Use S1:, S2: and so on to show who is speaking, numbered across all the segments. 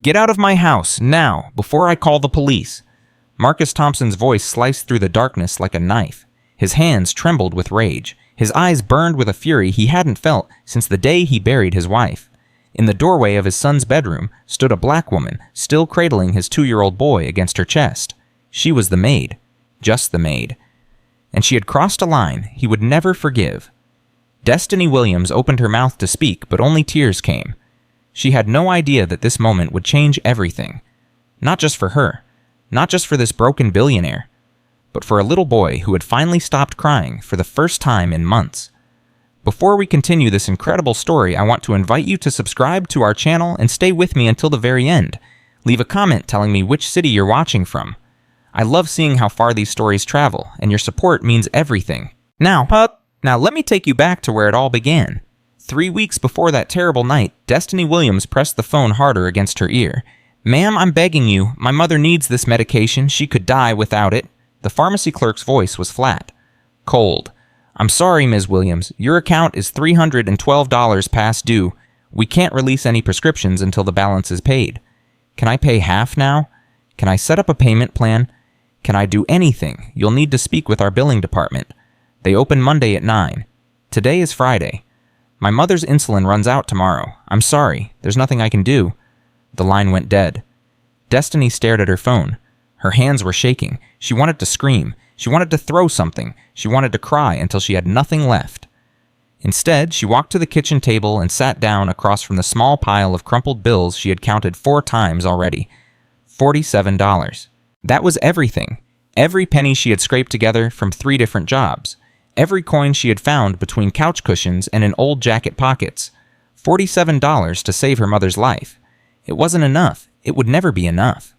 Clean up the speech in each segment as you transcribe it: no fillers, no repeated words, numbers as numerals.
S1: Get out of my house, now, before I call the police. Marcus Thompson's voice sliced through the darkness like a knife. His hands trembled with rage. His eyes burned with a fury he hadn't felt since the day he buried his wife. In the doorway of his son's bedroom stood a black woman, still cradling his 2-year-old boy against her chest. She was the maid. Just the maid. And she had crossed a line he would never forgive. Destiny Williams opened her mouth to speak, but only tears came. She had no idea that this moment would change everything. Not just for her. Not just for this broken billionaire. But for a little boy who had finally stopped crying for the first time in months. Before we continue this incredible story, I want to invite you to subscribe to our channel and stay with me until the very end. Leave a comment telling me which city you're watching from. I love seeing how far these stories travel, and your support means everything. Now let me take you back to where it all began. 3 weeks before that terrible night, Destiny Williams pressed the phone harder against her ear. "Ma'am, I'm begging you. My mother needs this medication. She could die without it." The pharmacy clerk's voice was flat. Cold. "I'm sorry, Ms. Williams. Your account is $312 past due. We can't release any prescriptions until the balance is paid. Can I pay half now? Can I set up a payment plan? Can I do anything? You'll need to speak with our billing department. They open Monday at 9. Today is Friday. My mother's insulin runs out tomorrow. I'm sorry. There's nothing I can do." The line went dead. Destiny stared at her phone. Her hands were shaking. She wanted to scream. She wanted to throw something. She wanted to cry until she had nothing left. Instead, she walked to the kitchen table and sat down across from the small pile of crumpled bills she had counted 4 times already. $47. That was everything. Every penny she had scraped together from 3 different jobs. Every coin she had found between couch cushions and in old jacket pockets. $47 to save her mother's life. It wasn't enough. It would never be enough.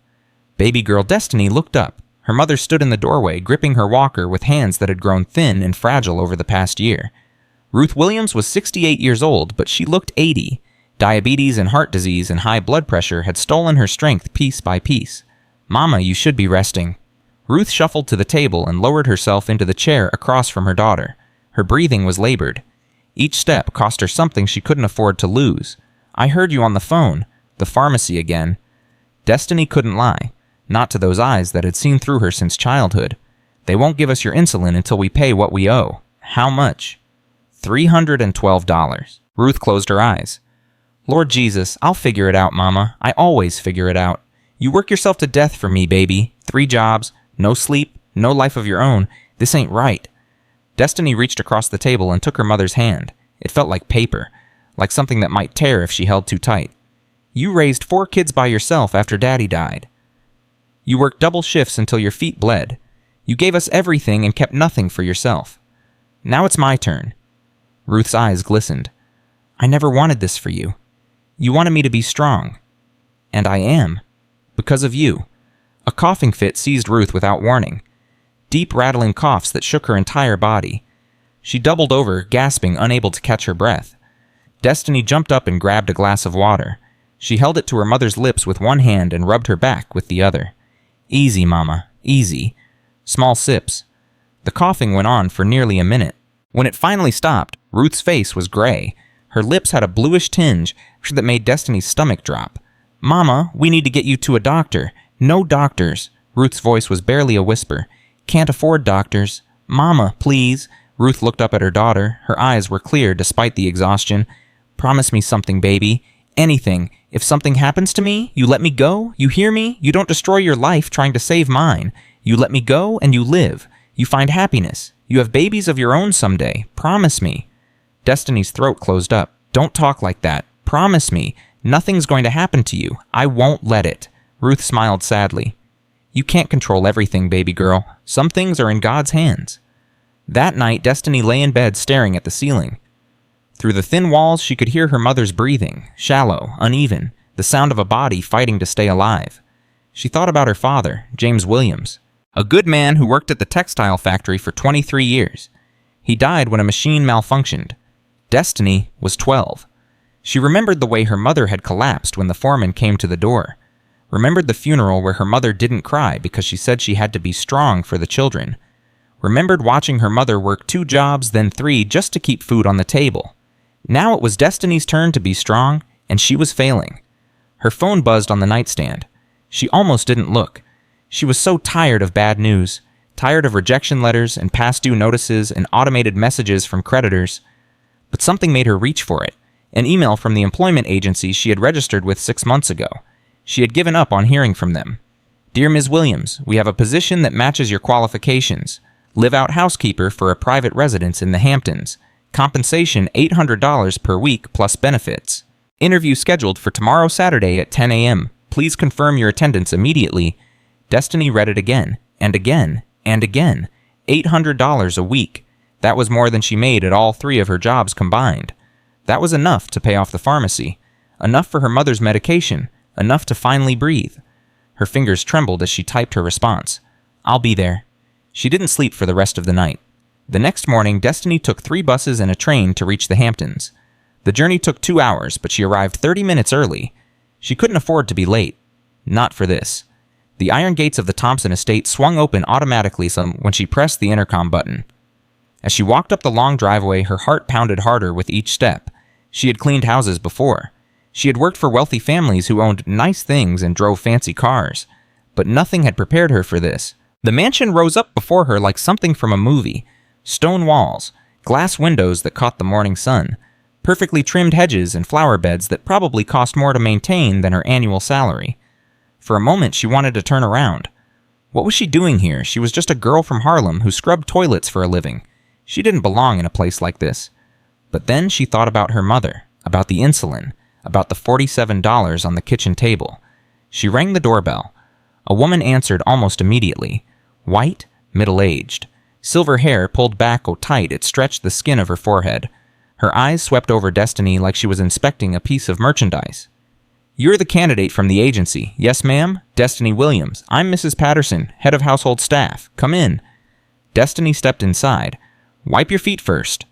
S1: Baby girl Destiny looked up. Her mother stood in the doorway, gripping her walker with hands that had grown thin and fragile over the past year. Ruth Williams was 68 years old, but she looked 80. Diabetes and heart disease and high blood pressure had stolen her strength piece by piece. "Mama, you should be resting." Ruth shuffled to the table and lowered herself into the chair across from her daughter. Her breathing was labored. Each step cost her something she couldn't afford to lose. "I heard you on the phone." The pharmacy again. Destiny couldn't lie. Not to those eyes that had seen through her since childhood. "They won't give us your insulin until we pay what we owe." "How much?" $312. Ruth closed her eyes. "Lord Jesus, I'll figure it out, Mama. I always figure it out. You work yourself to death for me, baby. 3 jobs, no sleep, no life of your own. This ain't right." Destiny reached across the table and took her mother's hand. It felt like paper, like something that might tear if she held too tight. "You raised 4 kids by yourself after Daddy died. You worked double shifts until your feet bled. You gave us everything and kept nothing for yourself. Now it's my turn." Ruth's eyes glistened. "I never wanted this for you. You wanted me to be strong. And I am. Because of you." A coughing fit seized Ruth without warning. Deep rattling coughs that shook her entire body. She doubled over, gasping, unable to catch her breath. Destiny jumped up and grabbed a glass of water. She held it to her mother's lips with one hand and rubbed her back with the other. "Easy, Mama, easy." Small sips. The coughing went on for nearly a minute. When it finally stopped, Ruth's face was gray. Her lips had a bluish tinge that made Destiny's stomach drop. "Mama, we need to get you to a doctor." "No doctors." Ruth's voice was barely a whisper. "Can't afford doctors." "Mama, please." Ruth looked up at her daughter. Her eyes were clear despite the exhaustion. "Promise me something, baby. Anything. If something happens to me, you let me go? You hear me? You don't destroy your life trying to save mine. You let me go and you live. You find happiness. You have babies of your own someday. Promise me." Destiny's throat closed up. "Don't talk like that. Promise me. Nothing's going to happen to you. I won't let it." Ruth smiled sadly. "You can't control everything, baby girl. Some things are in God's hands." That night, Destiny lay in bed staring at the ceiling. Through the thin walls, she could hear her mother's breathing, shallow, uneven, the sound of a body fighting to stay alive. She thought about her father, James Williams, a good man who worked at the textile factory for 23 years. He died when a machine malfunctioned. Destiny was 12. She remembered the way her mother had collapsed when the foreman came to the door. Remembered the funeral where her mother didn't cry because she said she had to be strong for the children. Remembered watching her mother work 2 jobs, then 3, just to keep food on the table. Now it was Destiny's turn to be strong, and she was failing. Her phone buzzed on the nightstand. She almost didn't look. She was so tired of bad news, tired of rejection letters and past due notices and automated messages from creditors. But something made her reach for it. An email from the employment agency she had registered with 6 months ago. She had given up on hearing from them. "Dear Ms. Williams, we have a position that matches your qualifications. Live-out housekeeper for a private residence in the Hamptons. Compensation $800 per week plus benefits. Interview scheduled for tomorrow Saturday at 10 a.m. Please confirm your attendance immediately." Destiny read it again, and again, and again. $800 a week. That was more than she made at all 3 of her jobs combined. That was enough to pay off the pharmacy. Enough for her mother's medication. Enough to finally breathe. Her fingers trembled as she typed her response. "I'll be there." She didn't sleep for the rest of the night. The next morning, Destiny took 3 buses and a train to reach the Hamptons. The journey took 2 hours, but she arrived 30 minutes early. She couldn't afford to be late. Not for this. The iron gates of the Thompson estate swung open automatically when she pressed the intercom button. As she walked up the long driveway, her heart pounded harder with each step. She had cleaned houses before. She had worked for wealthy families who owned nice things and drove fancy cars. But nothing had prepared her for this. The mansion rose up before her like something from a movie. Stone walls, glass windows that caught the morning sun, perfectly trimmed hedges and flower beds that probably cost more to maintain than her annual salary. For a moment, she wanted to turn around. What was she doing here? She was just a girl from Harlem who scrubbed toilets for a living. She didn't belong in a place like this. But then she thought about her mother, about the insulin, about the $47 on the kitchen table. She rang the doorbell. A woman answered almost immediately. White, middle-aged. Silver hair pulled back so tight it stretched the skin of her forehead. Her eyes swept over Destiny like she was inspecting a piece of merchandise. "You're the candidate from the agency. Yes, ma'am? Destiny Williams. I'm Mrs. Patterson, head of household staff. Come in." Destiny stepped inside. "Wipe your feet first."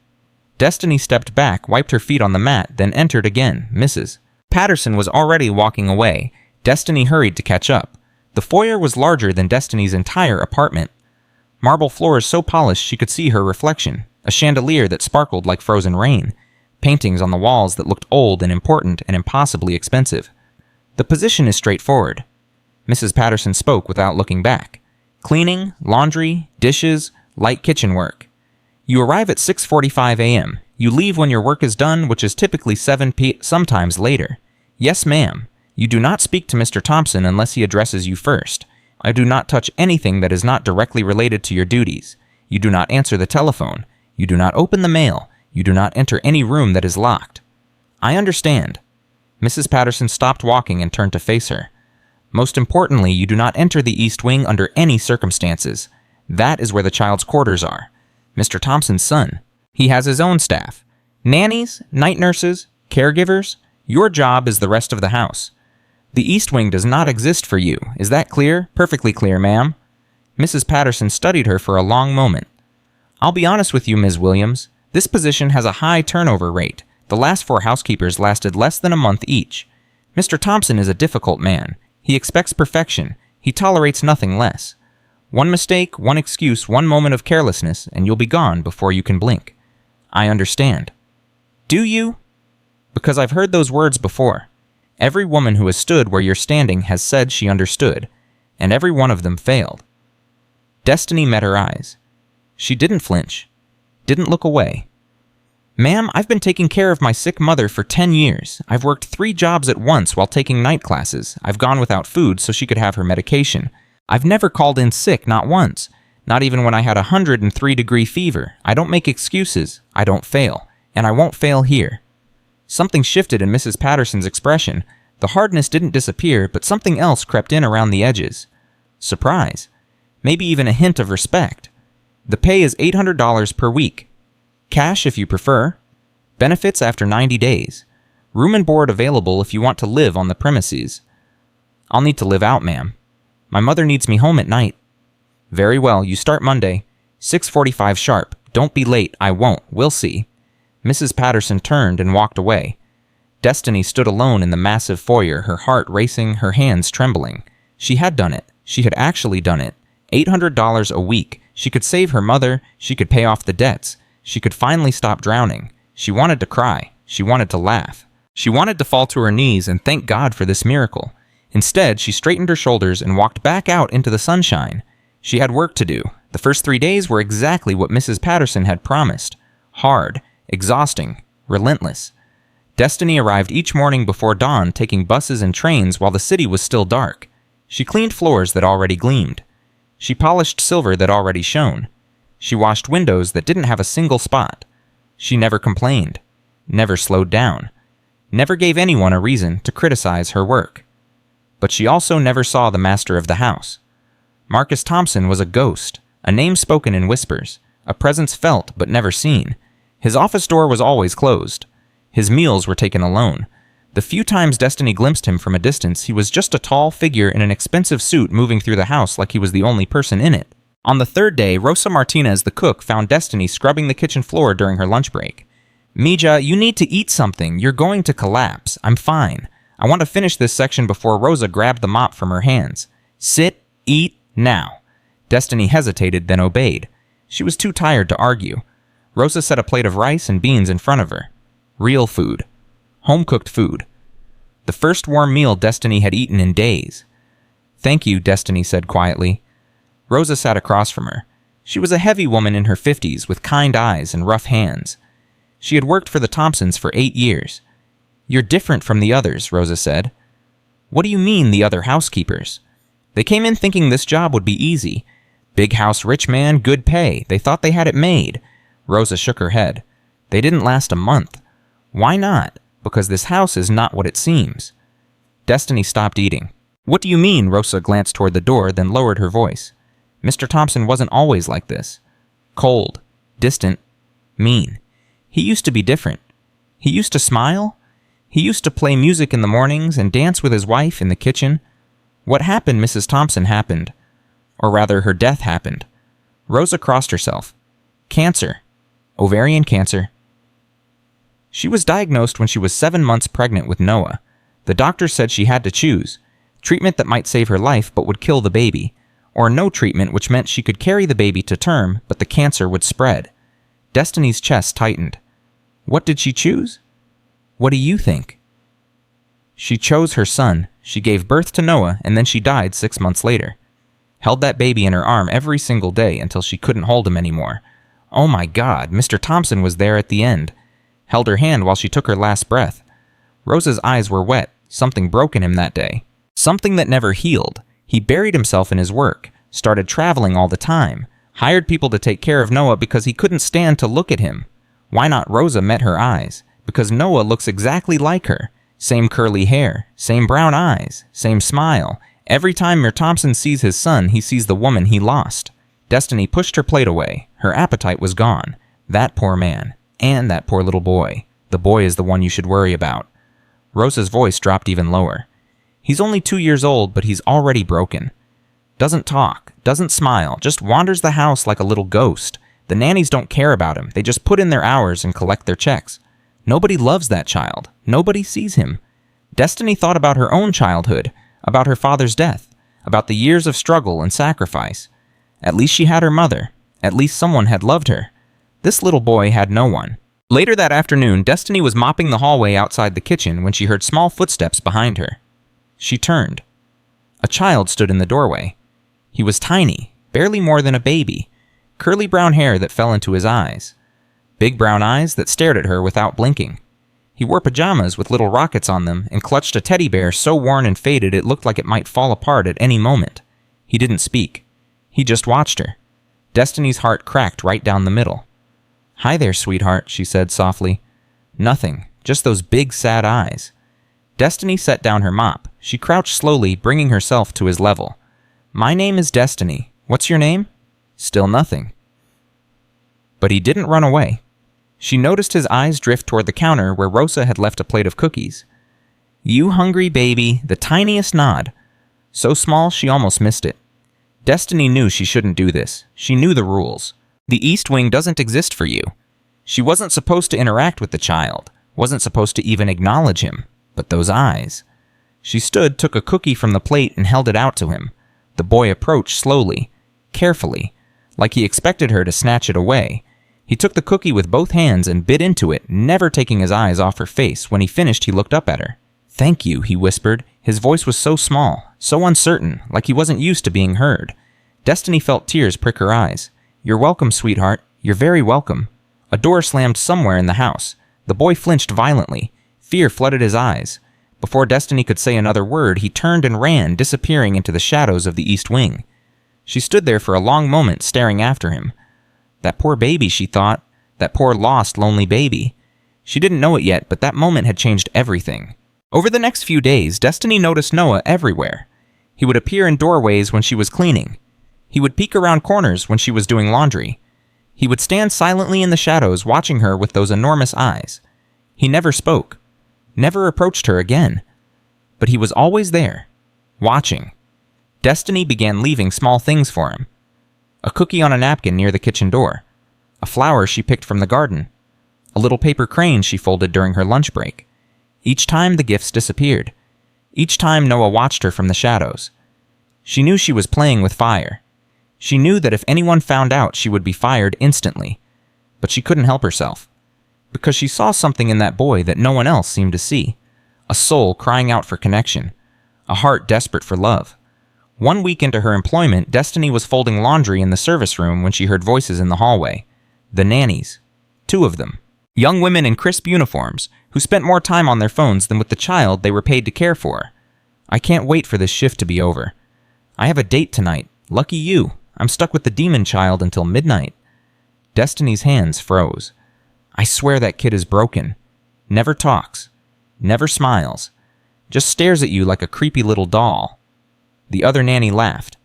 S1: Destiny stepped back, wiped her feet on the mat, then entered again. Mrs. Patterson was already walking away. Destiny hurried to catch up. The foyer was larger than Destiny's entire apartment. Marble floors so polished she could see her reflection, a chandelier that sparkled like frozen rain, paintings on the walls that looked old and important and impossibly expensive. "The position is straightforward." Mrs. Patterson spoke without looking back. "Cleaning, laundry, dishes, light kitchen work. You arrive at 6:45 a.m. You leave when your work is done, which is typically 7 p.m., sometimes later. Yes, ma'am. You do not speak to Mr. Thompson unless he addresses you first. I do not touch anything that is not directly related to your duties. You do not answer the telephone. You do not open the mail. You do not enter any room that is locked." "I understand." Mrs. Patterson stopped walking and turned to face her. "Most importantly, you do not enter the East Wing under any circumstances. That is where the child's quarters are. Mr. Thompson's son. He has his own staff. Nannies, night nurses, caregivers. Your job is the rest of the house. The East Wing does not exist for you. Is that clear? Perfectly clear, ma'am." Mrs. Patterson studied her for a long moment. "I'll be honest with you, Ms. Williams. This position has a high turnover rate. The last 4 housekeepers lasted less than a month each. Mr. Thompson is a difficult man. He expects perfection. He tolerates nothing less. One mistake, one excuse, one moment of carelessness, and you'll be gone before you can blink." "I understand." "Do you?" "Because I've heard those words before. Every woman who has stood where you're standing has said she understood, and every one of them failed." Destiny met her eyes. She didn't flinch, didn't look away. "Ma'am, I've been taking care of my sick mother for 10 years. I've worked 3 jobs at once while taking night classes. I've gone without food so she could have her medication. I've never called in sick, not once. Not even when I had a 103-degree fever. I don't make excuses. I don't fail. And I won't fail here." Something shifted in Mrs. Patterson's expression. The hardness didn't disappear, but something else crept in around the edges. Surprise. Maybe even a hint of respect. "The pay is $800 per week. Cash if you prefer. Benefits after 90 days. Room and board available if you want to live on the premises." "I'll need to live out, ma'am. My mother needs me home at night." "Very well, you start Monday. 6:45 sharp. Don't be late. I won't. We'll see." Mrs. Patterson turned and walked away. Destiny stood alone in the massive foyer, her heart racing, her hands trembling. She had done it. She had actually done it. $800 a week. She could save her mother. She could pay off the debts. She could finally stop drowning. She wanted to cry. She wanted to laugh. She wanted to fall to her knees and thank God for this miracle. Instead, she straightened her shoulders and walked back out into the sunshine. She had work to do. The first 3 days were exactly what Mrs. Patterson had promised. Hard, exhausting, relentless. Destiny arrived each morning before dawn, taking buses and trains while the city was still dark. She cleaned floors that already gleamed. She polished silver that already shone. She washed windows that didn't have a single spot. She never complained, never slowed down, never gave anyone a reason to criticize her work. But she also never saw the master of the house. Marcus Thompson was a ghost, a name spoken in whispers, a presence felt but never seen. His office door was always closed. His meals were taken alone. The few times Destiny glimpsed him from a distance, he was just a tall figure in an expensive suit moving through the house like he was the only person in it. On the third day, Rosa Martinez, the cook, found Destiny scrubbing the kitchen floor during her lunch break. "Mija, you need to eat something. You're going to collapse. I'm fine. I want to finish this section before Rosa grabbed the mop from her hands. Sit, eat, now." Destiny hesitated, then obeyed. She was too tired to argue. Rosa set a plate of rice and beans in front of her. Real food. Home-cooked food. The first warm meal Destiny had eaten in days. "Thank you," Destiny said quietly. Rosa sat across from her. She was a heavy woman in her 50s with kind eyes and rough hands. She had worked for the Thompsons for 8 years. "You're different from the others," Rosa said. "What do you mean, the other housekeepers?" "They came in thinking this job would be easy. Big house, rich man, good pay. They thought they had it made." Rosa shook her head. "They didn't last a month." "Why not?" "Because this house is not what it seems." Destiny stopped eating. "What do you mean?" Rosa glanced toward the door, then lowered her voice. "Mr. Thompson wasn't always like this. Cold, distant, mean. He used to be different. He used to smile. He used to play music in the mornings and dance with his wife in the kitchen. What happened, Mrs. Thompson, happened. Or rather, her death happened." Rosa crossed herself. "Cancer. Ovarian cancer." She was diagnosed when she was 7 months pregnant with Noah. The doctor said she had to choose. Treatment that might save her life but would kill the baby. Or no treatment, which meant she could carry the baby to term, but the cancer would spread. Destiny's chest tightened. What did she choose? What do you think? She chose her son. She gave birth to Noah, and then she died 6 months later. Held that baby in her arm every single day until she couldn't hold him anymore. Oh my God, Mr. Thompson was there at the end. Held her hand while she took her last breath. Rosa's eyes were wet. Something broke in him that day. Something that never healed. He buried himself in his work, started traveling all the time, hired people to take care of Noah because he couldn't stand to look at him. Why not Rosa met her eyes? Because Noah looks exactly like her. Same curly hair, same brown eyes, same smile. Every time Mr. Thompson sees his son, he sees the woman he lost. Destiny pushed her plate away. Her appetite was gone. That poor man. And that poor little boy. The boy is the one you should worry about. Rosa's voice dropped even lower. He's only 2 years old, but he's already broken. Doesn't talk, doesn't smile, just wanders the house like a little ghost. The nannies don't care about him. They just put in their hours and collect their checks. Nobody loves that child. Nobody sees him. Destiny thought about her own childhood, about her father's death, about the years of struggle and sacrifice. At least she had her mother. At least someone had loved her. This little boy had no one. Later that afternoon, Destiny was mopping the hallway outside the kitchen when she heard small footsteps behind her. She turned. A child stood in the doorway. He was tiny, barely more than a baby, curly brown hair that fell into his eyes, big brown eyes that stared at her without blinking. He wore pajamas with little rockets on them and clutched a teddy bear so worn and faded it looked like it might fall apart at any moment. He didn't speak. He just watched her. Destiny's heart cracked right down the middle. "Hi there, sweetheart," she said softly. "Nothing, just those big sad eyes." Destiny set down her mop. She crouched slowly, bringing herself to his level. "My name is Destiny. What's your name?" Still nothing. But he didn't run away. She noticed his eyes drift toward the counter where Rosa had left a plate of cookies. "You hungry baby," the tiniest nod. So small she almost missed it. Destiny knew she shouldn't do this. She knew the rules. The East Wing doesn't exist for you. She wasn't supposed to interact with the child, wasn't supposed to even acknowledge him. But those eyes. She stood, took a cookie from the plate, and held it out to him. The boy approached slowly, carefully, like he expected her to snatch it away. He took the cookie with both hands and bit into it, never taking his eyes off her face. When he finished, he looked up at her. "Thank you," he whispered. His voice was so small, so uncertain, like he wasn't used to being heard. Destiny felt tears prick her eyes. "You're welcome, sweetheart. You're very welcome." A door slammed somewhere in the house. The boy flinched violently. Fear flooded his eyes. Before Destiny could say another word, he turned and ran, disappearing into the shadows of the east wing. She stood there for a long moment, staring after him. That poor baby, she thought. That poor lost, lonely baby. She didn't know it yet, but that moment had changed everything. Over the next few days, Destiny noticed Noah everywhere. He would appear in doorways when she was cleaning. He would peek around corners when she was doing laundry. He would stand silently in the shadows, watching her with those enormous eyes. He never spoke, never approached her again. But he was always there, watching. Destiny began leaving small things for him. A cookie on a napkin near the kitchen door. A flower she picked from the garden. A little paper crane she folded during her lunch break. Each time the gifts disappeared. Each time Noah watched her from the shadows. She knew she was playing with fire. She knew that if anyone found out, she would be fired instantly. But she couldn't help herself. Because she saw something in that boy that no one else seemed to see. A soul crying out for connection. A heart desperate for love. 1 week into her employment, Destiny was folding laundry in the service room when she heard voices in the hallway. The nannies. 2 of them. Young women in crisp uniforms, who spent more time on their phones than with the child they were paid to care for. "I can't wait for this shift to be over. I have a date tonight. Lucky you. I'm stuck with the demon child until midnight." Destiny's hands froze. "I swear that kid is broken. Never talks. Never smiles. Just stares at you like a creepy little doll." The other nanny laughed.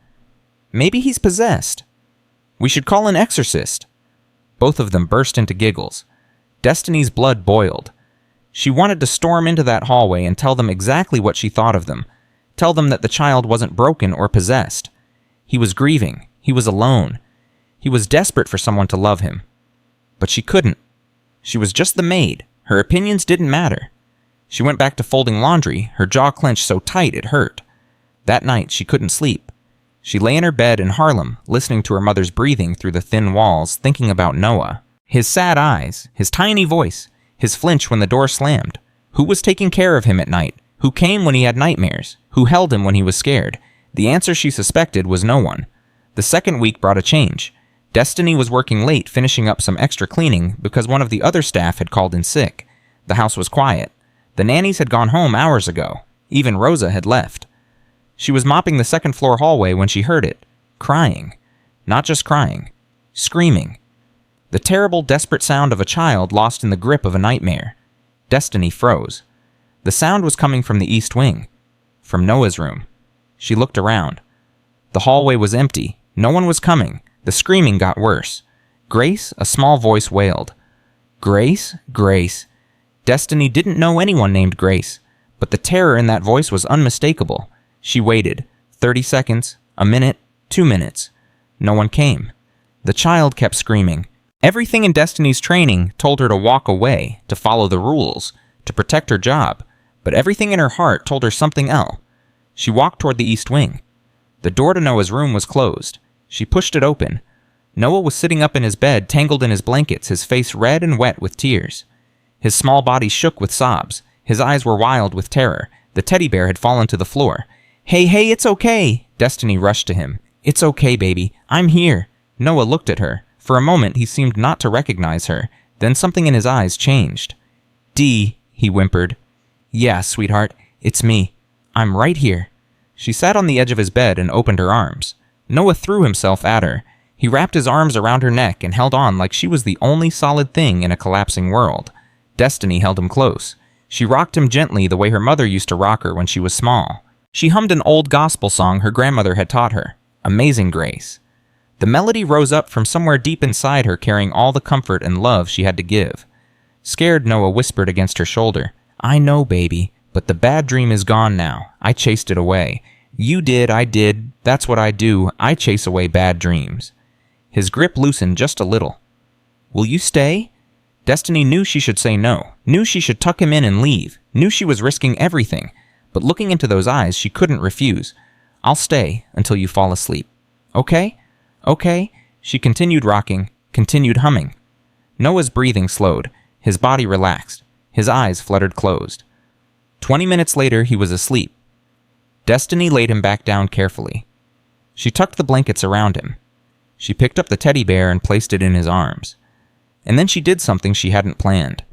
S1: "Maybe he's possessed. We should call an exorcist." Both of them burst into giggles. Destiny's blood boiled. She wanted to storm into that hallway and tell them exactly what she thought of them. Tell them that the child wasn't broken or possessed. He was grieving. He was alone. He was desperate for someone to love him. But she couldn't. She was just the maid. Her opinions didn't matter. She went back to folding laundry, her jaw clenched so tight it hurt. That night, she couldn't sleep. She lay in her bed in Harlem, listening to her mother's breathing through the thin walls, thinking about Noah. His sad eyes, his tiny voice, his flinch when the door slammed. Who was taking care of him at night? Who came when he had nightmares? Who held him when he was scared? The answer she suspected was no one. The second week brought a change. Destiny was working late, finishing up some extra cleaning because one of the other staff had called in sick. The house was quiet. The nannies had gone home hours ago. Even Rosa had left. She was mopping the second floor hallway when she heard it. Crying. Not just crying. Screaming. The terrible, desperate sound of a child lost in the grip of a nightmare. Destiny froze. The sound was coming from the east wing. From Noah's room. She looked around. The hallway was empty. No one was coming. The screaming got worse. "Grace?" a small voice wailed. "Grace? Grace." Destiny didn't know anyone named Grace, but the terror in that voice was unmistakable. She waited. 30 seconds, a minute, 2 minutes. No one came. The child kept screaming. Everything in Destiny's training told her to walk away, to follow the rules, to protect her job, but everything in her heart told her something else. She walked toward the east wing. The door to Noah's room was closed. She pushed it open. Noah was sitting up in his bed, tangled in his blankets, his face red and wet with tears. His small body shook with sobs. His eyes were wild with terror. The teddy bear had fallen to the floor. Hey, it's okay!" Destiny rushed to him. "It's okay, baby. I'm here." Noah looked at her. For a moment, he seemed not to recognize her. Then something in his eyes changed. "Dee," he whimpered. "Yeah, sweetheart. It's me. I'm right here." She sat on the edge of his bed and opened her arms. Noah threw himself at her. He wrapped his arms around her neck and held on like she was the only solid thing in a collapsing world. Destiny held him close. She rocked him gently the way her mother used to rock her when she was small. She hummed an old gospel song her grandmother had taught her, Amazing Grace. The melody rose up from somewhere deep inside her, carrying all the comfort and love she had to give. Scared, Noah whispered against her shoulder, "I know, baby, but the bad dream is gone now. I chased it away. You did, I did. That's what I do. I chase away bad dreams." His grip loosened just a little. "Will you stay?" Destiny knew she should say no, knew she should tuck him in and leave, knew she was risking everything. But looking into those eyes, she couldn't refuse. "I'll stay until you fall asleep. Okay? Okay?" She continued rocking, continued humming. Noah's breathing slowed. His body relaxed. His eyes fluttered closed. 20 minutes later, he was asleep. Destiny laid him back down carefully. She tucked the blankets around him. She picked up the teddy bear and placed it in his arms. And then she did something she hadn't planned.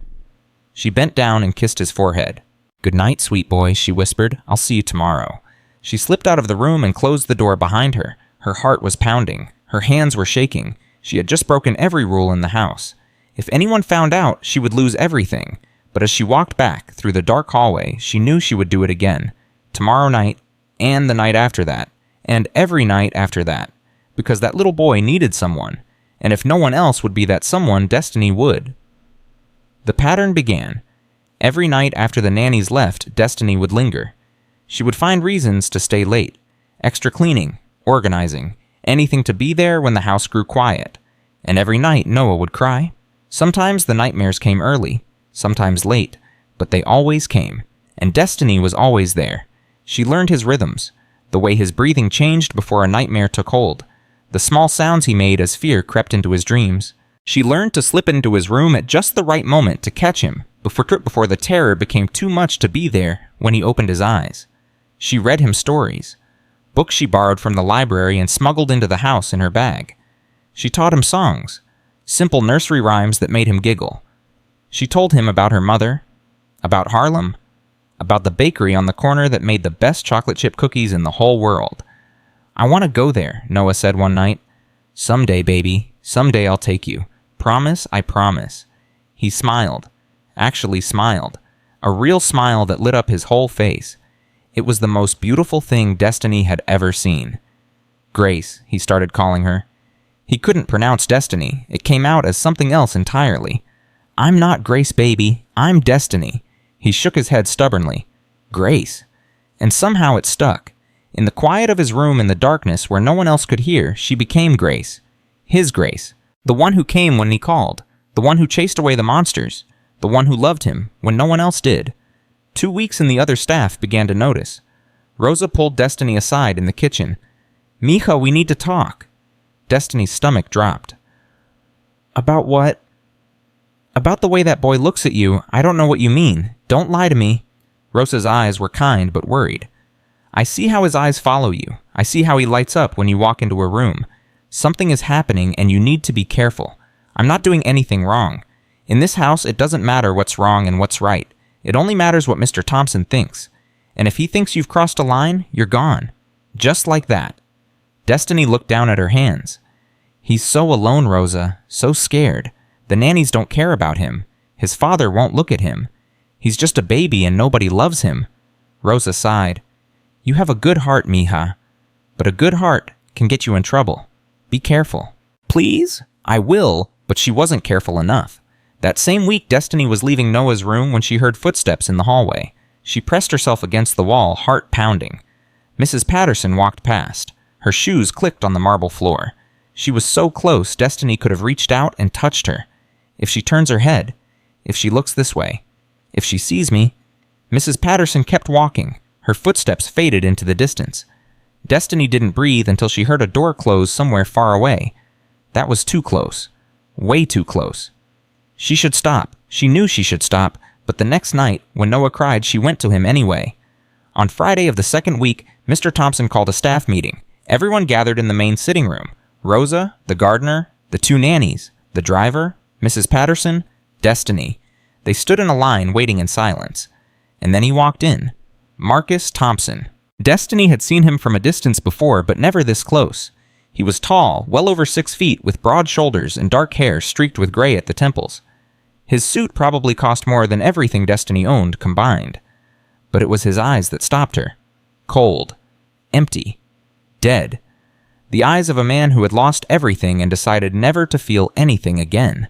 S1: She bent down and kissed his forehead. "Good night, sweet boy," she whispered. "I'll see you tomorrow." She slipped out of the room and closed the door behind her. Her heart was pounding. Her hands were shaking. She had just broken every rule in the house. If anyone found out, she would lose everything. But as she walked back through the dark hallway, she knew she would do it again. Tomorrow night, and the night after that, and every night after that. Because that little boy needed someone. And if no one else would be that someone, Destiny would. The pattern began. Every night after the nannies left, Destiny would linger. She would find reasons to stay late. Extra cleaning, organizing, anything to be there when the house grew quiet. And every night Noah would cry. Sometimes the nightmares came early, sometimes late, but they always came. And Destiny was always there. She learned his rhythms, the way his breathing changed before a nightmare took hold, the small sounds he made as fear crept into his dreams. She learned to slip into his room at just the right moment to catch him, before the terror became too much to be there when he opened his eyes. She read him stories, books she borrowed from the library and smuggled into the house in her bag. She taught him songs, simple nursery rhymes that made him giggle. She told him about her mother, about Harlem, about the bakery on the corner that made the best chocolate chip cookies in the whole world. "I want to go there," Noah said one night. "Someday, baby, someday I'll take you. Promise, I promise." He smiled, actually smiled, a real smile that lit up his whole face. It was the most beautiful thing Destiny had ever seen. "Grace," he started calling her. He couldn't pronounce Destiny. It came out as something else entirely. "I'm not Grace, baby. I'm Destiny." He shook his head stubbornly. "Grace." And somehow it stuck. In the quiet of his room in the darkness where no one else could hear, she became Grace. His Grace. The one who came when he called. The one who chased away the monsters. The one who loved him when no one else did. 2 weeks and the other staff began to notice. Rosa pulled Destiny aside in the kitchen. "Mija, we need to talk." Destiny's stomach dropped. "About what?" "About the way that boy looks at you. I don't know what you mean. Don't lie to me." Rosa's eyes were kind but worried. "I see how his eyes follow you. I see how he lights up when you walk into a room. Something is happening and you need to be careful. I'm not doing anything wrong. In this house, it doesn't matter what's wrong and what's right. It only matters what Mr. Thompson thinks. And if he thinks you've crossed a line, you're gone. Just like that." Destiny looked down at her hands. "He's so alone, Rosa, so scared. The nannies don't care about him. His father won't look at him. He's just a baby and nobody loves him." Rosa sighed. "You have a good heart, Mija. But a good heart can get you in trouble. Be careful." "Please?" "I will," but she wasn't careful enough. That same week, Destiny was leaving Noah's room when she heard footsteps in the hallway. She pressed herself against the wall, heart pounding. Mrs. Patterson walked past. Her shoes clicked on the marble floor. She was so close, Destiny could have reached out and touched her. If she turns her head, if she looks this way, if she sees me. Mrs. Patterson kept walking. Her footsteps faded into the distance. Destiny didn't breathe until she heard a door close somewhere far away. That was too close. Way too close. She should stop. She knew she should stop, but the next night, when Noah cried, she went to him anyway. On Friday of the second week, Mr. Thompson called a staff meeting. Everyone gathered in the main sitting room. Rosa, the gardener, the 2 nannies, the driver, Mrs. Patterson, Destiny. They stood in a line waiting in silence. And then he walked in. Marcus Thompson. Destiny had seen him from a distance before, but never this close. He was tall, well over 6 feet, with broad shoulders and dark hair streaked with gray at the temples. His suit probably cost more than everything Destiny owned combined. But it was his eyes that stopped her. Cold. Empty. Dead. The eyes of a man who had lost everything and decided never to feel anything again.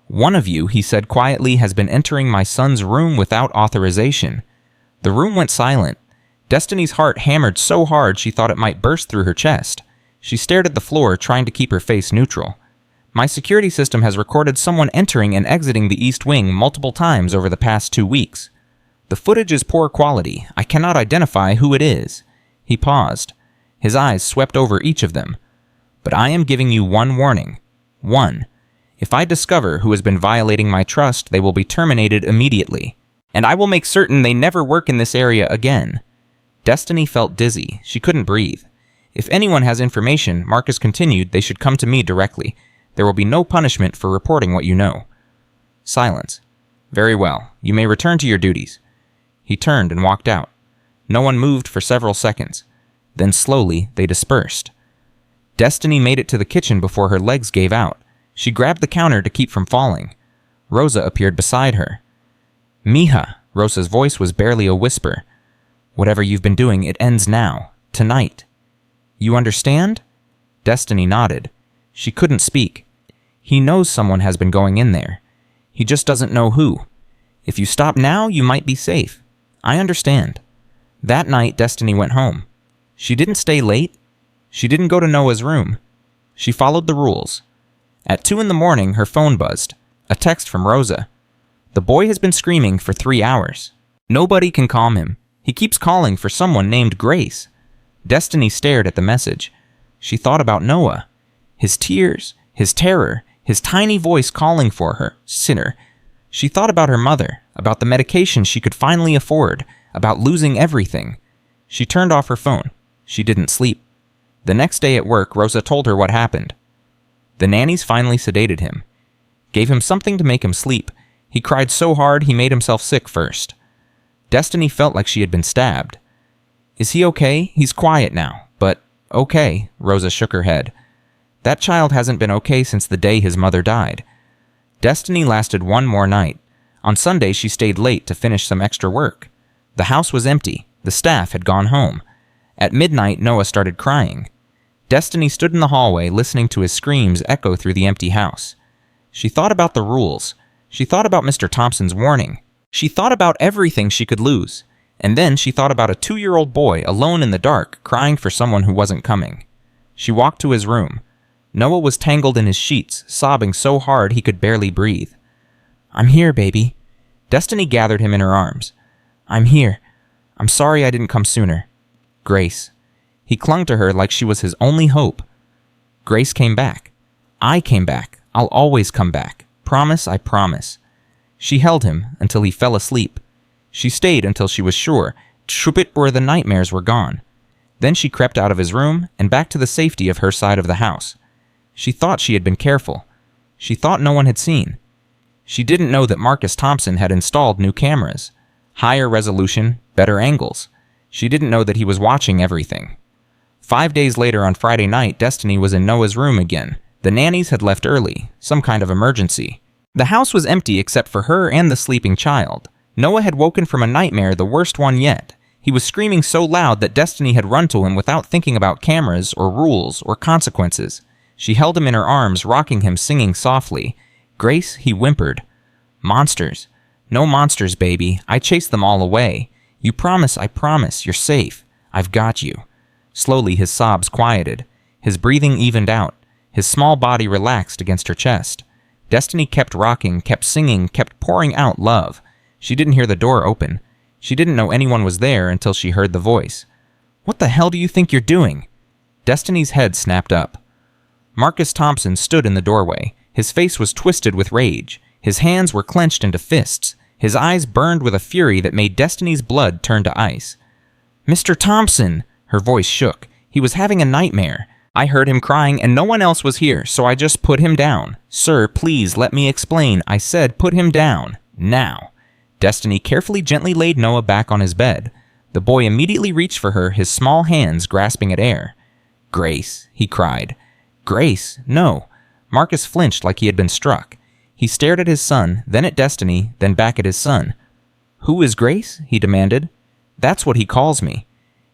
S1: "One of you," he said quietly, "has been entering my son's room without authorization." The room went silent. Destiny's heart hammered so hard she thought it might burst through her chest. She stared at the floor, trying to keep her face neutral. "My security system has recorded someone entering and exiting the East Wing multiple times over the past 2 weeks. The footage is poor quality. I cannot identify who it is." He paused. His eyes swept over each of them. "But I am giving you one warning. One. If I discover who has been violating my trust, they will be terminated immediately. And I will make certain they never work in this area again." Destiny felt dizzy. She couldn't breathe. "If anyone has information," Marcus continued, "they should come to me directly. There will be no punishment for reporting what you know." Silence. "Very well. You may return to your duties." He turned and walked out. No one moved for several seconds. Then slowly, they dispersed. Destiny made it to the kitchen before her legs gave out. She grabbed the counter to keep from falling. Rosa appeared beside her. "Mija," Rosa's voice was barely a whisper. "Whatever you've been doing, it ends now. Tonight. You understand?" Destiny nodded. She couldn't speak. "He knows someone has been going in there. He just doesn't know who. If you stop now, you might be safe. I understand." That night, Destiny went home. She didn't stay late. She didn't go to Noah's room. She followed the rules. At 2 in the morning, her phone buzzed. A text from Rosa. "The boy has been screaming for 3 hours. Nobody can calm him. He keeps calling for someone named Grace." Destiny stared at the message. She thought about Noah. His tears, his terror, his tiny voice calling for her, sinner. She thought about her mother, about the medication she could finally afford, about losing everything. She turned off her phone. She didn't sleep. The next day at work, Rosa told her what happened. The nannies finally sedated him. Gave him something to make him sleep. He cried so hard he made himself sick first. Destiny felt like she had been stabbed. "Is he okay? He's quiet now, but okay," Rosa shook her head. "That child hasn't been okay since the day his mother died." Destiny lasted one more night. On Sunday, she stayed late to finish some extra work. The house was empty. The staff had gone home. At midnight, Noah started crying. Destiny stood in the hallway, listening to his screams echo through the empty house. She thought about the rules. She thought about Mr. Thompson's warning. She thought about everything she could lose. And then she thought about a 2-year-old boy alone in the dark, crying for someone who wasn't coming. She walked to his room. Noah was tangled in his sheets, sobbing so hard he could barely breathe. "I'm here, baby." Destiny gathered him in her arms. "I'm here. I'm sorry I didn't come sooner." Grace. He clung to her like she was his only hope. Grace came back. "I came back. I'll always come back. Promise, I promise." She held him until he fell asleep. She stayed until she was sure where the nightmares were gone. Then she crept out of his room and back to the safety of her side of the house. She thought she had been careful. She thought no one had seen. She didn't know that Marcus Thompson had installed new cameras. Higher resolution, better angles. She didn't know that he was watching everything. 5 days later on Friday night, Destiny was in Noah's room again. The nannies had left early, some kind of emergency. The house was empty except for her and the sleeping child. Noah had woken from a nightmare, the worst one yet. He was screaming so loud that Destiny had run to him without thinking about cameras or rules or consequences. She held him in her arms, rocking him, singing softly. "Grace," he whimpered. "Monsters. No monsters, baby. I chased them all away. You promise, I promise, you're safe. I've got you." Slowly his sobs quieted. His breathing evened out. His small body relaxed against her chest. Destiny kept rocking, kept singing, kept pouring out love. She didn't hear the door open. She didn't know anyone was there until she heard the voice. "What the hell do you think you're doing?" Destiny's head snapped up. Marcus Thompson stood in the doorway. His face was twisted with rage. His hands were clenched into fists. His eyes burned with a fury that made Destiny's blood turn to ice. "Mr. Thompson!" Her voice shook. "He was having a nightmare. I heard him crying and no one else was here, so I just put him down. Sir, please let me explain. I said put him down. Now." Destiny carefully gently laid Noah back on his bed. The boy immediately reached for her, his small hands grasping at air. "Grace," he cried. "Grace, no." Marcus flinched like he had been struck. He stared at his son, then at Destiny, then back at his son. "Who is Grace?" he demanded. "That's what he calls me.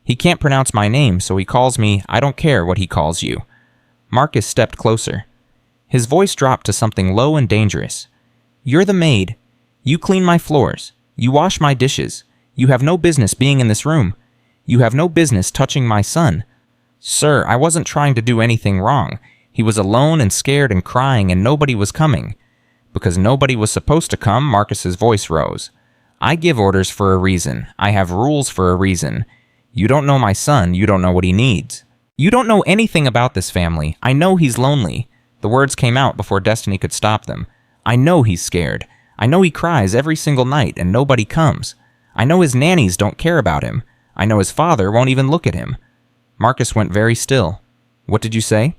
S1: He can't pronounce my name, so he calls me, I don't care what he calls you." Marcus stepped closer. His voice dropped to something low and dangerous. "You're the maid. You clean my floors. You wash my dishes. You have no business being in this room. You have no business touching my son. Sir, I wasn't trying to do anything wrong. He was alone and scared and crying and nobody was coming." Because nobody was supposed to come, Marcus's voice rose. "I give orders for a reason. I have rules for a reason. You don't know my son. You don't know what he needs. You don't know anything about this family. I know he's lonely. The words came out before Destiny could stop them. "I know he's scared. I know he cries every single night and nobody comes. I know his nannies don't care about him. I know his father won't even look at him." Marcus went very still. "What did you say?"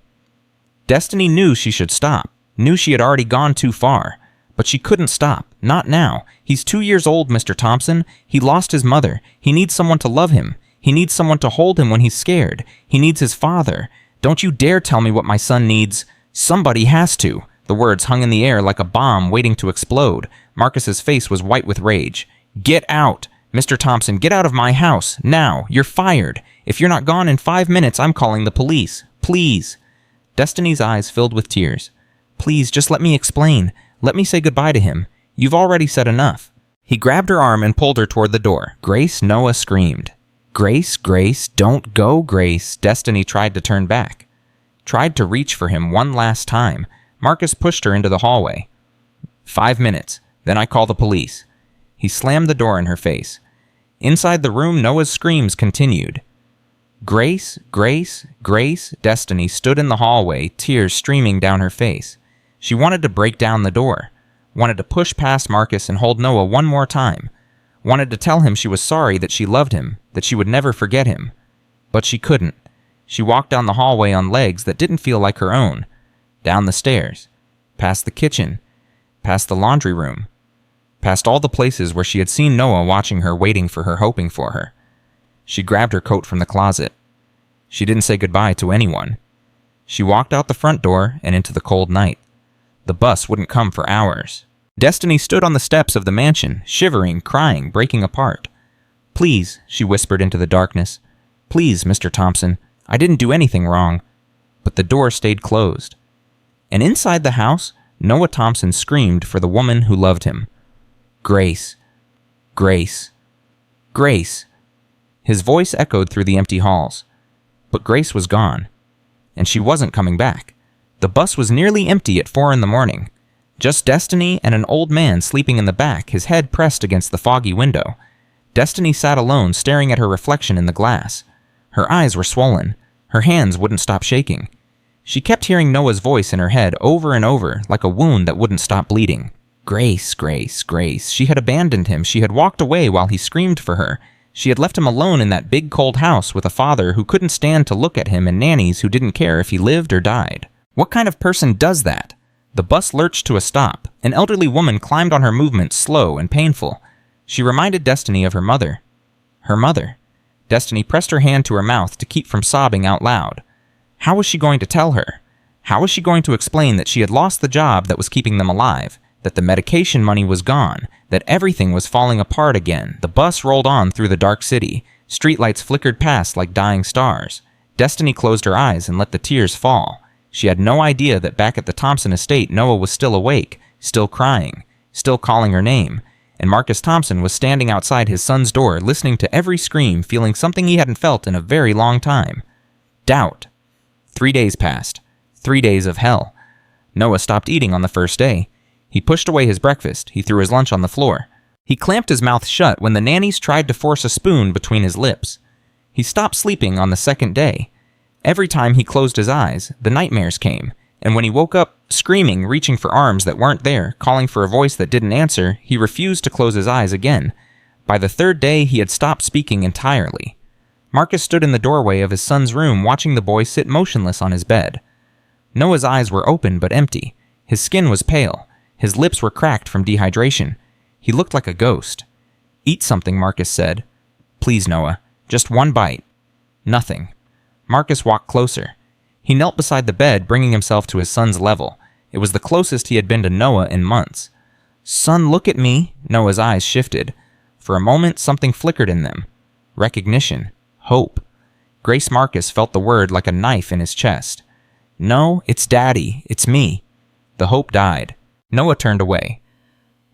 S1: Destiny knew she should stop, knew she had already gone too far. But she couldn't stop. Not now. He's 2 years old, Mr. Thompson. He lost his mother. He needs someone to love him. He needs someone to hold him when he's scared. He needs his father. Don't you dare tell me what my son needs. Somebody has to. The words hung in the air like a bomb waiting to explode. Marcus's face was white with rage. "Get out! Mr. Thompson, get out of my house. Now. You're fired. If you're not gone in 5 minutes, I'm calling the police. Please." Destiny's eyes filled with tears. "Please, just let me explain. Let me say goodbye to him. You've already said enough." He grabbed her arm and pulled her toward the door. "Grace," Noah screamed. "Grace, Grace, don't go, Grace." Destiny tried to turn back. Tried to reach for him one last time. Marcus pushed her into the hallway. 5 minutes. Then I call the police." He slammed the door in her face. Inside the room, Noah's screams continued. "Grace, Grace, Grace." Destiny stood in the hallway, tears streaming down her face. She wanted to break down the door, wanted to push past Marcus and hold Noah one more time, wanted to tell him she was sorry that she loved him, that she would never forget him. But she couldn't. She walked down the hallway on legs that didn't feel like her own, down the stairs, past the kitchen, past the laundry room, past all the places where she had seen Noah watching her, waiting for her, hoping for her. She grabbed her coat from the closet. She didn't say goodbye to anyone. She walked out the front door and into the cold night. The bus wouldn't come for hours. Destiny stood on the steps of the mansion, shivering, crying, breaking apart. "Please," she whispered into the darkness. "Please, Mr. Thompson, I didn't do anything wrong." But the door stayed closed. And inside the house, Noah Thompson screamed for the woman who loved him. "Grace, Grace, Grace." His voice echoed through the empty halls. But Grace was gone. And she wasn't coming back. The bus was nearly empty at 4 in the morning. Just Destiny and an old man sleeping in the back, his head pressed against the foggy window. Destiny sat alone, staring at her reflection in the glass. Her eyes were swollen. Her hands wouldn't stop shaking. She kept hearing Noah's voice in her head over and over, like a wound that wouldn't stop bleeding. Grace, Grace, Grace. She had abandoned him. She had walked away while he screamed for her. She had left him alone in that big cold house with a father who couldn't stand to look at him and nannies who didn't care if he lived or died. What kind of person does that? The bus lurched to a stop. An elderly woman climbed on her movements, slow and painful. She reminded Destiny of her mother. Her mother. Destiny pressed her hand to her mouth to keep from sobbing out loud. How was she going to tell her? How was she going to explain that she had lost the job that was keeping them alive, that the medication money was gone, that everything was falling apart again? The bus rolled on through the dark city. Streetlights flickered past like dying stars. Destiny closed her eyes and let the tears fall. She had no idea that back at the Thompson estate, Noah was still awake, still crying, still calling her name, and Marcus Thompson was standing outside his son's door, listening to every scream, feeling something he hadn't felt in a very long time. Doubt. 3 days passed. 3 days of hell. Noah stopped eating on the first day. He pushed away his breakfast. He threw his lunch on the floor. He clamped his mouth shut when the nannies tried to force a spoon between his lips. He stopped sleeping on the second day. Every time he closed his eyes, the nightmares came, and when he woke up, screaming, reaching for arms that weren't there, calling for a voice that didn't answer, he refused to close his eyes again. By the third day, he had stopped speaking entirely. Marcus stood in the doorway of his son's room, watching the boy sit motionless on his bed. Noah's eyes were open but empty. His skin was pale. His lips were cracked from dehydration. He looked like a ghost. "Eat something," Marcus said. "Please, Noah. Just one bite." Nothing. Marcus walked closer. He knelt beside the bed, bringing himself to his son's level. It was the closest he had been to Noah in months. "Son, look at me." Noah's eyes shifted. For a moment, something flickered in them. Recognition. Hope. Grace Marcus felt the word like a knife in his chest. "No, it's Daddy. It's me." The hope died. Noah turned away.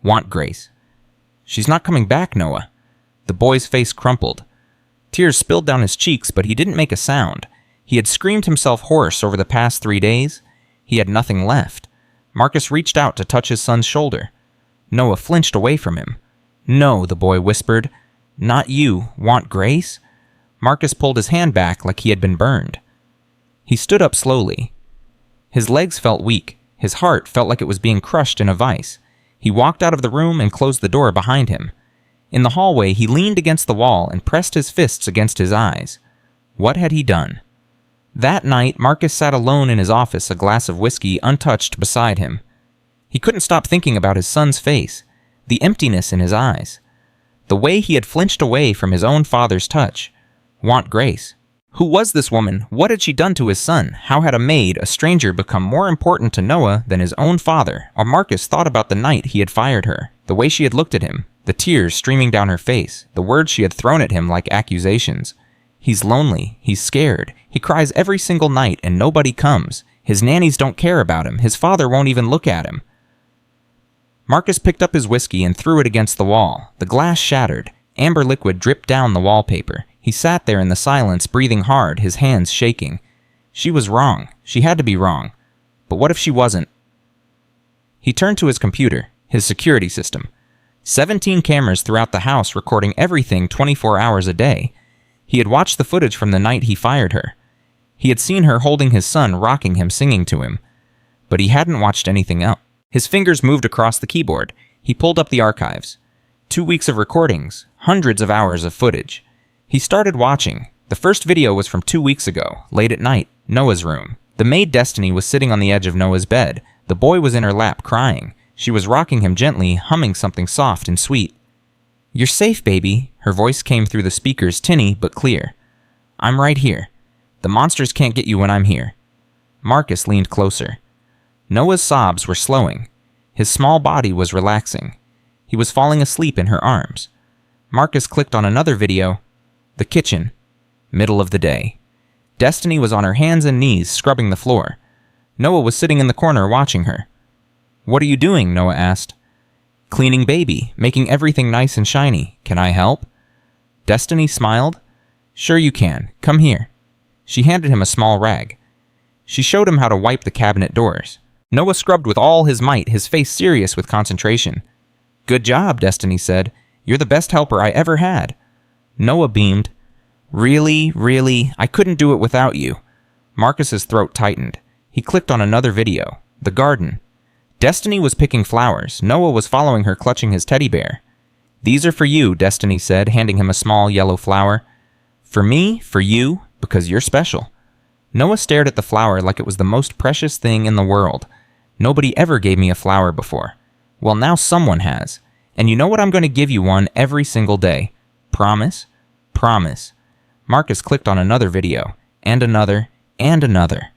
S1: "Want Grace." "She's not coming back, Noah." The boy's face crumpled. Tears spilled down his cheeks, but he didn't make a sound. He had screamed himself hoarse over the past 3 days. He had nothing left. Marcus reached out to touch his son's shoulder. Noah flinched away from him. "No," the boy whispered. "Not you. Want Grace?" Marcus pulled his hand back like he had been burned. He stood up slowly. His legs felt weak. His heart felt like it was being crushed in a vice. He walked out of the room and closed the door behind him. In the hallway, he leaned against the wall and pressed his fists against his eyes. What had he done? That night, Marcus sat alone in his office, a glass of whiskey untouched beside him. He couldn't stop thinking about his son's face, the emptiness in his eyes, the way he had flinched away from his own father's touch. Want Grace. Who was this woman? What had she done to his son? How had a maid, a stranger, become more important to Noah than his own father? Or Marcus thought about the night he had fired her, the way she had looked at him, the tears streaming down her face, the words she had thrown at him like accusations. He's lonely. He's scared. He cries every single night and nobody comes. His nannies don't care about him. His father won't even look at him. Marcus picked up his whiskey and threw it against the wall. The glass shattered. Amber liquid dripped down the wallpaper. He sat there in the silence, breathing hard, his hands shaking. She was wrong. She had to be wrong. But what if she wasn't? He turned to his computer, his security system. 17 cameras throughout the house recording everything 24 hours a day. He had watched the footage from the night he fired her. He had seen her holding his son, rocking him, singing to him. But he hadn't watched anything else. His fingers moved across the keyboard. He pulled up the archives. 2 weeks of recordings, hundreds of hours of footage. He started watching. The first video was from 2 weeks ago, late at night, Noah's room. The maid Destiny was sitting on the edge of Noah's bed. The boy was in her lap, crying. She was rocking him gently, humming something soft and sweet. "You're safe, baby." Her voice came through the speakers, tinny but clear. "I'm right here. The monsters can't get you when I'm here." Marcus leaned closer. Noah's sobs were slowing. His small body was relaxing. He was falling asleep in her arms. Marcus clicked on another video. The kitchen. Middle of the day. Destiny was on her hands and knees, scrubbing the floor. Noah was sitting in the corner watching her. "What are you doing?" Noah asked. "Cleaning baby, making everything nice and shiny. Can I help?" Destiny smiled. "Sure you can. Come here." She handed him a small rag. She showed him how to wipe the cabinet doors. Noah scrubbed with all his might, his face serious with concentration. "Good job," Destiny said. "You're the best helper I ever had." Noah beamed. Really, I couldn't do it without you." Marcus's throat tightened. He clicked on another video. The garden. Destiny was picking flowers. Noah was following her, clutching his teddy bear. "These are for you," Destiny said, handing him a small yellow flower. "For me, for you, because you're special." Noah stared at the flower like it was the most precious thing in the world. Nobody ever gave me a flower before. Well, now someone has. And you know what? I'm going to give you one every single day. Promise? Promise. Marcus clicked on another video, and another, and another.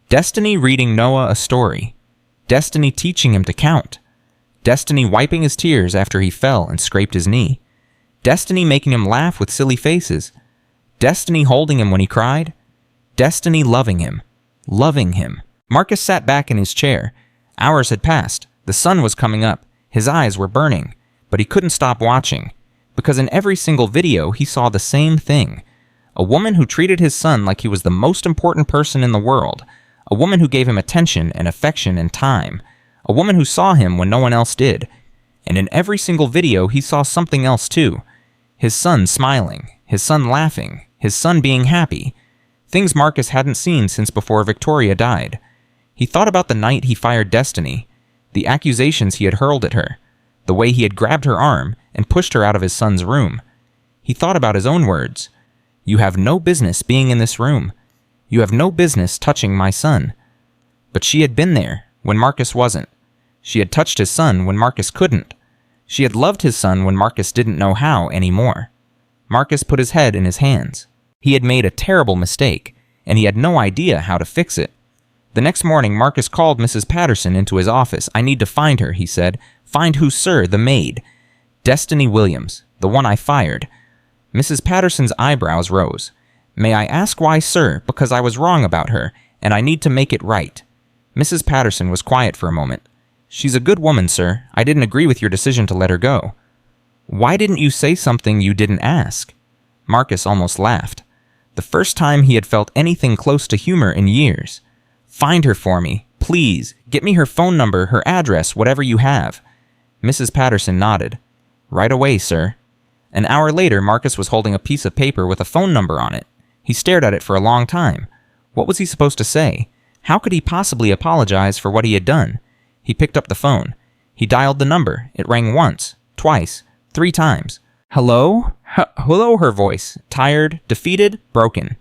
S1: Destiny reading Noah a story. Destiny teaching him to count. Destiny wiping his tears after he fell and scraped his knee. Destiny making him laugh with silly faces. Destiny holding him when he cried. Destiny loving him. Loving him. Marcus sat back in his chair. Hours had passed. The sun was coming up. His eyes were burning. But he couldn't stop watching. Because in every single video, he saw the same thing. A woman who treated his son like he was the most important person in the world. A woman who gave him attention and affection and time. A woman who saw him when no one else did. And in every single video, he saw something else too. His son smiling. His son laughing. His son being happy. Things Marcus hadn't seen since before Victoria died. He thought about the night he fired Destiny. The accusations he had hurled at her. The way he had grabbed her arm and pushed her out of his son's room. He thought about his own words. "You have no business being in this room. You have no business touching my son." But she had been there when Marcus wasn't. She had touched his son when Marcus couldn't. She had loved his son when Marcus didn't know how anymore. Marcus put his head in his hands. He had made a terrible mistake, and he had no idea how to fix it. The next morning, Marcus called Mrs. Patterson into his office. "I need to find her," he said. "Find who, sir?" "The maid. Destiny Williams, the one I fired." Mrs. Patterson's eyebrows rose. "May I ask why, sir? Because I was wrong about her, and I need to make it right." Mrs. Patterson was quiet for a moment. "She's a good woman, sir. I didn't agree with your decision to let her go." "Why didn't you say something you didn't ask?" Marcus almost laughed. The first time he had felt anything close to humor in years. "Find her for me, please. Get me her phone number, her address, whatever you have." Mrs. Patterson nodded. "Right away, sir." An hour later, Marcus was holding a piece of paper with a phone number on it. He stared at it for a long time. What was he supposed to say? How could he possibly apologize for what he had done? He picked up the phone. He dialed the number. It rang once, twice, 3 times. Hello? Hello, her voice. Tired, defeated, broken.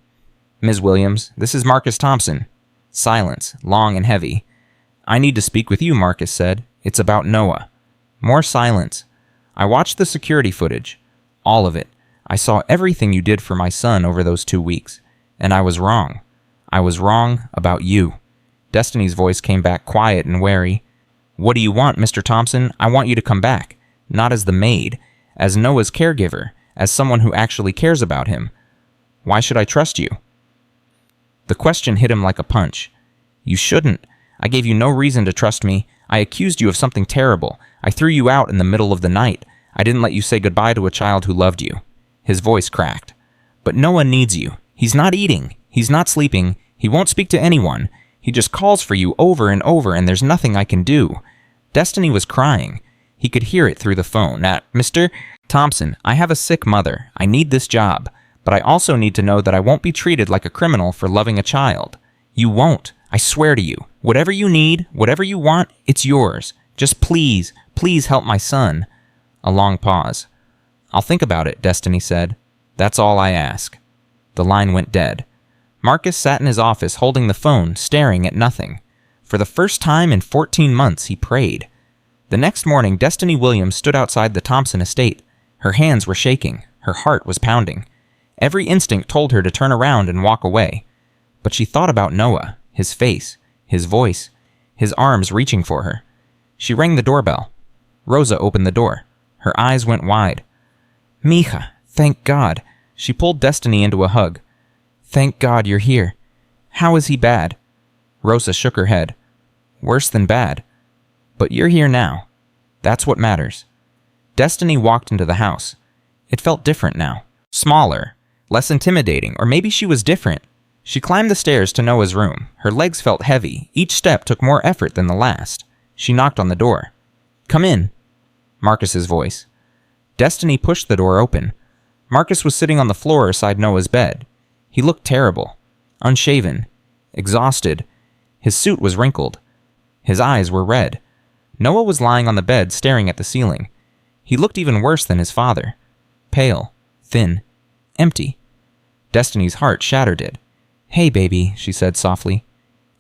S1: Ms. Williams, this is Marcus Thompson. Silence, long and heavy. I need to speak with you, Marcus said. It's about Noah. More silence. I watched the security footage. All of it. I saw everything you did for my son over those 2 weeks. And I was wrong. I was wrong about you. Destiny's voice came back quiet and wary. What do you want, Mr. Thompson? I want you to come back. Not as the maid. As Noah's caregiver. As someone who actually cares about him. Why should I trust you? The question hit him like a punch. You shouldn't. I gave you no reason to trust me. I accused you of something terrible. I threw you out in the middle of the night. I didn't let you say goodbye to a child who loved you. His voice cracked. But Noah needs you. He's not eating. He's not sleeping. He won't speak to anyone. He just calls for you over and over, and there's nothing I can do. Destiny was crying. He could hear it through the phone. Mr. Thompson, I have a sick mother. I need this job. But I also need to know that I won't be treated like a criminal for loving a child. You won't. I swear to you. Whatever you need, whatever you want, it's yours. Just please, please help my son. A long pause. I'll think about it, Destiny said. That's all I ask. The line went dead. Marcus sat in his office holding the phone, staring at nothing. For the first time in 14 months, he prayed. The next morning, Destiny Williams stood outside the Thompson estate. Her hands were shaking. Her heart was pounding. Every instinct told her to turn around and walk away. But she thought about Noah, his face, his voice, his arms reaching for her. She rang the doorbell. Rosa opened the door. Her eyes went wide. Mija, thank God. She pulled Destiny into a hug. Thank God you're here. How is he bad? Rosa shook her head. Worse than bad. But you're here now. That's what matters. Destiny walked into the house. It felt different now. Smaller. Less intimidating, or maybe she was different. She climbed the stairs to Noah's room. Her legs felt heavy. Each step took more effort than the last. She knocked on the door. Come in. Marcus's voice. Destiny pushed the door open. Marcus was sitting on the floor beside Noah's bed. He looked terrible. Unshaven. Exhausted. His suit was wrinkled. His eyes were red. Noah was lying on the bed staring at the ceiling. He looked even worse than his father. Pale. Thin. Empty. Destiny's heart shattered it. Hey, baby, she said softly.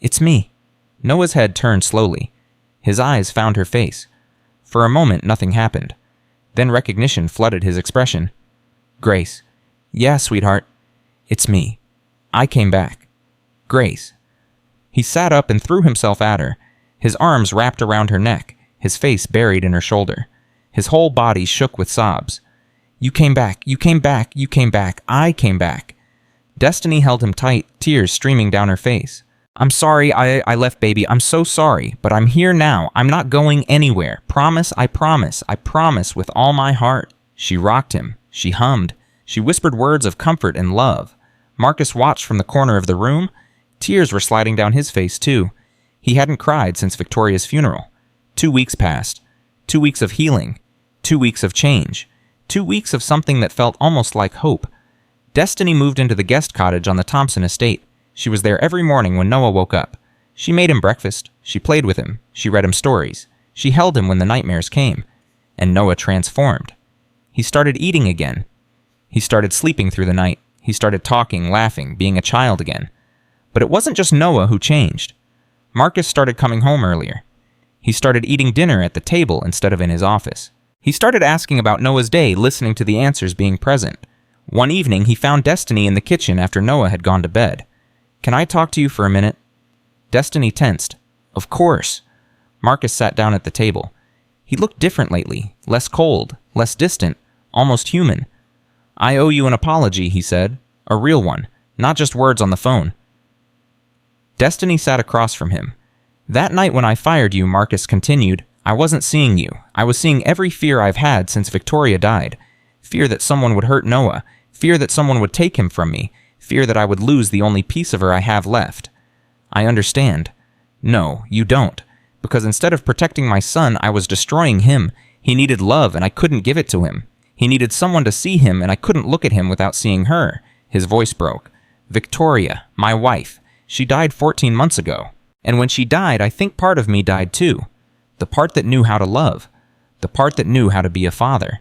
S1: It's me. Noah's head turned slowly. His eyes found her face. For a moment, nothing happened. Then recognition flooded his expression. Grace. Yeah, sweetheart. It's me. I came back. Grace. He sat up and threw himself at her. His arms wrapped around her neck, his face buried in her shoulder. His whole body shook with sobs. You came back, you came back, you came back, I came back. Destiny held him tight, tears streaming down her face. I'm sorry I left, baby. I'm so sorry, but I'm here now. I'm not going anywhere. Promise, I promise with all my heart. She rocked him. She hummed. She whispered words of comfort and love. Marcus watched from the corner of the room. Tears were sliding down his face, too. He hadn't cried since Victoria's funeral. 2 weeks passed. 2 weeks of healing. 2 weeks of change. 2 weeks of something that felt almost like hope. Destiny moved into the guest cottage on the Thompson estate. She was there every morning when Noah woke up. She made him breakfast. She played with him. She read him stories. She held him when the nightmares came. And Noah transformed. He started eating again. He started sleeping through the night. He started talking, laughing, being a child again. But it wasn't just Noah who changed. Marcus started coming home earlier. He started eating dinner at the table instead of in his office. He started asking about Noah's day, listening to the answers being present. One evening, he found Destiny in the kitchen after Noah had gone to bed. Can I talk to you for a minute? Destiny tensed. Of course. Marcus sat down at the table. He looked different lately, less cold, less distant, almost human. I owe you an apology, he said. A real one, not just words on the phone. Destiny sat across from him. That night when I fired you, Marcus continued, I wasn't seeing you. I was seeing every fear I've had since Victoria died. Fear that someone would hurt Noah. Fear that someone would take him from me. Fear that I would lose the only piece of her I have left. I understand. No, you don't. Because instead of protecting my son, I was destroying him. He needed love, and I couldn't give it to him. He needed someone to see him, and I couldn't look at him without seeing her. His voice broke. Victoria, my wife. She died 14 months ago. And when she died, I think part of me died too. The part that knew how to love. The part that knew how to be a father.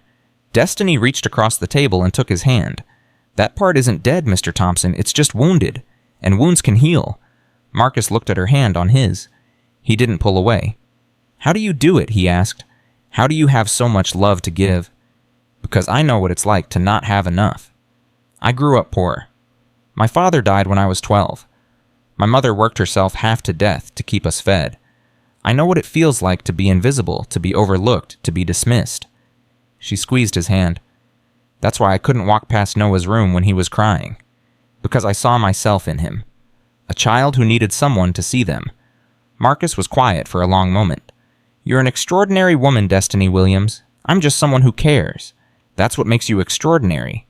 S1: Destiny reached across the table and took his hand. That part isn't dead, Mr. Thompson. It's just wounded. And wounds can heal. Marcus looked at her hand on his. He didn't pull away. How do you do it? He asked. How do you have so much love to give? Because I know what it's like to not have enough. I grew up poor. My father died when I was 12. My mother worked herself half to death to keep us fed. I know what it feels like to be invisible, to be overlooked, to be dismissed. She squeezed his hand. That's why I couldn't walk past Noah's room when he was crying. Because I saw myself in him. A child who needed someone to see them. Marcus was quiet for a long moment. You're an extraordinary woman, Destiny Williams. I'm just someone who cares. That's what makes you extraordinary.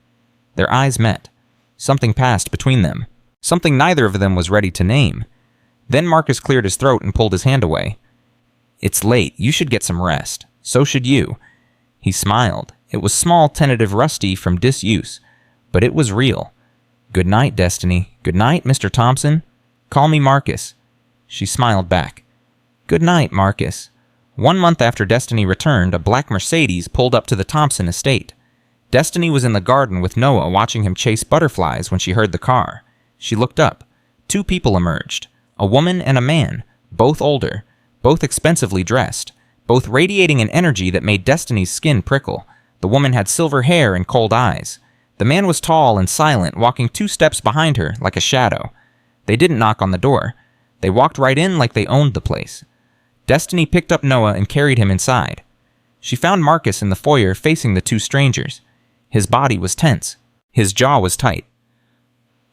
S1: Their eyes met. Something passed between them. Something neither of them was ready to name. Then Marcus cleared his throat and pulled his hand away. It's late. You should get some rest. So should you. He smiled. It was small, tentative, rusty from disuse, but it was real. Good night, Destiny. Good night, Mr. Thompson. Call me Marcus. She smiled back. Good night, Marcus. 1 month after Destiny returned, a black Mercedes pulled up to the Thompson estate. Destiny was in the garden with Noah watching him chase butterflies when she heard the car. She looked up. 2 people emerged. A woman and a man, both older, both expensively dressed, both radiating an energy that made Destiny's skin prickle. The woman had silver hair and cold eyes. The man was tall and silent, walking 2 steps behind her like a shadow. They didn't knock on the door. They walked right in like they owned the place. Destiny picked up Noah and carried him inside. She found Marcus in the foyer facing the 2 strangers. His body was tense. His jaw was tight.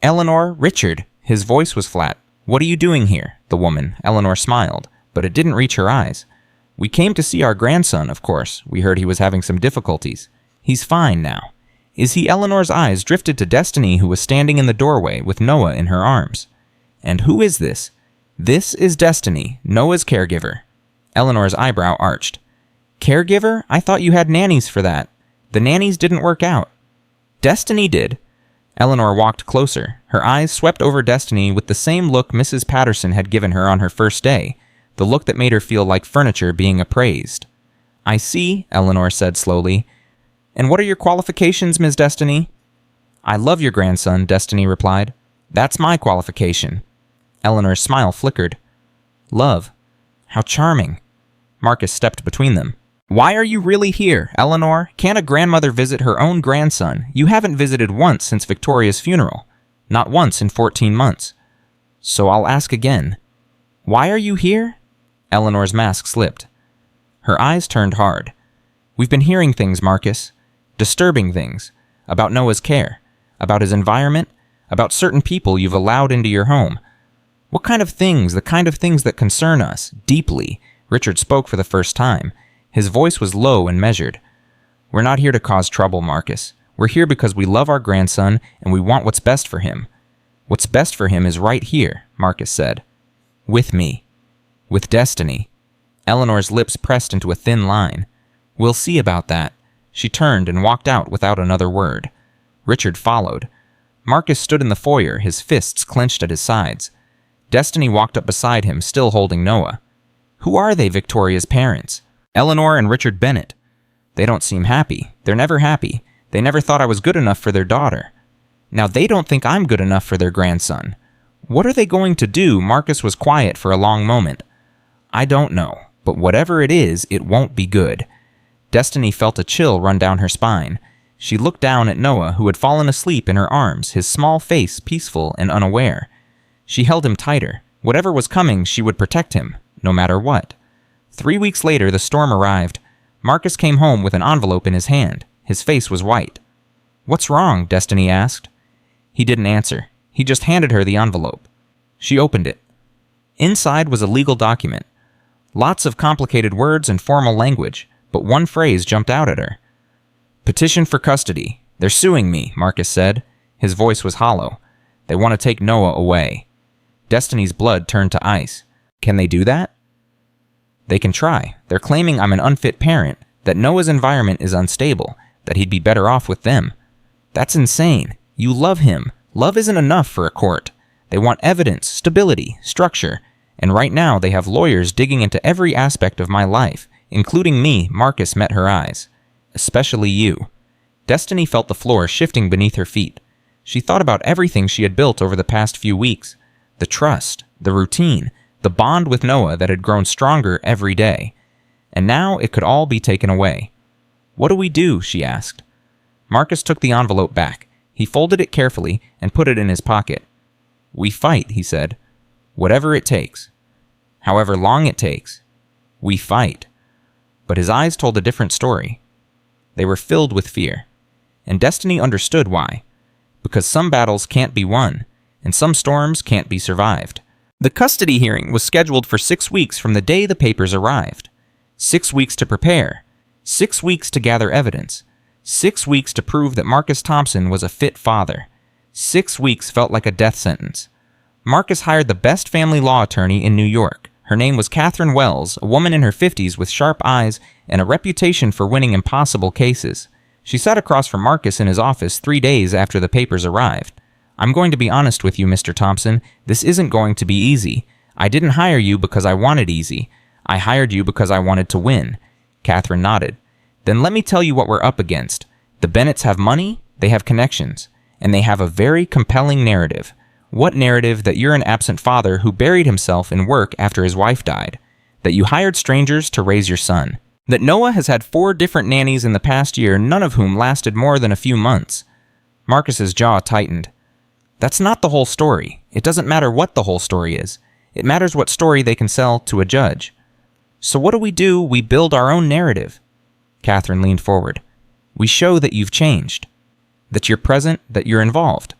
S1: Eleanor, Richard. His voice was flat. What are you doing here? The woman. Eleanor smiled, but it didn't reach her eyes. We came to see our grandson, of course. We heard he was having some difficulties. He's fine now. Is he? Eleanor's eyes drifted to Destiny, who was standing in the doorway with Noah in her arms. And who is this? This is Destiny, Noah's caregiver. Eleanor's eyebrow arched. Caregiver? I thought you had nannies for that. The nannies didn't work out. Destiny did. Eleanor walked closer. Her eyes swept over Destiny with the same look Mrs. Patterson had given her on her first day, the look that made her feel like furniture being appraised. I see, Eleanor said slowly. And what are your qualifications, Ms. Destiny? I love your grandson, Destiny replied. That's my qualification. Eleanor's smile flickered. Love. How charming. Marcus stepped between them. Why are you really here, Eleanor? Can't a grandmother visit her own grandson? You haven't visited once since Victoria's funeral. Not once in 14 months. So I'll ask again. Why are you here? Eleanor's mask slipped. Her eyes turned hard. We've been hearing things, Marcus. Disturbing things. About Noah's care. About his environment. About certain people you've allowed into your home. What kind of things? The kind of things that concern us, deeply. Richard spoke for the first time. His voice was low and measured. We're not here to cause trouble, Marcus. We're here because we love our grandson and we want what's best for him. What's best for him is right here, Marcus said. With me. With Destiny. Eleanor's lips pressed into a thin line. We'll see about that. She turned and walked out without another word. Richard followed. Marcus stood in the foyer, his fists clenched at his sides. Destiny walked up beside him, still holding Noah. Who are they, Victoria's parents? Eleanor and Richard Bennett. They don't seem happy. They're never happy. They never thought I was good enough for their daughter. Now they don't think I'm good enough for their grandson. What are they going to do? Marcus was quiet for a long moment. I don't know, but whatever it is, it won't be good. Destiny felt a chill run down her spine. She looked down at Noah, who had fallen asleep in her arms, his small face peaceful and unaware. She held him tighter. Whatever was coming, she would protect him, no matter what. 3 weeks later, the storm arrived. Marcus came home with an envelope in his hand. His face was white. What's wrong? Destiny asked. He didn't answer. He just handed her the envelope. She opened it. Inside was a legal document. Lots of complicated words and formal language, but one phrase jumped out at her. Petition for custody. They're suing me, Marcus said. His voice was hollow. They want to take Noah away. Destiny's blood turned to ice. Can they do that? They can try. They're claiming I'm an unfit parent, that Noah's environment is unstable, that he'd be better off with them. That's insane. You love him. Love isn't enough for a court. They want evidence, stability, structure, and right now they have lawyers digging into every aspect of my life, including me. Marcus met her eyes. Especially you. Destiny felt the floor shifting beneath her feet. She thought about everything she had built over the past few weeks. The trust, the routine, the bond with Noah that had grown stronger every day. And now it could all be taken away. "What do we do?" she asked. Marcus took the envelope back. He folded it carefully and put it in his pocket. "We fight," he said. "Whatever it takes. However long it takes. We fight." But his eyes told a different story. They were filled with fear. And Destiny understood why. Because some battles can't be won, and some storms can't be survived. The custody hearing was scheduled for 6 weeks from the day the papers arrived. 6 weeks to prepare. 6 weeks to gather evidence. 6 weeks to prove that Marcus Thompson was a fit father. 6 weeks felt like a death sentence. Marcus hired the best family law attorney in New York. Her name was Catherine Wells, a woman in her 50s with sharp eyes and a reputation for winning impossible cases. She sat across from Marcus in his office 3 days after the papers arrived. "I'm going to be honest with you, Mr. Thompson. This isn't going to be easy. I didn't hire you because I wanted easy. I hired you because I wanted to win." Catherine nodded. "Then let me tell you what we're up against. The Bennetts have money, they have connections, and they have a very compelling narrative. What narrative? That you're an absent father who buried himself in work after his wife died. That you hired strangers to raise your son. That Noah has had 4 different nannies in the past year, none of whom lasted more than a few months." Marcus's jaw tightened. "That's not the whole story. It doesn't matter what the whole story is. It matters what story they can sell to a judge. So what do? We build our own narrative." Catherine leaned forward. "We show that you've changed. That you're present, that you're involved.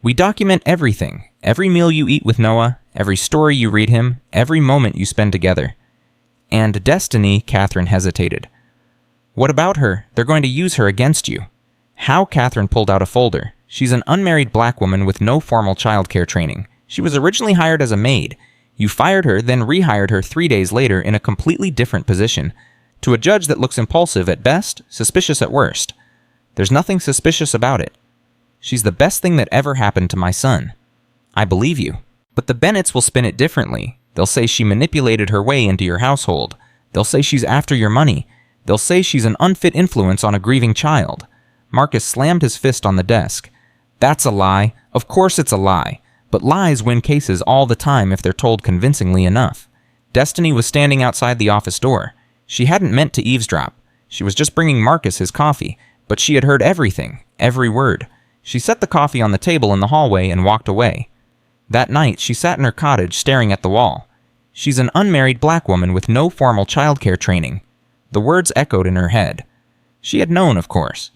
S1: We document everything. Every meal you eat with Noah, every story you read him, every moment you spend together." "And Destiny," Catherine hesitated. "What about her? They're going to use her against you." How? Catherine pulled out a folder. "She's an unmarried black woman with no formal childcare training. She was originally hired as a maid. You fired her, then rehired her 3 days later in a completely different position. To a judge that looks impulsive at best, suspicious at worst. There's nothing suspicious about it. She's the best thing that ever happened to my son." "I believe you. But the Bennetts will spin it differently. They'll say she manipulated her way into your household. They'll say she's after your money. They'll say she's an unfit influence on a grieving child." Marcus slammed his fist on the desk. "That's a lie. Of course it's a lie. But lies win cases all the time if they're told convincingly enough." Destiny was standing outside the office door. She hadn't meant to eavesdrop. She was just bringing Marcus his coffee, but she had heard everything, every word. She set the coffee on the table in the hallway and walked away. That night, she sat in her cottage staring at the wall. "She's an unmarried black woman with no formal childcare training." The words echoed in her head. She had known, of course.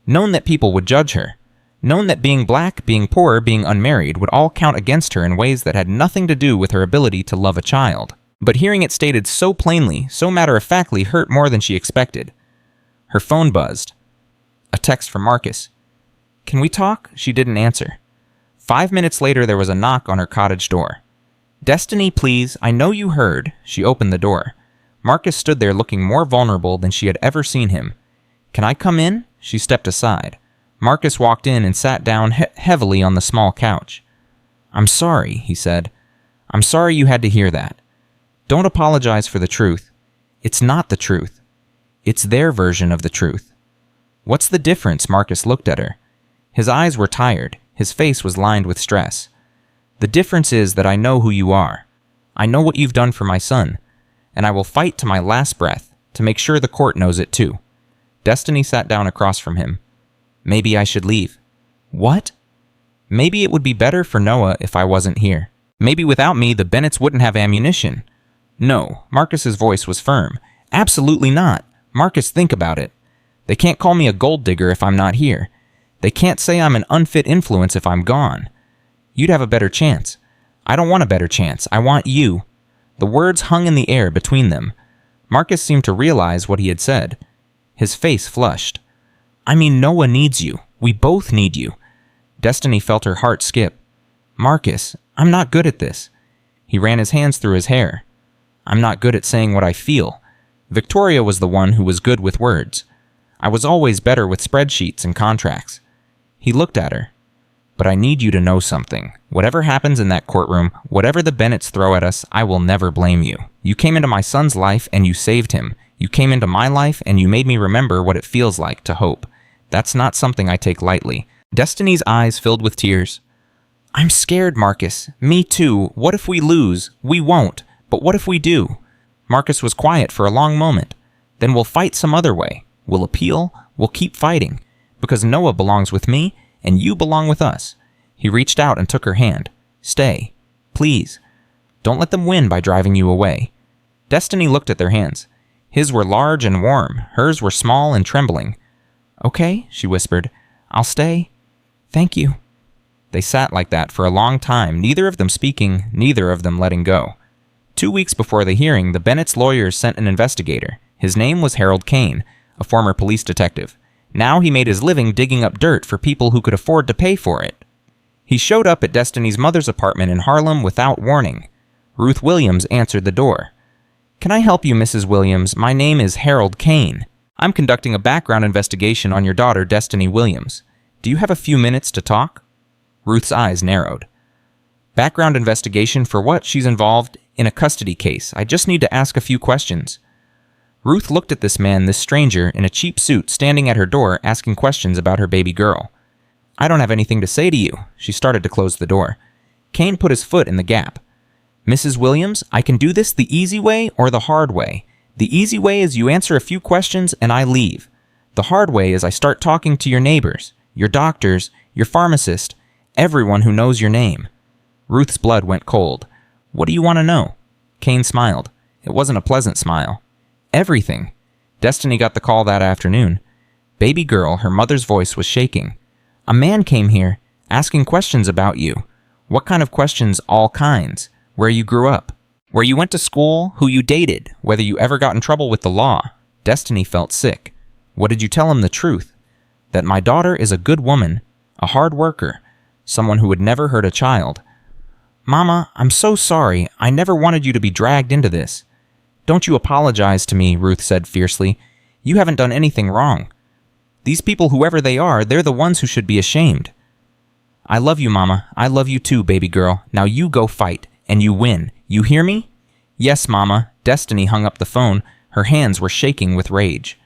S1: Known that people would judge her. Known that being black, being poor, being unmarried would all count against her in ways that had nothing to do with her ability to love a child. But hearing it stated so plainly, so matter-of-factly, hurt more than she expected. Her phone buzzed. A text from Marcus. "Can we talk?" She didn't answer. 5 minutes later, there was a knock on her cottage door. "Destiny, please. I know you heard." She opened the door. Marcus stood there looking more vulnerable than she had ever seen him. "Can I come in?" She stepped aside. Marcus walked in and sat down heavily on the small couch. "I'm sorry," he said. "I'm sorry you had to hear that. Don't apologize for the truth. It's not the truth. It's their version of the truth." "What's the difference?" Marcus looked at her. His eyes were tired. His face was lined with stress. "The difference is that I know who you are. I know what you've done for my son, and I will fight to my last breath to make sure the court knows it too." Destiny sat down across from him. "Maybe I should leave." "What?" "Maybe it would be better for Noah if I wasn't here. Maybe without me, the Bennetts wouldn't have ammunition." "No." Marcus's voice was firm. "Absolutely not. Marcus, think about it. They can't call me a gold digger if I'm not here. They can't say I'm an unfit influence if I'm gone. You'd have a better chance. I don't want a better chance. I want you." The words hung in the air between them. Marcus seemed to realize what he had said. His face flushed. "I mean, Noah needs you. We both need you." Destiny felt her heart skip. "Marcus, I'm not good at this." He ran his hands through his hair. "I'm not good at saying what I feel. Victoria was the one who was good with words. I was always better with spreadsheets and contracts." He looked at her. But I need you to know something. Whatever happens in that courtroom, whatever the Bennetts throw at us, I will never blame you. You came into my son's life and you saved him. You came into my life and you made me remember what it feels like to hope. That's not something I take lightly." Destiny's eyes filled with tears. "I'm scared, Marcus. Me too. What if we lose? We won't. But what if we do?" Marcus was quiet for a long moment. "Then we'll fight some other way. We'll appeal. We'll keep fighting. Because Noah belongs with me, and you belong with us." He reached out and took her hand. "Stay. Please. Don't let them win by driving you away." Destiny looked at their hands. His were large and warm. Hers were small and trembling. "Okay," she whispered. "I'll stay. Thank you." They sat like that for a long time, neither of them speaking, neither of them letting go. 2 weeks before the hearing, the Bennett's lawyers sent an investigator. His name was Harold Kane, a former police detective. Now he made his living digging up dirt for people who could afford to pay for it. He showed up at Destiny's mother's apartment in Harlem without warning. Ruth Williams answered the door. "Can I help you, Mrs. Williams? My name is Harold Kane. I'm conducting a background investigation on your daughter, Destiny Williams. Do you have a few minutes to talk?" Ruth's eyes narrowed. "Background investigation for what? She's involved in a custody case. I just need to ask a few questions." Ruth looked at this man, this stranger, in a cheap suit, standing at her door asking questions about her baby girl. "I don't have anything to say to you." She started to close the door. Kane put his foot in the gap. "Mrs. Williams, I can do this the easy way or the hard way. The easy way is you answer a few questions and I leave. The hard way is I start talking to your neighbors, your doctors, your pharmacist, everyone who knows your name." Ruth's blood went cold. "What do you want to know?" Kane smiled. It wasn't a pleasant smile. "Everything." Destiny got the call that afternoon. "Baby girl," her mother's voice was shaking. "A man came here, asking questions about you." "What kind of questions?" "All kinds. Where you grew up, where you went to school, who you dated, whether you ever got in trouble with the law." Destiny felt sick. "What did you tell him the truth?" "That my daughter is a good woman, a hard worker, someone who would never hurt a child." "Mama, I'm so sorry. I never wanted you to be dragged into this." "Don't you apologize to me," Ruth said fiercely. "You haven't done anything wrong. These people, whoever they are, they're the ones who should be ashamed." "I love you, Mama. I love you too, baby girl. Now you go fight, and you win. You hear me?" "Yes, Mama." Destiny hung up the phone. Her hands were shaking with rage.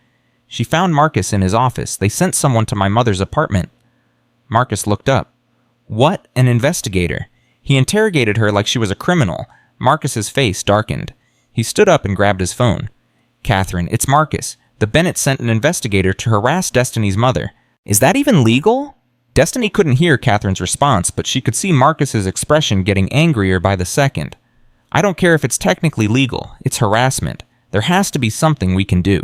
S1: "She found Marcus in his office. They sent someone to my mother's apartment." Marcus looked up. "What? An investigator?" He interrogated her like she was a criminal. Marcus's face darkened. He stood up and grabbed his phone. "Catherine, it's Marcus. The Bennetts sent an investigator to harass Destiny's mother. Is that even legal?" Destiny couldn't hear Catherine's response, but she could see Marcus's expression getting angrier by the second. "I don't care if it's technically legal. It's harassment. There has to be something we can do."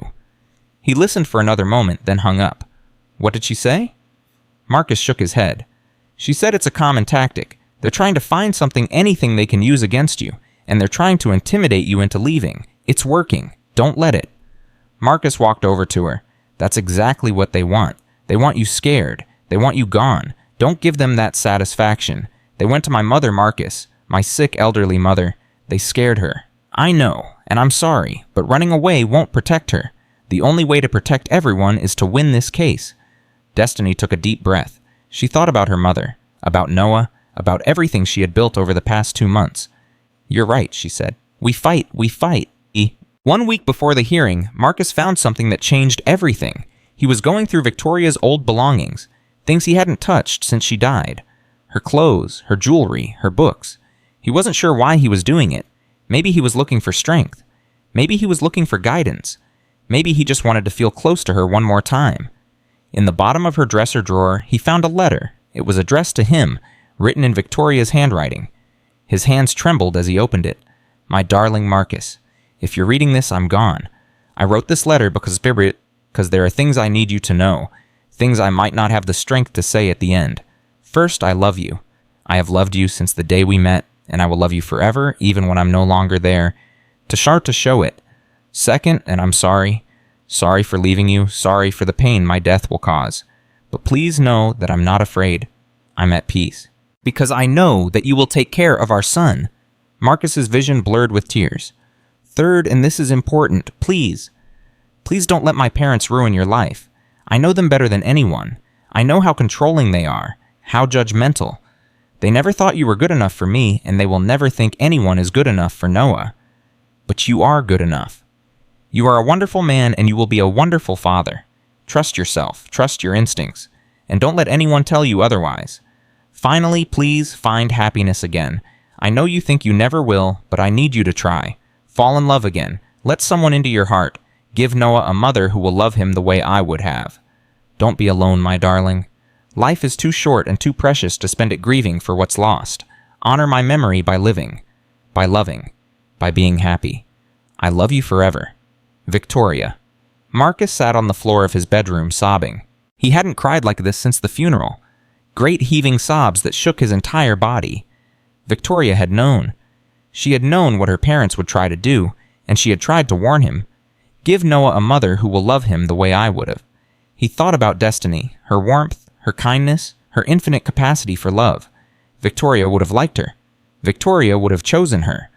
S1: He listened for another moment, then hung up. "What did she say?" Marcus shook his head. "She said it's a common tactic. They're trying to find something, anything they can use against you, and they're trying to intimidate you into leaving. It's working. Don't let it." Marcus walked over to her. "That's exactly what they want. They want you scared. They want you gone. Don't give them that satisfaction. They went to my mother, Marcus, my sick elderly mother. They scared her. I know, and I'm sorry, but running away won't protect her. The only way to protect everyone is to win this case." Destiny took a deep breath. She thought about her mother, about Noah, about everything she had built over the past 2 months. "You're right," she said. We fight. 1 week before the hearing, Marcus found something that changed everything. He was going through Victoria's old belongings, things he hadn't touched since she died. Her clothes, her jewelry, her books. He wasn't sure why he was doing it. Maybe he was looking for strength. Maybe he was looking for guidance. Maybe he just wanted to feel close to her one more time. In the bottom of her dresser drawer, he found a letter. It was addressed to him, written in Victoria's handwriting. His hands trembled as he opened it. "My darling Marcus, if you're reading this, I'm gone. I wrote this letter because there are things I need you to know, things I might not have the strength to say at the end. First, I love you. I have loved you since the day we met, and I will love you forever, even when I'm no longer there. To show it. Second, and I'm sorry. Sorry for leaving you, sorry for the pain my death will cause. But please know that I'm not afraid. I'm at peace. Because I know that you will take care of our son." Marcus's vision blurred with tears. "Third, and this is important, please don't let my parents ruin your life. I know them better than anyone. I know how controlling they are, How judgmental. They never thought you were good enough for me, and they will never think anyone is good enough for Noah. But you are good enough. You are a wonderful man, and you will be a wonderful father. Trust yourself, trust your instincts, and don't let anyone tell you otherwise. Finally, please find happiness again. I know you think you never will, but I need you to try. Fall in love again. Let someone into your heart. Give Noah a mother who will love him the way I would have. Don't be alone, my darling. Life is too short and too precious to spend it grieving for what's lost. Honor my memory by living, by loving, by being happy. I love you forever. Victoria. Marcus sat on the floor of his bedroom sobbing. He hadn't cried like this since the funeral. Great heaving sobs that shook his entire body. Victoria had known. She had known what her parents would try to do, and she had tried to warn him. Give Noah a mother who will love him the way I would have. He thought about Destiny, her warmth, her kindness, her infinite capacity for love. Victoria would have liked her. Victoria would have chosen her.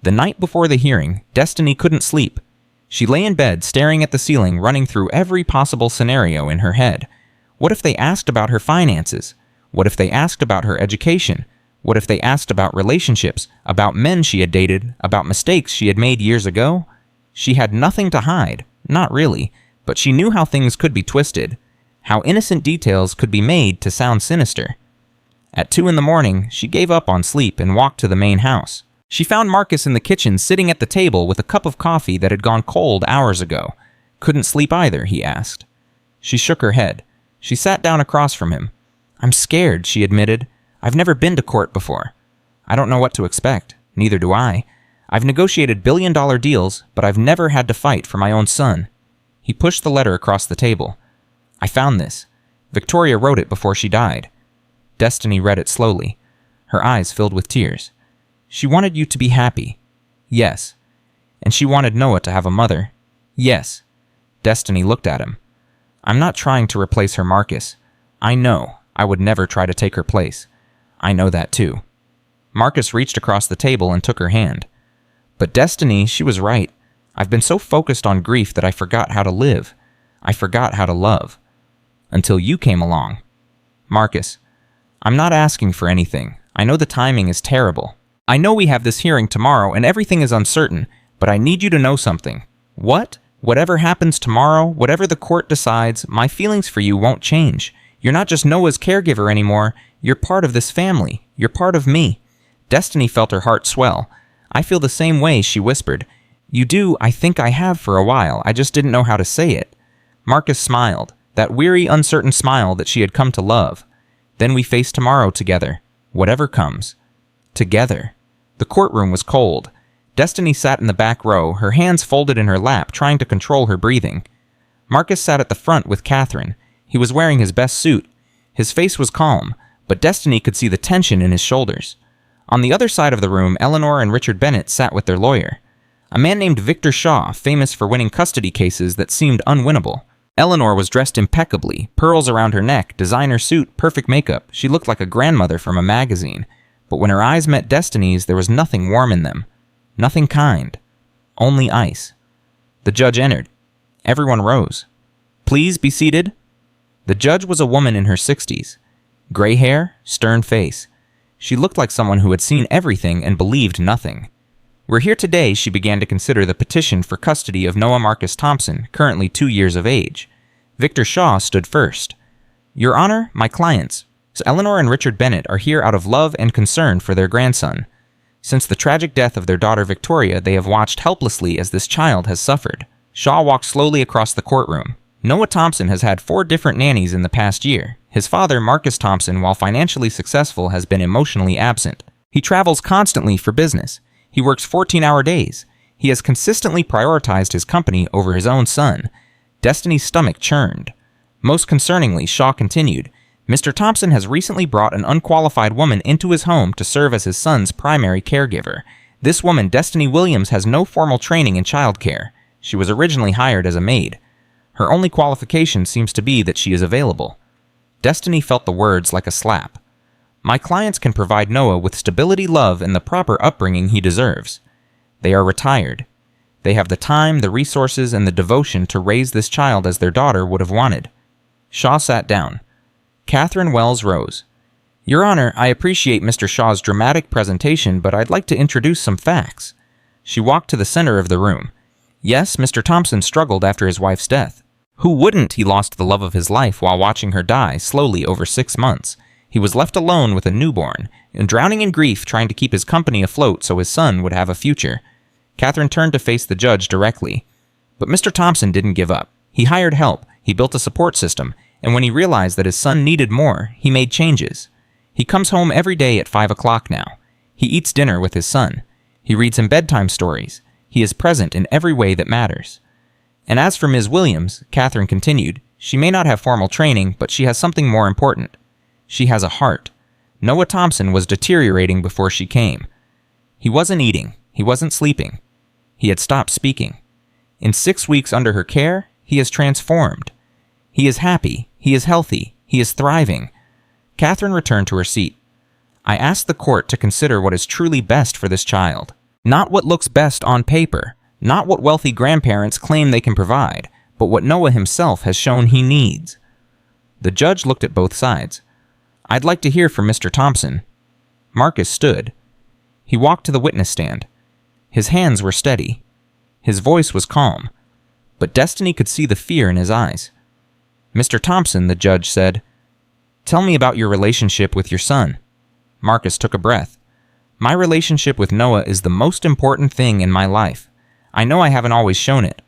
S1: The night before the hearing, Destiny couldn't sleep. She lay in bed, staring at the ceiling, running through every possible scenario in her head. What if they asked about her finances? What if they asked about her education? What if they asked about relationships, about men she had dated, about mistakes she had made years ago? She had nothing to hide, not really, but she knew how things could be twisted, how innocent details could be made to sound sinister. At 2 a.m, she gave up on sleep and walked to the main house. She found Marcus in the kitchen sitting at the table with a cup of coffee that had gone cold hours ago. Couldn't sleep either, he asked. She shook her head. She sat down across from him. I'm scared, she admitted. I've never been to court before. I don't know what to expect. Neither do I. I've negotiated billion-dollar deals, but I've never had to fight for my own son. He pushed the letter across the table. I found this. Victoria wrote it before she died. Destiny read it slowly. Her eyes filled with tears. She wanted you to be happy. Yes. And she wanted Noah to have a mother. Yes. Destiny looked at him. I'm not trying to replace her, Marcus. I know. I would never try to take her place. I know that too. Marcus reached across the table and took her hand. But Destiny, she was right. I've been so focused on grief that I forgot how to live. I forgot how to love. Until you came along. Marcus, I'm not asking for anything. I know the timing is terrible. I know we have this hearing tomorrow and everything is uncertain, but I need you to know something. What? Whatever happens tomorrow, whatever the court decides, my feelings for you won't change. You're not just Noah's caregiver anymore. You're part of this family. You're part of me. Destiny felt her heart swell. I feel the same way, she whispered. You do, I think I have for a while. I just didn't know how to say it. Marcus smiled, that weary, uncertain smile that she had come to love. Then we face tomorrow together, whatever comes. Together. The courtroom was cold. Destiny sat in the back row, her hands folded in her lap, trying to control her breathing. Marcus sat at the front with Catherine. He was wearing his best suit. His face was calm, but Destiny could see the tension in his shoulders. On the other side of the room, Eleanor and Richard Bennett sat with their lawyer. A man named Victor Shaw, famous for winning custody cases that seemed unwinnable. Eleanor was dressed impeccably, pearls around her neck, designer suit, perfect makeup. She looked like a grandmother from a magazine. But when her eyes met Destiny's, there was nothing warm in them. Nothing kind. Only ice. The judge entered. Everyone rose. Please be seated. The judge was a woman in her 60s. Gray hair, stern face. She looked like someone who had seen everything and believed nothing. We're here today, she began to consider the petition for custody of Noah Marcus Thompson, currently 2 years of age. Victor Shaw stood first. Your Honor, my clients, Eleanor and Richard Bennett are here out of love and concern for their grandson. Since the tragic death of their daughter Victoria, they have watched helplessly as this child has suffered. Shaw walked slowly across the courtroom. Noah Thompson has had 4 different nannies in the past year. His father, Marcus Thompson, while financially successful, has been emotionally absent. He travels constantly for business. He works 14-hour days. He has consistently prioritized his company over his own son. Destiny's stomach churned. Most concerningly, Shaw continued, Mr. Thompson has recently brought an unqualified woman into his home to serve as his son's primary caregiver. This woman, Destiny Williams, has no formal training in childcare. She was originally hired as a maid. Her only qualification seems to be that she is available. Destiny felt the words like a slap. My clients can provide Noah with stability, love, and the proper upbringing he deserves. They are retired. They have the time, the resources, and the devotion to raise this child as their daughter would have wanted. Shaw sat down. Catherine Wells rose. Your Honor, I appreciate Mr. Shaw's dramatic presentation, but I'd like to introduce some facts. She walked to the center of the room. Yes, Mr. Thompson struggled after his wife's death. Who wouldn't? He lost the love of his life while watching her die slowly over 6 months. He was left alone with a newborn, and drowning in grief trying to keep his company afloat so his son would have a future. Catherine turned to face the judge directly. But Mr. Thompson didn't give up. He hired help, he built a support system, and when he realized that his son needed more, he made changes. He comes home every day at 5 o'clock now. He eats dinner with his son. He reads him bedtime stories. He is present in every way that matters. And as for Ms. Williams, Catherine continued, she may not have formal training, but she has something more important. She has a heart. Noah Thompson was deteriorating before she came. He wasn't eating. He wasn't sleeping. He had stopped speaking. In 6 weeks under her care, he is transformed. He is happy. He is healthy. He is thriving. Catherine returned to her seat. I asked the court to consider what is truly best for this child. Not what looks best on paper. Not what wealthy grandparents claim they can provide, but what Noah himself has shown he needs. The judge looked at both sides. I'd like to hear from Mr. Thompson. Marcus stood. He walked to the witness stand. His hands were steady. His voice was calm, but Destiny could see the fear in his eyes. Mr. Thompson, the judge said, tell me about your relationship with your son. Marcus took a breath. My relationship with Noah is the most important thing in my life. I know I haven't always shown it.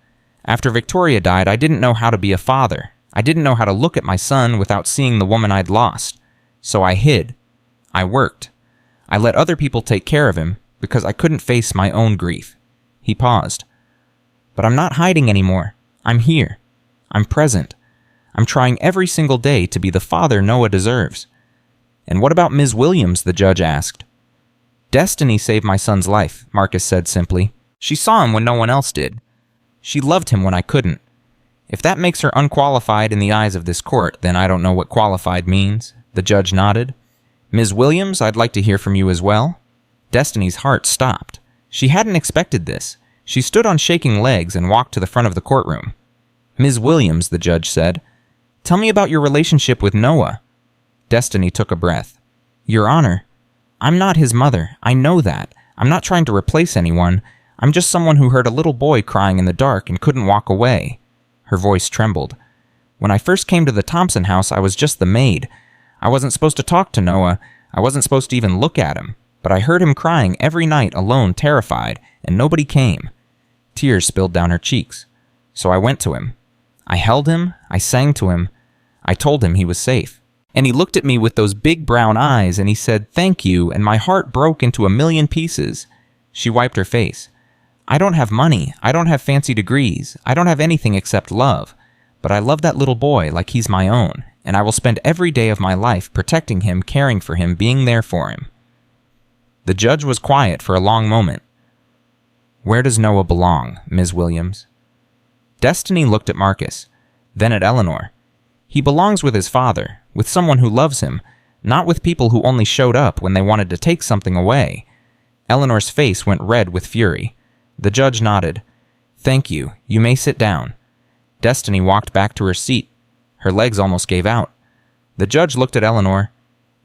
S1: After Victoria died, I didn't know how to be a father. I didn't know how to look at my son without seeing the woman I'd lost. So I hid. I worked. I let other people take care of him because I couldn't face my own grief. He paused. But I'm not hiding anymore. I'm here. I'm present. I'm trying every single day to be the father Noah deserves. And what about Ms. Williams? The judge asked. Destiny saved my son's life, Marcus said simply. She saw him when no one else did. She loved him when I couldn't. If that makes her unqualified in the eyes of this court, then I don't know what qualified means. The judge nodded. Ms. Williams, I'd like to hear from you as well. Destiny's heart stopped. She hadn't expected this. She stood on shaking legs and walked to the front of the courtroom. Ms. Williams, the judge said, tell me about your relationship with Noah. Destiny took a breath. Your Honor, I'm not his mother. I know that. I'm not trying to replace anyone. I'm just someone who heard a little boy crying in the dark and couldn't walk away. Her voice trembled. When I first came to the Thompson house, I was just the maid. I wasn't supposed to talk to Noah. I wasn't supposed to even look at him. But I heard him crying every night alone, terrified, and nobody came. Tears spilled down her cheeks. So I went to him. I held him. I sang to him. I told him he was safe. And he looked at me with those big brown eyes and he said, thank you, and my heart broke into a million pieces. She wiped her face. I don't have money. I don't have fancy degrees. I don't have anything except love. But I love that little boy like he's my own, and I will spend every day of my life protecting him, caring for him, being there for him. The judge was quiet for a long moment. Where does Noah belong, Ms. Williams? Destiny looked at Marcus, then at Eleanor. He belongs with his father, with someone who loves him, not with people who only showed up when they wanted to take something away. Eleanor's face went red with fury. The judge nodded. Thank you. You may sit down. Destiny walked back to her seat. Her legs almost gave out. The judge looked at Eleanor.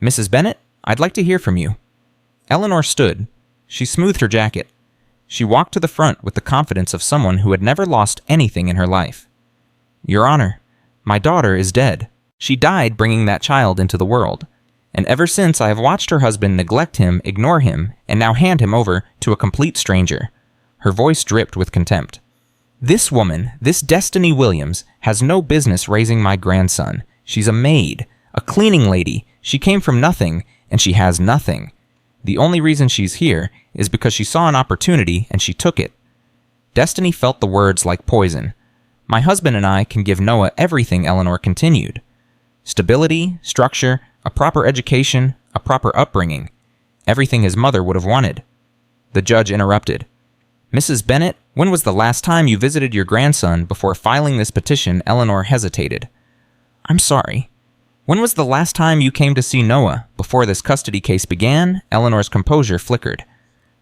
S1: Mrs. Bennett, I'd like to hear from you. Eleanor stood. She smoothed her jacket. She walked to the front with the confidence of someone who had never lost anything in her life. Your Honor, my daughter is dead. She died bringing that child into the world. And ever since I have watched her husband neglect him, ignore him, and now hand him over to a complete stranger. Her voice dripped with contempt. This woman, this Destiny Williams, has no business raising my grandson. She's a maid, a cleaning lady. She came from nothing, and she has nothing. The only reason she's here is because she saw an opportunity and she took it. Destiny felt the words like poison. My husband and I can give Noah everything, Eleanor continued. Stability, structure, a proper education, a proper upbringing. Everything his mother would have wanted. The judge interrupted. Mrs. Bennett, when was the last time you visited your grandson before filing this petition? Eleanor hesitated. I'm sorry. When was the last time you came to see Noah before this custody case began? Eleanor's composure flickered.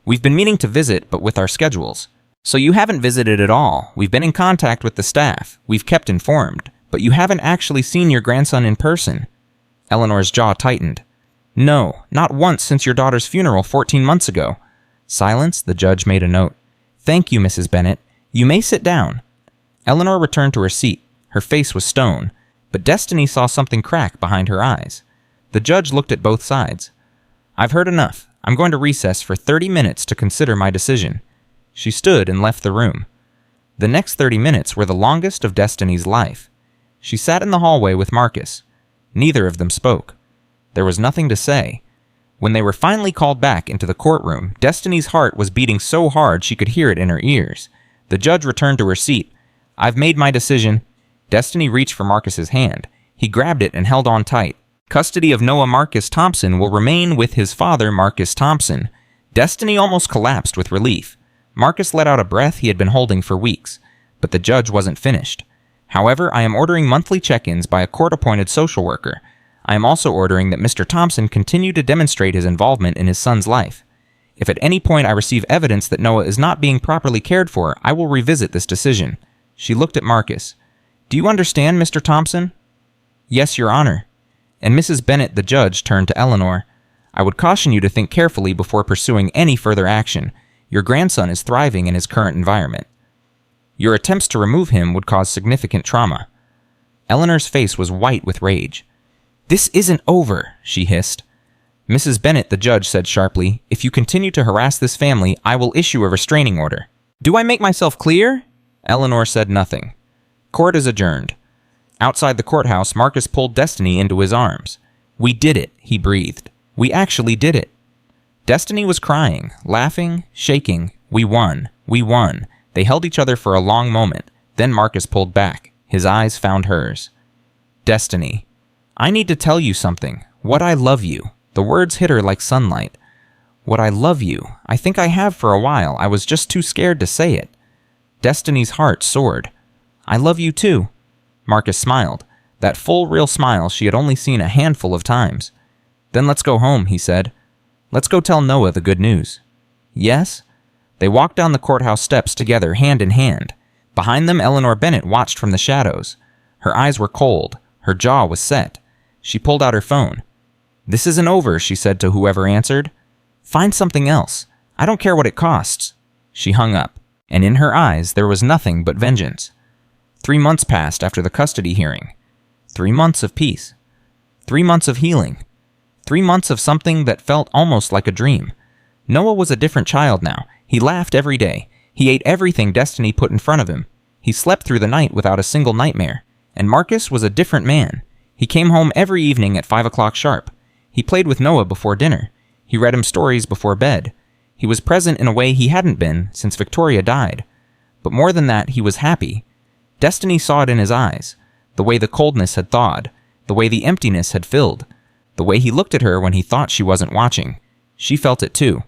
S1: We've been meaning to visit, but with our schedules. So you haven't visited at all. We've been in contact with the staff. We've kept informed. But you haven't actually seen your grandson in person. Eleanor's jaw tightened. No, not once since your daughter's funeral 14 months ago. Silence, the judge made a note. Thank you, Mrs. Bennet. You may sit down. Eleanor returned to her seat. Her face was stone, but Destiny saw something crack behind her eyes. The judge looked at both sides. I've heard enough. I'm going to recess for 30 minutes to consider my decision. She stood and left the room. The next 30 minutes were the longest of Destiny's life. She sat in the hallway with Marcus. Neither of them spoke. There was nothing to say. When they were finally called back into the courtroom, Destiny's heart was beating so hard she could hear it in her ears. The judge returned to her seat. I've made my decision. Destiny reached for Marcus's hand. He grabbed it and held on tight. Custody of Noah Marcus Thompson will remain with his father, Marcus Thompson. Destiny almost collapsed with relief. Marcus let out a breath he had been holding for weeks, but the judge wasn't finished. However, I am ordering monthly check-ins by a court-appointed social worker. I am also ordering that Mr. Thompson continue to demonstrate his involvement in his son's life. If at any point I receive evidence that Noah is not being properly cared for, I will revisit this decision. She looked at Marcus. Do you understand, Mr. Thompson? Yes, Your Honor. And Mrs. Bennet, the judge, turned to Eleanor. I would caution you to think carefully before pursuing any further action. Your grandson is thriving in his current environment. Your attempts to remove him would cause significant trauma. Eleanor's face was white with rage. This isn't over, she hissed. Mrs. Bennet, the judge, said sharply, if you continue to harass this family, I will issue a restraining order. Do I make myself clear? Eleanor said nothing. Court is adjourned. Outside the courthouse, Marcus pulled Destiny into his arms. We did it, he breathed. We actually did it. Destiny was crying, laughing, shaking. We won. We won. They held each other for a long moment. Then Marcus pulled back. His eyes found hers. Destiny. I need to tell you something. What I love you. The words hit her like sunlight. What I love you. I think I have for a while. I was just too scared to say it. Destiny's heart soared. I love you too. Marcus smiled. That full, real smile she had only seen a handful of times. Then let's go home, he said. Let's go tell Noah the good news. Yes? They walked down the courthouse steps together, hand in hand. Behind them, Eleanor Bennet watched from the shadows. Her eyes were cold. Her jaw was set. She pulled out her phone. This isn't over, she said to whoever answered. Find something else. I don't care what it costs. She hung up, and in her eyes there was nothing but vengeance. 3 months passed after the custody hearing. 3 months of peace. 3 months of healing. 3 months of something that felt almost like a dream. Noah was a different child now. He laughed every day. He ate everything Destiny put in front of him. He slept through the night without a single nightmare. And Marcus was a different man. He came home every evening at 5 o'clock sharp. He played with Noah before dinner. He read him stories before bed. He was present in a way he hadn't been since Victoria died. But more than that, he was happy. Destiny saw it in his eyes, the way the coldness had thawed, the way the emptiness had filled, the way he looked at her when he thought she wasn't watching. She felt it too.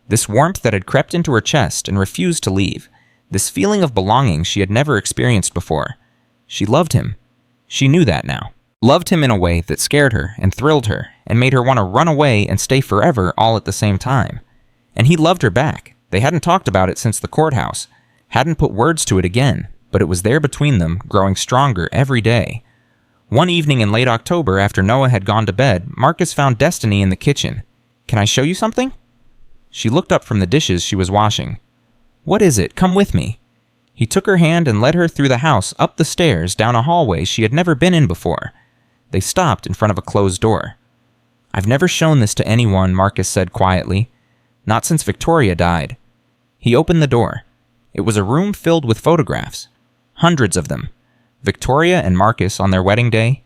S1: This warmth that had crept into her chest and refused to leave. This feeling of belonging she had never experienced before. She loved him. She knew that now. Loved him in a way that scared her and thrilled her and made her want to run away and stay forever all at the same time. And he loved her back. They hadn't talked about it since the courthouse, hadn't put words to it again, but it was there between them, growing stronger every day. One evening in late October, after Noah had gone to bed, Marcus found Destiny in the kitchen. Can I show you something? She looked up from the dishes she was washing. What is it? Come with me. He took her hand and led her through the house, up the stairs, down a hallway she had never been in before. They stopped in front of a closed door. I've never shown this to anyone, Marcus said quietly. Not since Victoria died. He opened the door. It was a room filled with photographs. Hundreds of them. Victoria and Marcus on their wedding day.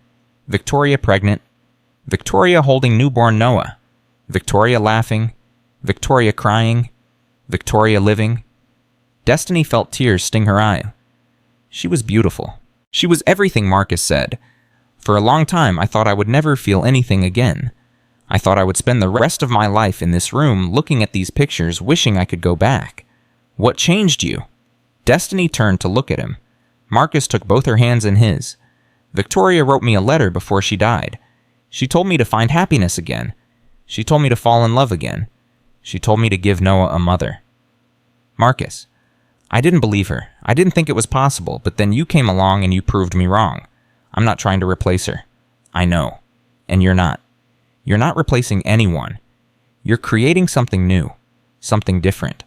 S1: Victoria pregnant. Victoria holding newborn Noah. Victoria laughing. Victoria crying. Victoria living. Destiny felt tears sting her eye. She was beautiful. She was everything Marcus said. For a long time, I thought I would never feel anything again. I thought I would spend the rest of my life in this room looking at these pictures, wishing I could go back. What changed you? Destiny turned to look at him. Marcus took both her hands in his. Victoria wrote me a letter before she died. She told me to find happiness again. She told me to fall in love again. She told me to give Noah a mother. Marcus. I didn't believe her. I didn't think it was possible, but then you came along and you proved me wrong. I'm not trying to replace her. I know. And you're not. You're not replacing anyone. You're creating something new, something different,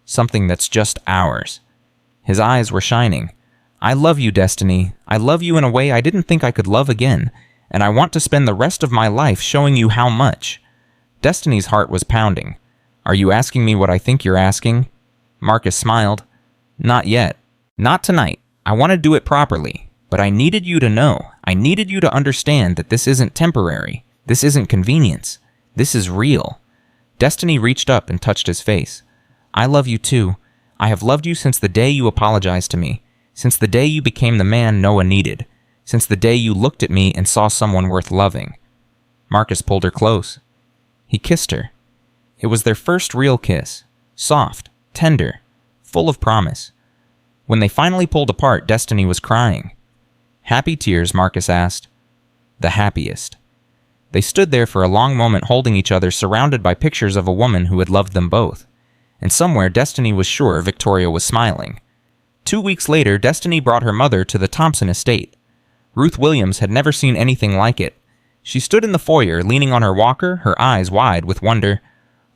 S1: something that's just ours." His eyes were shining. "I love you, Destiny. I love you in a way I didn't think I could love again, and I want to spend the rest of my life showing you how much." Destiny's heart was pounding. "Are you asking me what I think you're asking?" Marcus smiled. "Not yet. Not tonight. I want to do it properly. But I needed you to know. I needed you to understand that this isn't temporary. This isn't convenience. This is real." Destiny reached up and touched his face. "I love you too. I have loved you since the day you apologized to me. Since the day you became the man Noah needed. Since the day you looked at me and saw someone worth loving." Marcus pulled her close. He kissed her. It was their first real kiss. Soft, tender, full of promise. When they finally pulled apart, Destiny was crying. "Happy tears?" Marcus asked. "The happiest." They stood there for a long moment holding each other, surrounded by pictures of a woman who had loved them both. And somewhere Destiny was sure Victoria was smiling. 2 weeks later, Destiny brought her mother to the Thompson estate. Ruth Williams had never seen anything like it. She stood in the foyer, leaning on her walker, her eyes wide with wonder.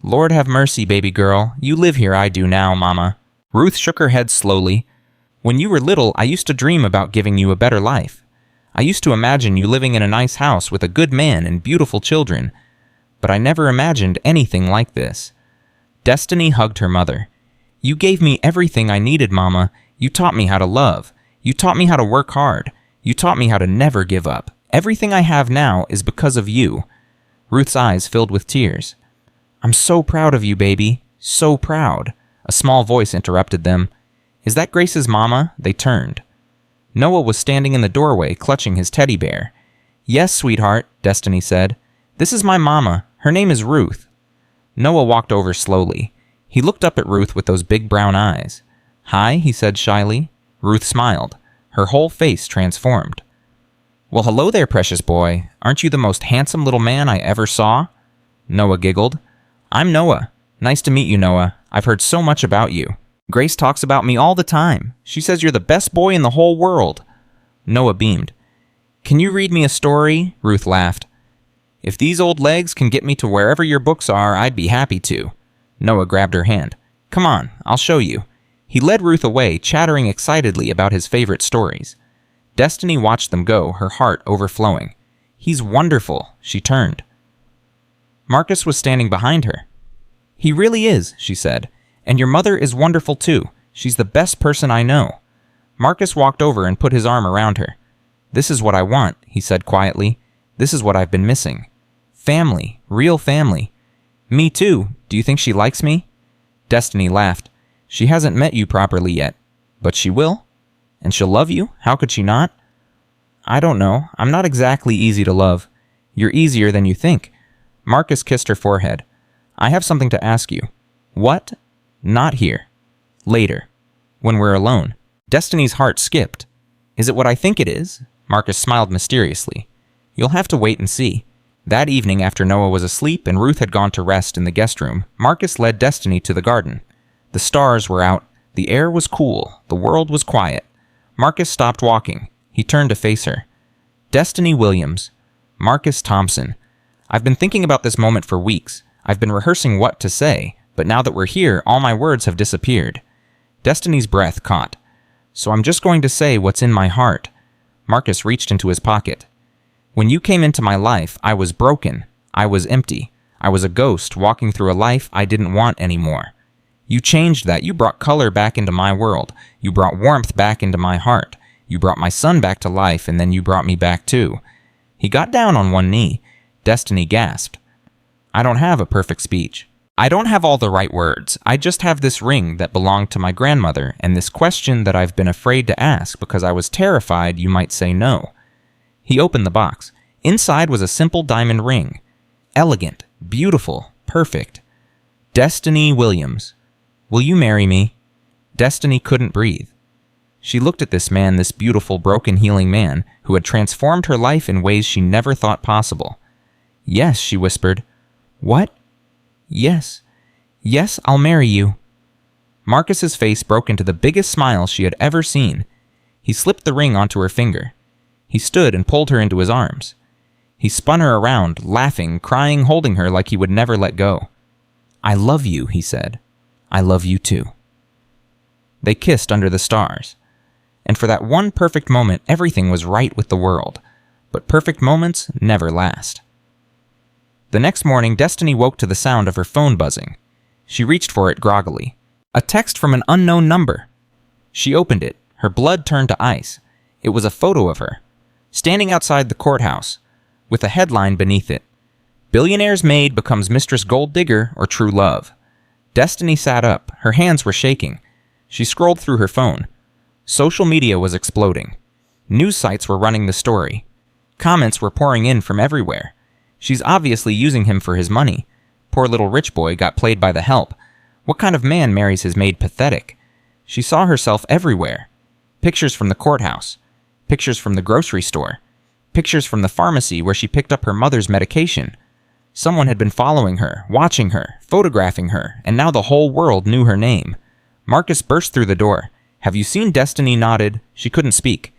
S1: "Lord have mercy, baby girl. You live here, I do now, Mama." Ruth shook her head slowly. "When you were little, I used to dream about giving you a better life. I used to imagine you living in a nice house with a good man and beautiful children. But I never imagined anything like this." Destiny hugged her mother. "You gave me everything I needed, Mama. You taught me how to love. You taught me how to work hard. You taught me how to never give up. Everything I have now is because of you." Ruth's eyes filled with tears. "I'm so proud of you, baby. So proud." A small voice interrupted them. "Is that Grace's mama?" They turned. Noah was standing in the doorway, clutching his teddy bear. "Yes, sweetheart," Destiny said. "This is my mama. Her name is Ruth." Noah walked over slowly. He looked up at Ruth with those big brown eyes. "Hi," he said shyly. Ruth smiled. Her whole face transformed. "Well, hello there, precious boy. Aren't you the most handsome little man I ever saw?" Noah giggled. "I'm Noah. Nice to meet you, Noah. I've heard so much about you. Grace talks about me all the time. She says you're the best boy in the whole world." Noah beamed. "Can you read me a story?" Ruth laughed. "If these old legs can get me to wherever your books are, I'd be happy to." Noah grabbed her hand. "Come on, I'll show you." He led Ruth away, chattering excitedly about his favorite stories. Destiny watched them go, her heart overflowing. "He's wonderful," she turned. Marcus was standing behind her. "He really is," she said. "And your mother is wonderful too. She's the best person I know." Marcus walked over and put his arm around her. "This is what I want," he said quietly. "This is what I've been missing. Family, real family." "Me too. Do you think she likes me?" Destiny laughed. "She hasn't met you properly yet. But she will. And she'll love you. How could she not?" "I don't know. I'm not exactly easy to love. You're easier than you think." Marcus kissed her forehead. "I have something to ask you." "What?" "Not here. Later. When we're alone." Destiny's heart skipped. "Is it what I think it is?" Marcus smiled mysteriously. "You'll have to wait and see." That evening, after Noah was asleep and Ruth had gone to rest in the guest room, Marcus led Destiny to the garden. The stars were out. The air was cool. The world was quiet. Marcus stopped walking. He turned to face her. "Destiny Williams. Marcus Thompson. I've been thinking about this moment for weeks. I've been rehearsing what to say, but now that we're here, all my words have disappeared." Destiny's breath caught. "So I'm just going to say what's in my heart." Marcus reached into his pocket. "When you came into my life, I was broken. I was empty. I was a ghost walking through a life I didn't want anymore. You changed that. You brought color back into my world. You brought warmth back into my heart. You brought my son back to life, and then you brought me back too." He got down on one knee. Destiny gasped. "I don't have a perfect speech. I don't have all the right words. I just have this ring that belonged to my grandmother and this question that I've been afraid to ask because I was terrified you might say no." He opened the box. Inside was a simple diamond ring. Elegant, beautiful, perfect. "Destiny Williams. Will you marry me?" Destiny couldn't breathe. She looked at this man, this beautiful, broken, healing man, who had transformed her life in ways she never thought possible. "Yes," she whispered. "What?" "Yes. Yes, I'll marry you." Marcus's face broke into the biggest smile she had ever seen. He slipped the ring onto her finger. He stood and pulled her into his arms. He spun her around, laughing, crying, holding her like he would never let go. "I love you," he said. "I love you too." They kissed under the stars. And for that one perfect moment, everything was right with the world. But perfect moments never last. The next morning, Destiny woke to the sound of her phone buzzing. She reached for it groggily. A text from an unknown number. She opened it. Her blood turned to ice. It was a photo of her, standing outside the courthouse, with a headline beneath it. "Billionaire's maid becomes Mistress Gold Digger or True Love." Destiny sat up. Her hands were shaking. She scrolled through her phone. Social media was exploding. News sites were running the story. Comments were pouring in from everywhere. "She's obviously using him for his money. Poor little rich boy got played by the help. What kind of man marries his maid? Pathetic." She saw herself everywhere. Pictures from the courthouse. Pictures from the grocery store. Pictures from the pharmacy where she picked up her mother's medication. Someone had been following her, watching her, photographing her, and now the whole world knew her name. Marcus burst through the door. "Have you seen?" Destiny nodded. She couldn't speak.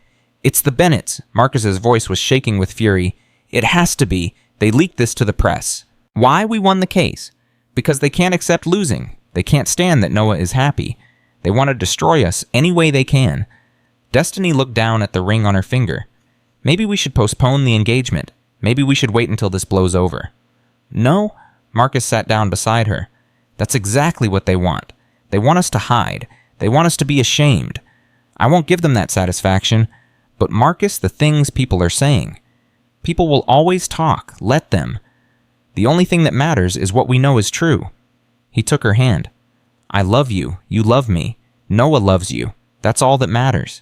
S1: "It's the Bennetts." Marcus's voice was shaking with fury. "It has to be. They leaked this to the press." "Why? We won the case." "Because they can't accept losing. They can't stand that Noah is happy. They want to destroy us any way they can." Destiny looked down at the ring on her finger. "Maybe we should postpone the engagement. Maybe we should wait until this blows over." "No." Marcus sat down beside her. "That's exactly what they want. They want us to hide. They want us to be ashamed. I won't give them that satisfaction. But Marcus, the things people are saying. People will always talk. Let them. The only thing that matters is what we know is true." He took her hand. "I love you. You love me. Noah loves you. That's all that matters."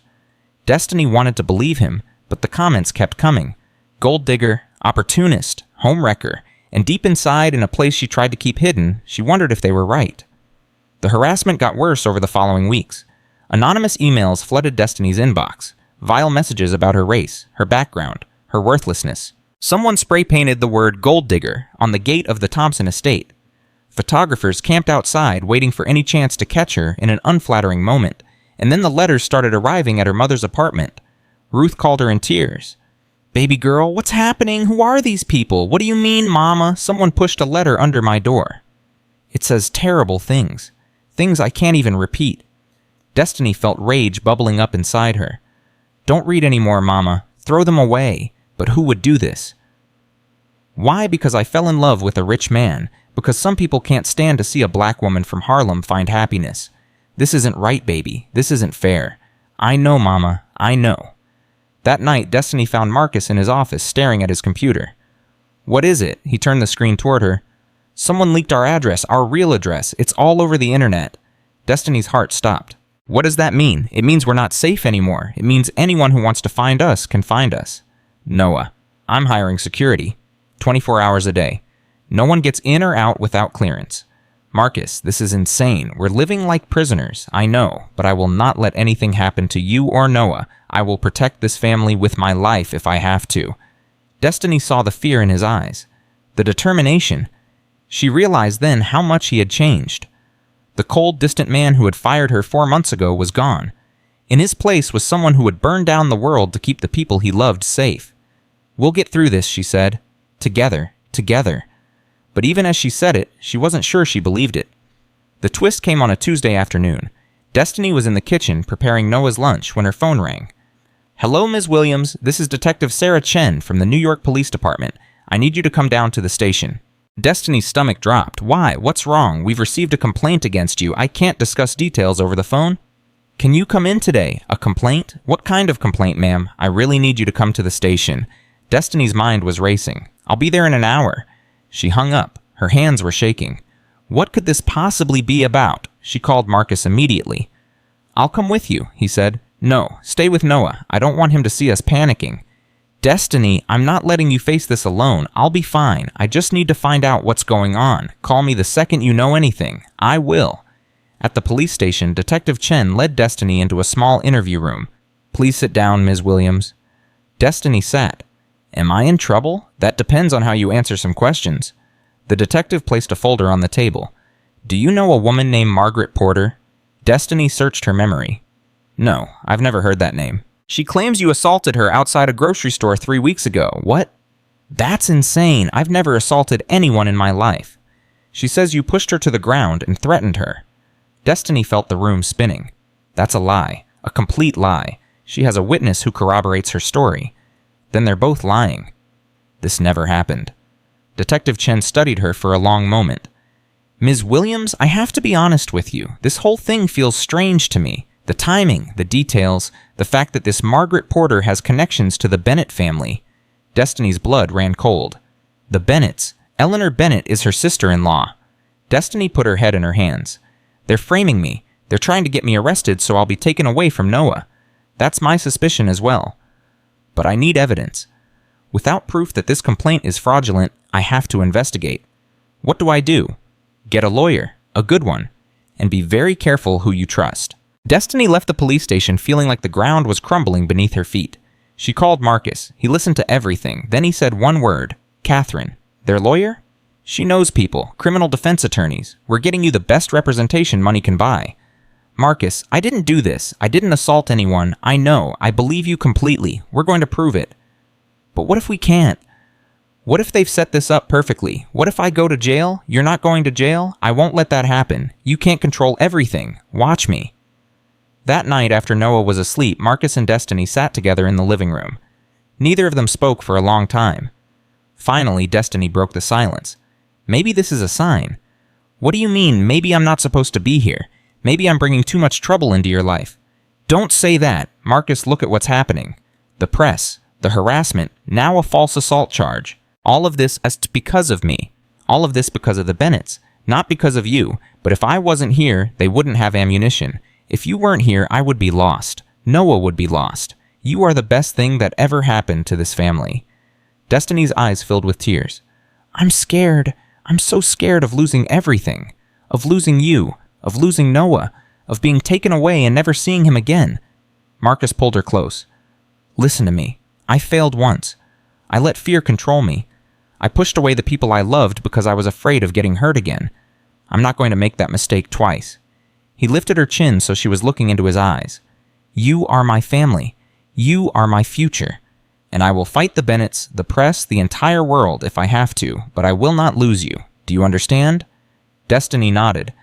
S1: Destiny wanted to believe him, but the comments kept coming. Gold digger, opportunist, homewrecker, and deep inside, in a place she tried to keep hidden, she wondered if they were right. The harassment got worse over the following weeks. Anonymous emails flooded Destiny's inbox. Vile messages about her race, her background, her worthlessness. Someone spray-painted the word "gold digger" on the gate of the Thompson estate. Photographers camped outside, waiting for any chance to catch her in an unflattering moment, and then the letters started arriving at her mother's apartment. Ruth called her in tears. "Baby girl, what's happening? Who are these people? What do you mean, Mama? Someone pushed a letter under my door. It says terrible things. Things I can't even repeat." Destiny felt rage bubbling up inside her. "Don't read any more, Mama. Throw them away. But who would do this?" "Why? Because I fell in love with a rich man. Because some people can't stand to see a black woman from Harlem find happiness. This isn't right, baby. This isn't fair. I know, Mama. I know." That night, Destiny found Marcus in his office staring at his computer. "What is it?" He turned the screen toward her. "Someone leaked our address, our real address. It's all over the internet." Destiny's heart stopped. "What does that mean?" "It means we're not safe anymore. It means anyone who wants to find us can find us." "Noah, I'm hiring security. 24 hours a day. No one gets in or out without clearance." "Marcus, this is insane. We're living like prisoners. I know, but I will not let anything happen to you or Noah. I will protect this family with my life if I have to." Destiny saw the fear in his eyes, the determination. She realized then how much he had changed. The cold, distant man who had fired her 4 months ago was gone. In his place was someone who would burn down the world to keep the people he loved safe. "We'll get through this," she said. "Together, together." But even as she said it, she wasn't sure she believed it. The twist came on a Tuesday afternoon. Destiny was in the kitchen preparing Noah's lunch when her phone rang. "Hello, Ms. Williams. This is Detective Sarah Chen from the New York Police Department. I need you to come down to the station." Destiny's stomach dropped. "Why? What's wrong? We've received a complaint against you. I can't discuss details over the phone." "Can you come in today? A complaint? What kind of complaint, ma'am? I really need you to come to the station." Destiny's mind was racing. "I'll be there in an hour." She hung up. Her hands were shaking. What could this possibly be about? She called Marcus immediately. "I'll come with you," he said. "No, stay with Noah. I don't want him to see us panicking." "Destiny, I'm not letting you face this alone. I'll be fine. I just need to find out what's going on. Call me the second you know anything. I will." At the police station, Detective Chen led Destiny into a small interview room. "Please sit down, Ms. Williams." Destiny sat. "Am I in trouble? That depends on how you answer some questions." The detective placed a folder on the table. "Do you know a woman named Margaret Porter?" Destiny searched her memory. "No, I've never heard that name." "She claims you assaulted her outside a grocery store 3 weeks ago. What?" That's insane. I've never assaulted anyone in my life. She says you pushed her to the ground and threatened her. Destiny felt the room spinning. That's a lie. A complete lie. She has a witness who corroborates her story. Then they're both lying. This never happened. Detective Chen studied her for a long moment. Ms. Williams, I have to be honest with you. This whole thing feels strange to me. The timing, the details, the fact that this Margaret Porter has connections to the Bennett family. Destiny's blood ran cold. The Bennetts. Eleanor Bennett is her sister-in-law. Destiny put her head in her hands. They're framing me. They're trying to get me arrested so I'll be taken away from Noah. That's my suspicion as well. But I need evidence. Without proof that this complaint is fraudulent, I have to investigate. What do I do? Get a lawyer, a good one, and be very careful who you trust. Destiny left the police station feeling like the ground was crumbling beneath her feet. She called Marcus. He listened to everything. Then he said one word, Catherine. Their lawyer? She knows people, criminal defense attorneys. We're getting you the best representation money can buy. Marcus, I didn't do this. I didn't assault anyone. I know. I believe you completely. We're going to prove it. But what if we can't? What if they've set this up perfectly? What if I go to jail? You're not going to jail? I won't let that happen. You can't control everything. Watch me. That night after Noah was asleep, Marcus and Destiny sat together in the living room. Neither of them spoke for a long time. Finally, Destiny broke the silence. Maybe this is a sign. What do you mean, maybe I'm not supposed to be here? Maybe I'm bringing too much trouble into your life. Don't say that. Marcus, look at what's happening. The press, the harassment, now a false assault charge. All of this is because of me. All of this because of the Bennetts. Not because of you, but if I wasn't here, they wouldn't have ammunition. If you weren't here, I would be lost. Noah would be lost. You are the best thing that ever happened to this family. Destiny's eyes filled with tears. I'm scared. I'm so scared of losing everything. Of losing you. Of losing Noah. Of being taken away and never seeing him again. Marcus pulled her close. Listen to me. I failed once. I let fear control me. I pushed away the people I loved because I was afraid of getting hurt again. I'm not going to make that mistake twice. He lifted her chin so she was looking into his eyes. You are my family. You are my future. And I will fight the Bennetts, the press, the entire world if I have to, but I will not lose you. Do you understand? Destiny nodded.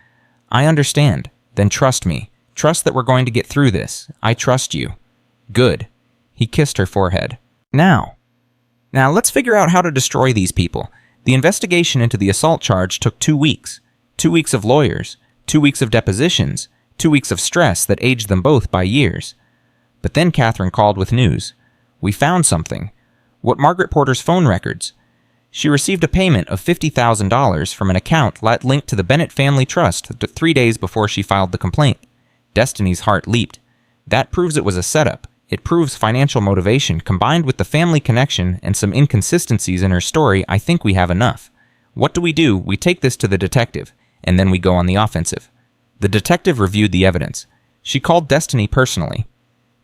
S1: I understand. Then trust me. Trust that we're going to get through this. I trust you. Good. He kissed her forehead. Now let's figure out how to destroy these people. The investigation into the assault charge took 2 weeks. 2 weeks of lawyers. 2 weeks of depositions. 2 weeks of stress that aged them both by years. But then Catherine called with news. We found something. What Margaret Porter's phone records. She received a payment of $50,000 from an account linked to the Bennett Family Trust 3 days before she filed the complaint. Destiny's heart leaped. That proves it was a setup. It proves financial motivation combined with the family connection and some inconsistencies in her story. I think we have enough. What do? We take this to the detective, and then we go on the offensive. The detective reviewed the evidence. She called Destiny personally.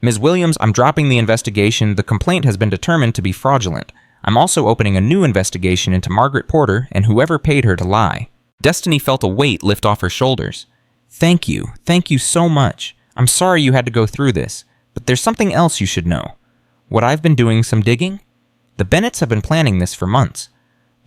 S1: Ms. Williams, I'm dropping the investigation. The complaint has been determined to be fraudulent. I'm also opening a new investigation into Margaret Porter and whoever paid her to lie. Destiny felt a weight lift off her shoulders. Thank you. Thank you so much. I'm sorry you had to go through this. But there's something else you should know. What I've been doing some digging? The Bennetts have been planning this for months.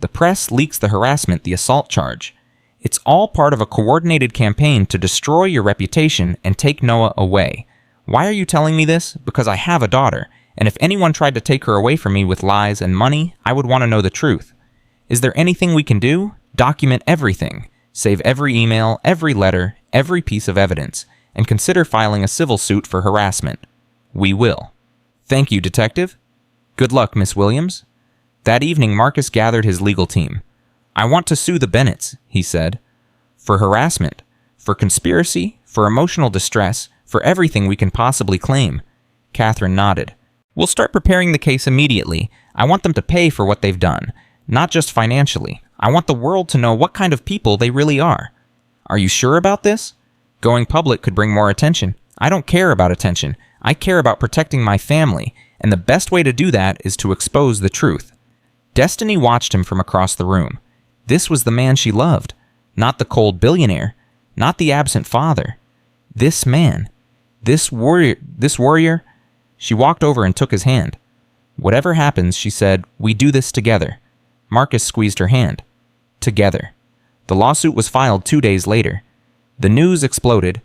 S1: The press leaks the harassment, the assault charge. It's all part of a coordinated campaign to destroy your reputation and take Noah away. Why are you telling me this? Because I have a daughter, and if anyone tried to take her away from me with lies and money, I would want to know the truth. Is there anything we can do? Document everything. Save every email, every letter, every piece of evidence, and consider filing a civil suit for harassment. We will. Thank you, Detective. Good luck, Miss Williams. That evening, Marcus gathered his legal team. I want to sue the Bennetts, he said. For harassment, for conspiracy, for emotional distress, for everything we can possibly claim. Catherine nodded. We'll start preparing the case immediately. I want them to pay for what they've done, not just financially. I want the world to know what kind of people they really are. Are you sure about this? Going public could bring more attention. I don't care about attention. I care about protecting my family, and the best way to do that is to expose the truth. Destiny watched him from across the room. This was the man she loved, not the cold billionaire, not the absent father. This man, this warrior. She walked over and took his hand. Whatever happens, she said, we do this together. Marcus squeezed her hand. Together. The lawsuit was filed 2 days later. The news exploded.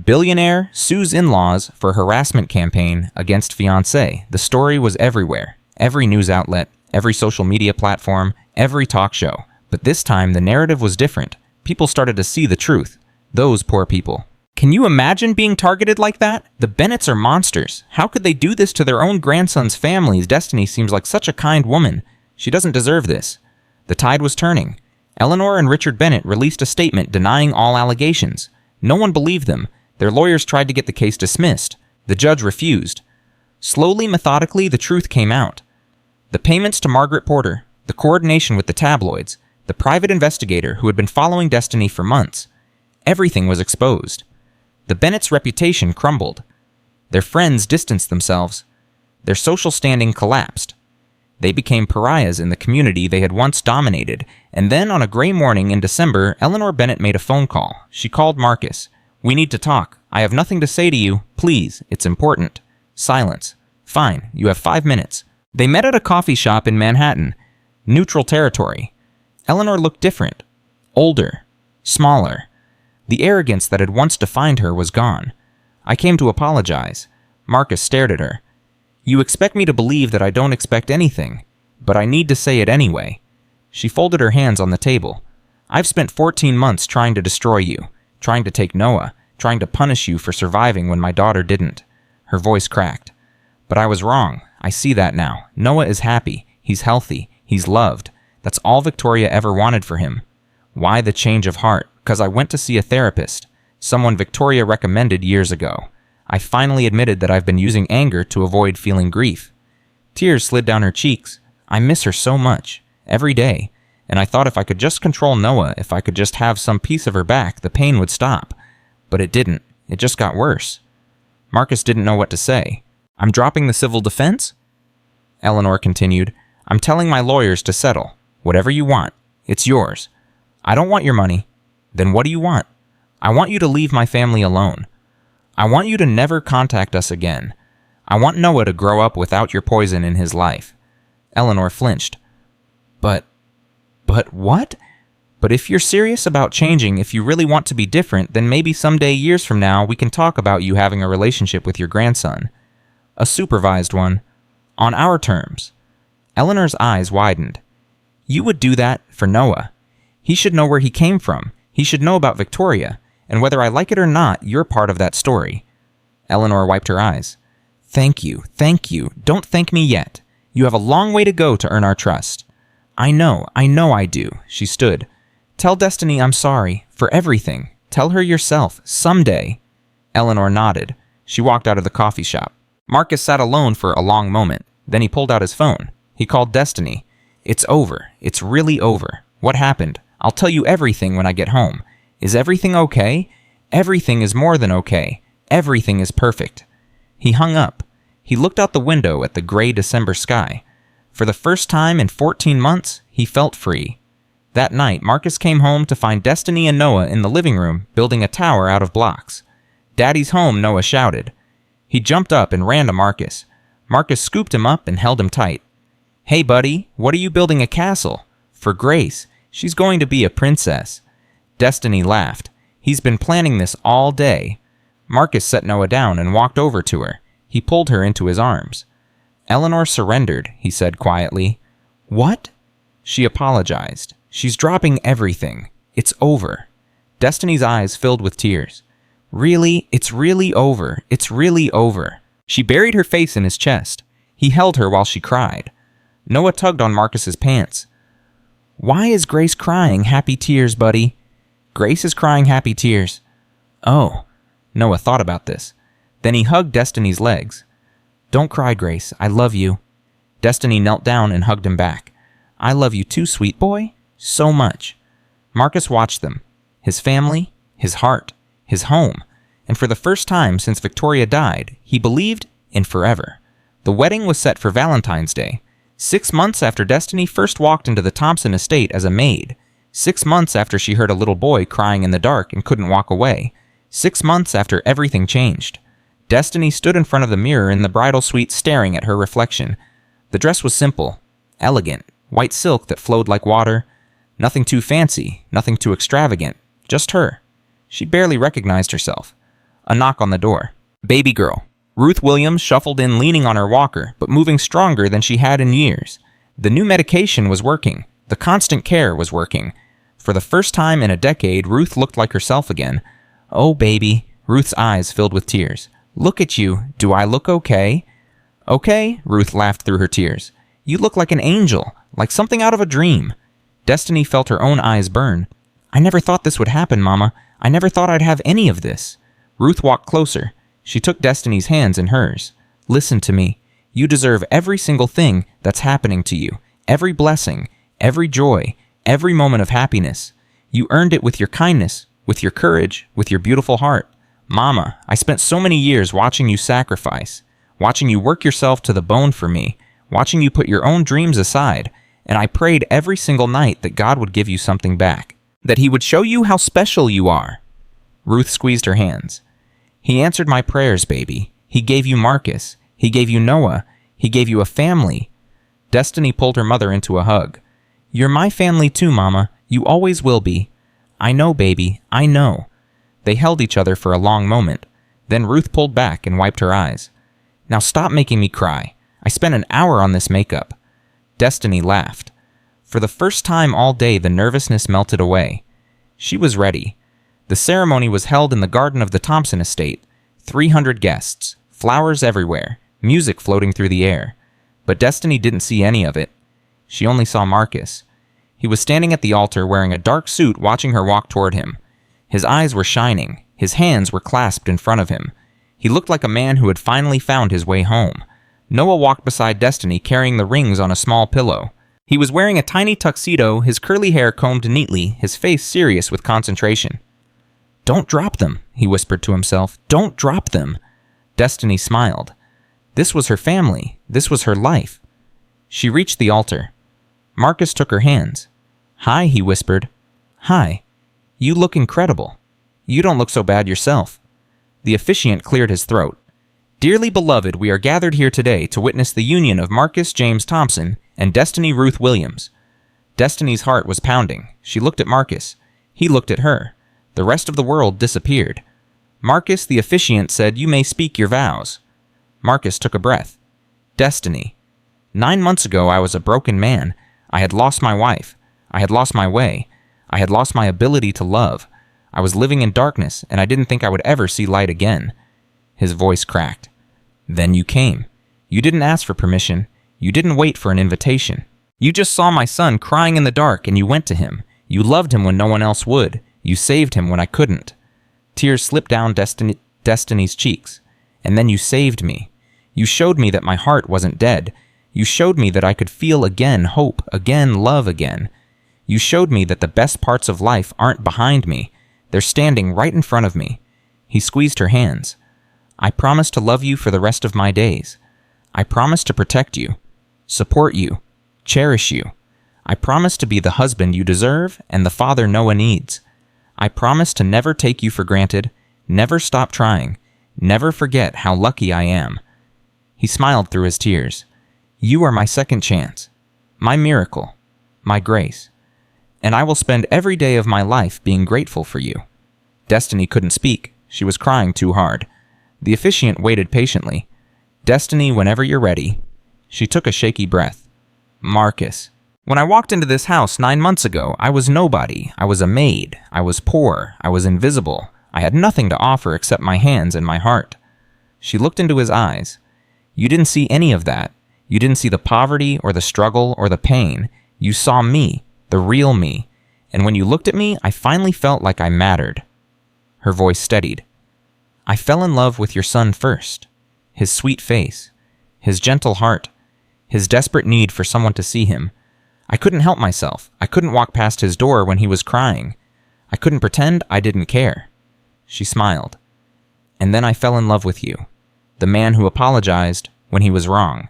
S1: Billionaire sues in-laws for harassment campaign against fiancé. The story was everywhere. Every news outlet, every social media platform, every talk show. But this time, the narrative was different. People started to see the truth. Those poor people. Can you imagine being targeted like that? The Bennetts are monsters. How could they do this to their own grandson's family? Destiny seems like such a kind woman. She doesn't deserve this. The tide was turning. Eleanor and Richard Bennett released a statement denying all allegations. No one believed them. Their lawyers tried to get the case dismissed. The judge refused. Slowly, methodically, the truth came out. The payments to Margaret Porter, the coordination with the tabloids, the private investigator who had been following Destiny for months. Everything was exposed. The Bennett's reputation crumbled. Their friends distanced themselves. Their social standing collapsed. They became pariahs in the community they had once dominated, and then on a gray morning in December, Eleanor Bennett made a phone call. She called Marcus. We need to talk. I have nothing to say to you. Please, it's important. Silence. Fine, you have 5 minutes. They met at a coffee shop in Manhattan. Neutral territory. Eleanor looked different. Older. Smaller. The arrogance that had once defined her was gone. I came to apologize. Marcus stared at her. You expect me to believe that I don't expect anything, but I need to say it anyway. She folded her hands on the table. I've spent 14 months trying to destroy you, trying to take Noah, trying to punish you for surviving when my daughter didn't. Her voice cracked. But I was wrong. I see that now. Noah is happy. He's healthy. He's loved. That's all Victoria ever wanted for him. Why the change of heart? Because I went to see a therapist, someone Victoria recommended years ago. I finally admitted that I've been using anger to avoid feeling grief. Tears slid down her cheeks. I miss her so much, every day, and I thought if I could just control Noah, if I could just have some piece of her back, the pain would stop. But it didn't. It just got worse. Marcus didn't know what to say. I'm dropping the civil defense? Eleanor continued. I'm telling my lawyers to settle. Whatever you want. It's yours. I don't want your money. Then what do you want? I want you to leave my family alone. I want you to never contact us again. I want Noah to grow up without your poison in his life. Eleanor flinched. But what? But if you're serious about changing, if you really want to be different, then maybe someday, years from now, we can talk about you having a relationship with your grandson. A supervised one. On our terms. Eleanor's eyes widened. You would do that for Noah. He should know where he came from. He should know about Victoria. And whether I like it or not, you're part of that story. Eleanor wiped her eyes. Thank you. Don't thank me yet. You have a long way to go to earn our trust. I know I do. She stood. Tell Destiny I'm sorry. For everything. Tell her yourself. Someday. Eleanor nodded. She walked out of the coffee shop. Marcus sat alone for a long moment. Then he pulled out his phone. He called Destiny. It's over. It's really over. What happened? I'll tell you everything when I get home. Is everything okay? Everything is more than okay. Everything is perfect. He hung up. He looked out the window at the gray December sky. For the first time in 14 months, he felt free. That night, Marcus came home to find Destiny and Noah in the living room building a tower out of blocks. Daddy's home, Noah shouted. He jumped up and ran to Marcus. Marcus scooped him up and held him tight. Hey, buddy, what are you building a castle? For Grace. She's going to be a princess. Destiny laughed. He's been planning this all day. Marcus set Noah down and walked over to her. He pulled her into his arms. Eleanor surrendered, he said quietly. What? She apologized. She's dropping everything. It's over. Destiny's eyes filled with tears. Really? It's really over. It's really over. She buried her face in his chest. He held her while she cried. Noah tugged on Marcus's pants. Why is Grace crying happy tears, buddy? Grace is crying happy tears. Oh. Noah thought about this. Then he hugged Destiny's legs. Don't cry, Grace. I love you. Destiny knelt down and hugged him back. I love you too, sweet boy. So much. Marcus watched them. His family, his heart, his home. And for the first time since Victoria died, he believed in forever. The wedding was set for Valentine's Day. 6 months after Destiny first walked into the Thompson estate as a maid. 6 months after she heard a little boy crying in the dark and couldn't walk away. 6 months after everything changed. Destiny stood in front of the mirror in the bridal suite staring at her reflection. The dress was simple, elegant, white silk that flowed like water. Nothing too fancy, nothing too extravagant, just her. She barely recognized herself. A knock on the door. Baby girl. Ruth Williams shuffled in leaning on her walker, but moving stronger than she had in years. The new medication was working. The constant care was working. For the first time in a decade, Ruth looked like herself again. Oh, baby. Ruth's eyes filled with tears. Look at you. Do I look okay? Okay, Ruth laughed through her tears. You look like an angel, like something out of a dream. Destiny felt her own eyes burn. I never thought this would happen, Mama. I never thought I'd have any of this. Ruth walked closer. She took Destiny's hands in hers. Listen to me. You deserve every single thing that's happening to you. Every blessing, every joy, every moment of happiness. You earned it with your kindness, with your courage, with your beautiful heart. Mama, I spent so many years watching you sacrifice, watching you work yourself to the bone for me, watching you put your own dreams aside, and I prayed every single night that God would give you something back, that He would show you how special you are. Ruth squeezed her hands. He answered my prayers, baby. He gave you Marcus. He gave you Noah. He gave you a family. Destiny pulled her mother into a hug. You're my family too, Mama. You always will be. I know, baby. I know. They held each other for a long moment. Then Ruth pulled back and wiped her eyes. Now stop making me cry. I spent an hour on this makeup. Destiny laughed. For the first time all day, the nervousness melted away. She was ready. The ceremony was held in the garden of the Thompson estate. 300 guests, flowers everywhere, music floating through the air. But Destiny didn't see any of it. She only saw Marcus. He was standing at the altar wearing a dark suit, watching her walk toward him. His eyes were shining. His hands were clasped in front of him. He looked like a man who had finally found his way home. Noah walked beside Destiny, carrying the rings on a small pillow. He was wearing a tiny tuxedo, his curly hair combed neatly, his face serious with concentration. Don't drop them, he whispered to himself. Don't drop them. Destiny smiled. This was her family. This was her life. She reached the altar. Marcus took her hands. Hi, he whispered. Hi. You look incredible. You don't look so bad yourself. The officiant cleared his throat. Dearly beloved, we are gathered here today to witness the union of Marcus James Thompson and Destiny Ruth Williams. Destiny's heart was pounding. She looked at Marcus. He looked at her. The rest of the world disappeared. Marcus, the officiant, said, You may speak your vows. Marcus took a breath. Destiny. 9 months ago, I was a broken man. I had lost my wife. I had lost my way. I had lost my ability to love. I was living in darkness, and I didn't think I would ever see light again. His voice cracked. Then you came. You didn't ask for permission. You didn't wait for an invitation. You just saw my son crying in the dark, and you went to him. You loved him when no one else would. You saved him when I couldn't. Tears slipped down Destiny's cheeks. And then you saved me. You showed me that my heart wasn't dead. You showed me that I could feel again, hope again, love again. You showed me that the best parts of life aren't behind me. They're standing right in front of me. He squeezed her hands. I promise to love you for the rest of my days. I promise to protect you, support you, cherish you. I promise to be the husband you deserve and the father Noah needs. I promise to never take you for granted, never stop trying, never forget how lucky I am. He smiled through his tears. You are my second chance, my miracle, my grace. And I will spend every day of my life being grateful for you. Destiny couldn't speak. She was crying too hard. The officiant waited patiently. Destiny, whenever you're ready. She took a shaky breath. Marcus. When I walked into this house 9 months ago, I was nobody. I was a maid. I was poor. I was invisible. I had nothing to offer except my hands and my heart. She looked into his eyes. You didn't see any of that. You didn't see the poverty or the struggle or the pain. You saw me, the real me. And when you looked at me, I finally felt like I mattered. Her voice steadied. I fell in love with your son first. His sweet face, his gentle heart, his desperate need for someone to see him. I couldn't help myself. I couldn't walk past his door when he was crying. I couldn't pretend I didn't care. She smiled. And then I fell in love with you. The man who apologized when he was wrong.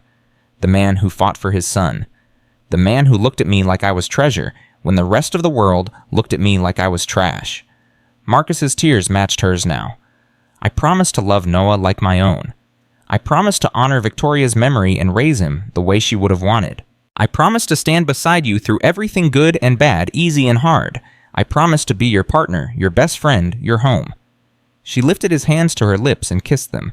S1: The man who fought for his son. The man who looked at me like I was treasure when the rest of the world looked at me like I was trash. Marcus's tears matched hers now. I promised to love Noah like my own. I promised to honor Victoria's memory and raise him the way she would have wanted. I promised to stand beside you through everything good and bad, easy and hard. I promised to be your partner, your best friend, your home." She lifted his hands to her lips and kissed them.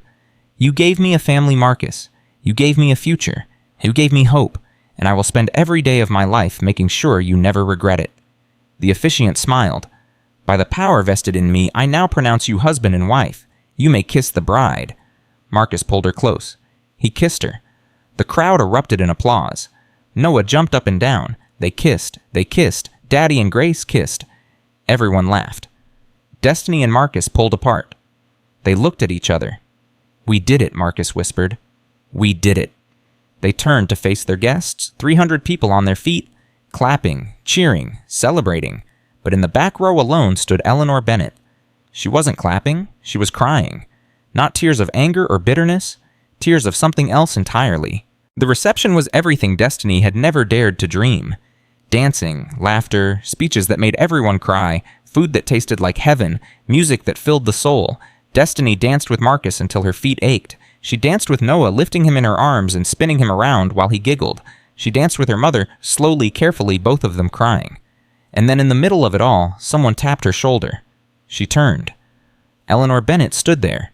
S1: "You gave me a family, Marcus. You gave me a future. You gave me hope, and I will spend every day of my life making sure you never regret it." The officiant smiled. "By the power vested in me, I now pronounce you husband and wife. You may kiss the bride." Marcus pulled her close. He kissed her. The crowd erupted in applause. Noah jumped up and down. They kissed. Daddy and Grace kissed. Everyone laughed. Destiny and Marcus pulled apart. They looked at each other. "We did it," Marcus whispered. "We did it." They turned to face their guests, 300 people on their feet, clapping, cheering, celebrating. But in the back row alone stood Eleanor Bennett. She wasn't clapping, she was crying. Not tears of anger or bitterness, tears of something else entirely. The reception was everything Destiny had never dared to dream. Dancing, laughter, speeches that made everyone cry, food that tasted like heaven, music that filled the soul. Destiny danced with Marcus until her feet ached. She danced with Noah, lifting him in her arms and spinning him around while he giggled. She danced with her mother, slowly, carefully, both of them crying. And then in the middle of it all, someone tapped her shoulder. She turned. Eleanor Bennett stood there.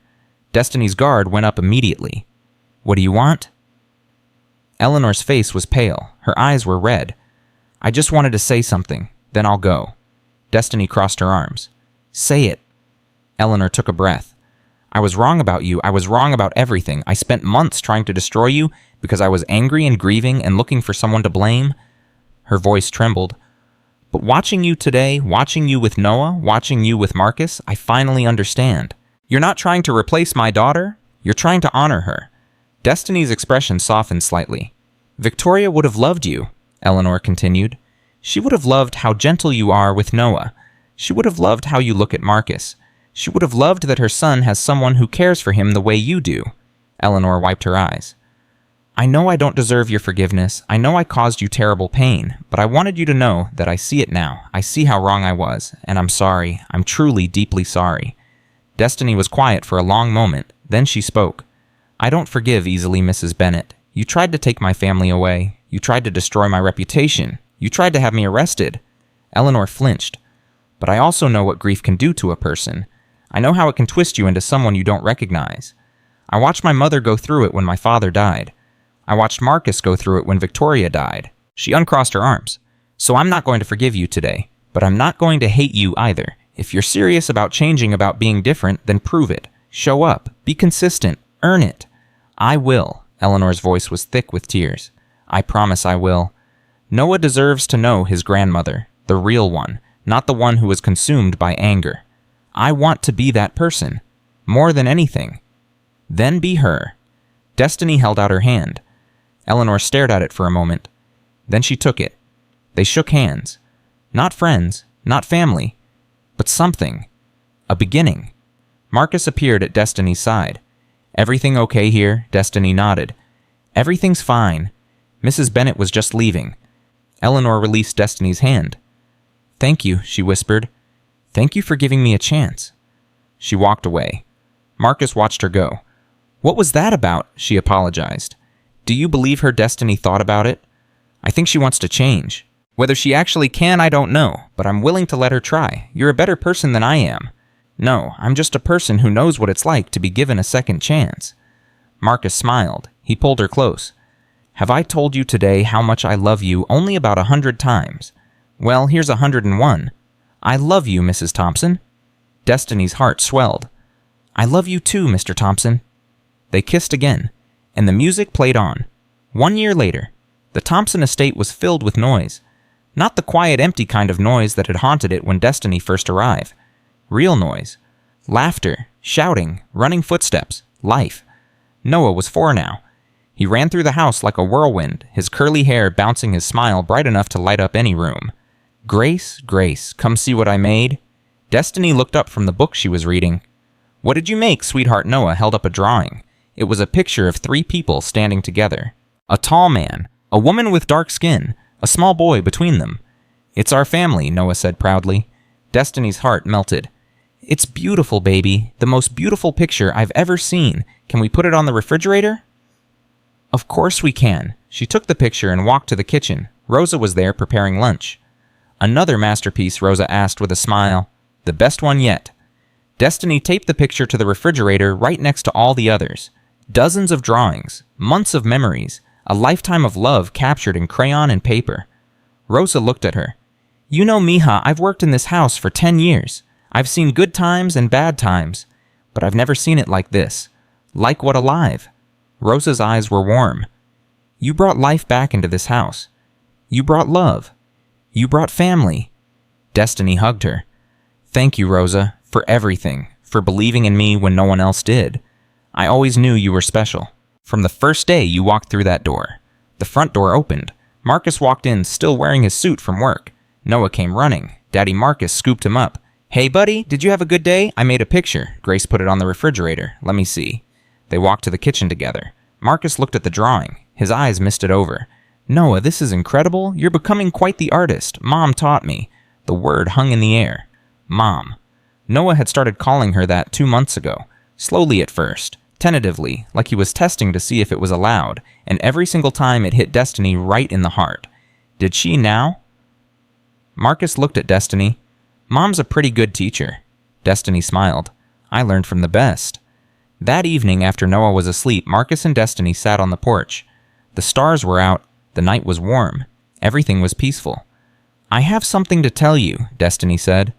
S1: Destiny's guard went up immediately. "What do you want?" Eleanor's face was pale. Her eyes were red. "I just wanted to say something, then I'll go." Destiny crossed her arms. "Say it." Eleanor took a breath. "I was wrong about you. I was wrong about everything. I spent months trying to destroy you because I was angry and grieving and looking for someone to blame." Her voice trembled. "But watching you today, watching you with Noah, watching you with Marcus, I finally understand. You're not trying to replace my daughter. You're trying to honor her." Destiny's expression softened slightly. "Victoria would have loved you," Eleanor continued. "She would have loved how gentle you are with Noah. She would have loved how you look at Marcus. She would have loved that her son has someone who cares for him the way you do." Eleanor wiped her eyes. "I know I don't deserve your forgiveness. I know I caused you terrible pain, but I wanted you to know that I see it now. I see how wrong I was, and I'm sorry. I'm truly, deeply sorry." Destiny was quiet for a long moment. Then she spoke. "I don't forgive easily, Mrs. Bennett. You tried to take my family away. You tried to destroy my reputation. You tried to have me arrested." Eleanor flinched. "But I also know what grief can do to a person. I know how it can twist you into someone you don't recognize. I watched my mother go through it when my father died. I watched Marcus go through it when Victoria died." She uncrossed her arms. "So I'm not going to forgive you today, but I'm not going to hate you either. If you're serious about changing, about being different, then prove it. Show up. Be consistent. Earn it." "I will." Eleanor's voice was thick with tears. "I promise I will. Noah deserves to know his grandmother, the real one, not the one who was consumed by anger. I want to be that person, more than anything. Then be her." Destiny held out her hand. Eleanor stared at it for a moment. Then she took it. They shook hands. Not friends, not family, but something. A beginning. Marcus appeared at Destiny's side. "Everything okay here?" Destiny nodded. "Everything's fine. Mrs. Bennett was just leaving." Eleanor released Destiny's hand. "Thank you," she whispered. "Thank you for giving me a chance." She walked away. Marcus watched her go. "What was that about?" she apologized. "Do you believe her Destiny thought about it? I think she wants to change. Whether she actually can, I don't know, but I'm willing to let her try. You're a better person than I am." "No, I'm just a person who knows what it's like to be given a second chance." Marcus smiled. He pulled her close. "Have I told you today how much I love you only about 100 times? Well, here's 101. I love you, Mrs. Thompson." Destiny's heart swelled. "I love you too, Mr. Thompson." They kissed again, and the music played on. 1 year later, the Thompson estate was filled with noise. Not the quiet, empty kind of noise that had haunted it when Destiny first arrived. Real noise. Laughter, shouting, running footsteps, life. Noah was 4 now. He ran through the house like a whirlwind, his curly hair bouncing his smile bright enough to light up any room. "Grace, Grace, come see what I made." Destiny looked up from the book she was reading. "What did you make?" Sweetheart Noah held up a drawing. It was a picture of 3 people standing together. A tall man, a woman with dark skin, a small boy between them. "It's our family," Noah said proudly. Destiny's heart melted. "It's beautiful, baby. The most beautiful picture I've ever seen. Can we put it on the refrigerator?" "Of course we can." She took the picture and walked to the kitchen. Rosa was there preparing lunch. "Another masterpiece?" Rosa asked with a smile. "The best one yet." Destiny taped the picture to the refrigerator right next to all the others. Dozens of drawings, months of memories, a lifetime of love captured in crayon and paper. Rosa looked at her. "You know, mija, I've worked in this house for 10 years. I've seen good times and bad times, but I've never seen it like this. Like what alive." Rosa's eyes were warm. "You brought life back into this house. You brought love. You brought family." Destiny hugged her. "Thank you, Rosa, for everything, for believing in me when no one else did. I always knew you were special. From the first day you walked through that door." The front door opened. Marcus walked in, still wearing his suit from work. Noah came running. Daddy Marcus scooped him up. "Hey, buddy, did you have a good day? I made a picture." Grace put it on the refrigerator. "Let me see." They walked to the kitchen together. Marcus looked at the drawing. His eyes misted over. "Noah, this is incredible. You're becoming quite the artist. Mom taught me." The word hung in the air. Mom. Noah had started calling her that 2 months ago. Slowly at first. Tentatively, like he was testing to see if it was allowed, and every single time it hit Destiny right in the heart. Did she now? Marcus looked at Destiny. "Mom's a pretty good teacher." Destiny smiled. "I learned from the best." That evening, after Noah was asleep, Marcus and Destiny sat on the porch. The stars were out. The night was warm. Everything was peaceful. "I have something to tell you," Destiny said.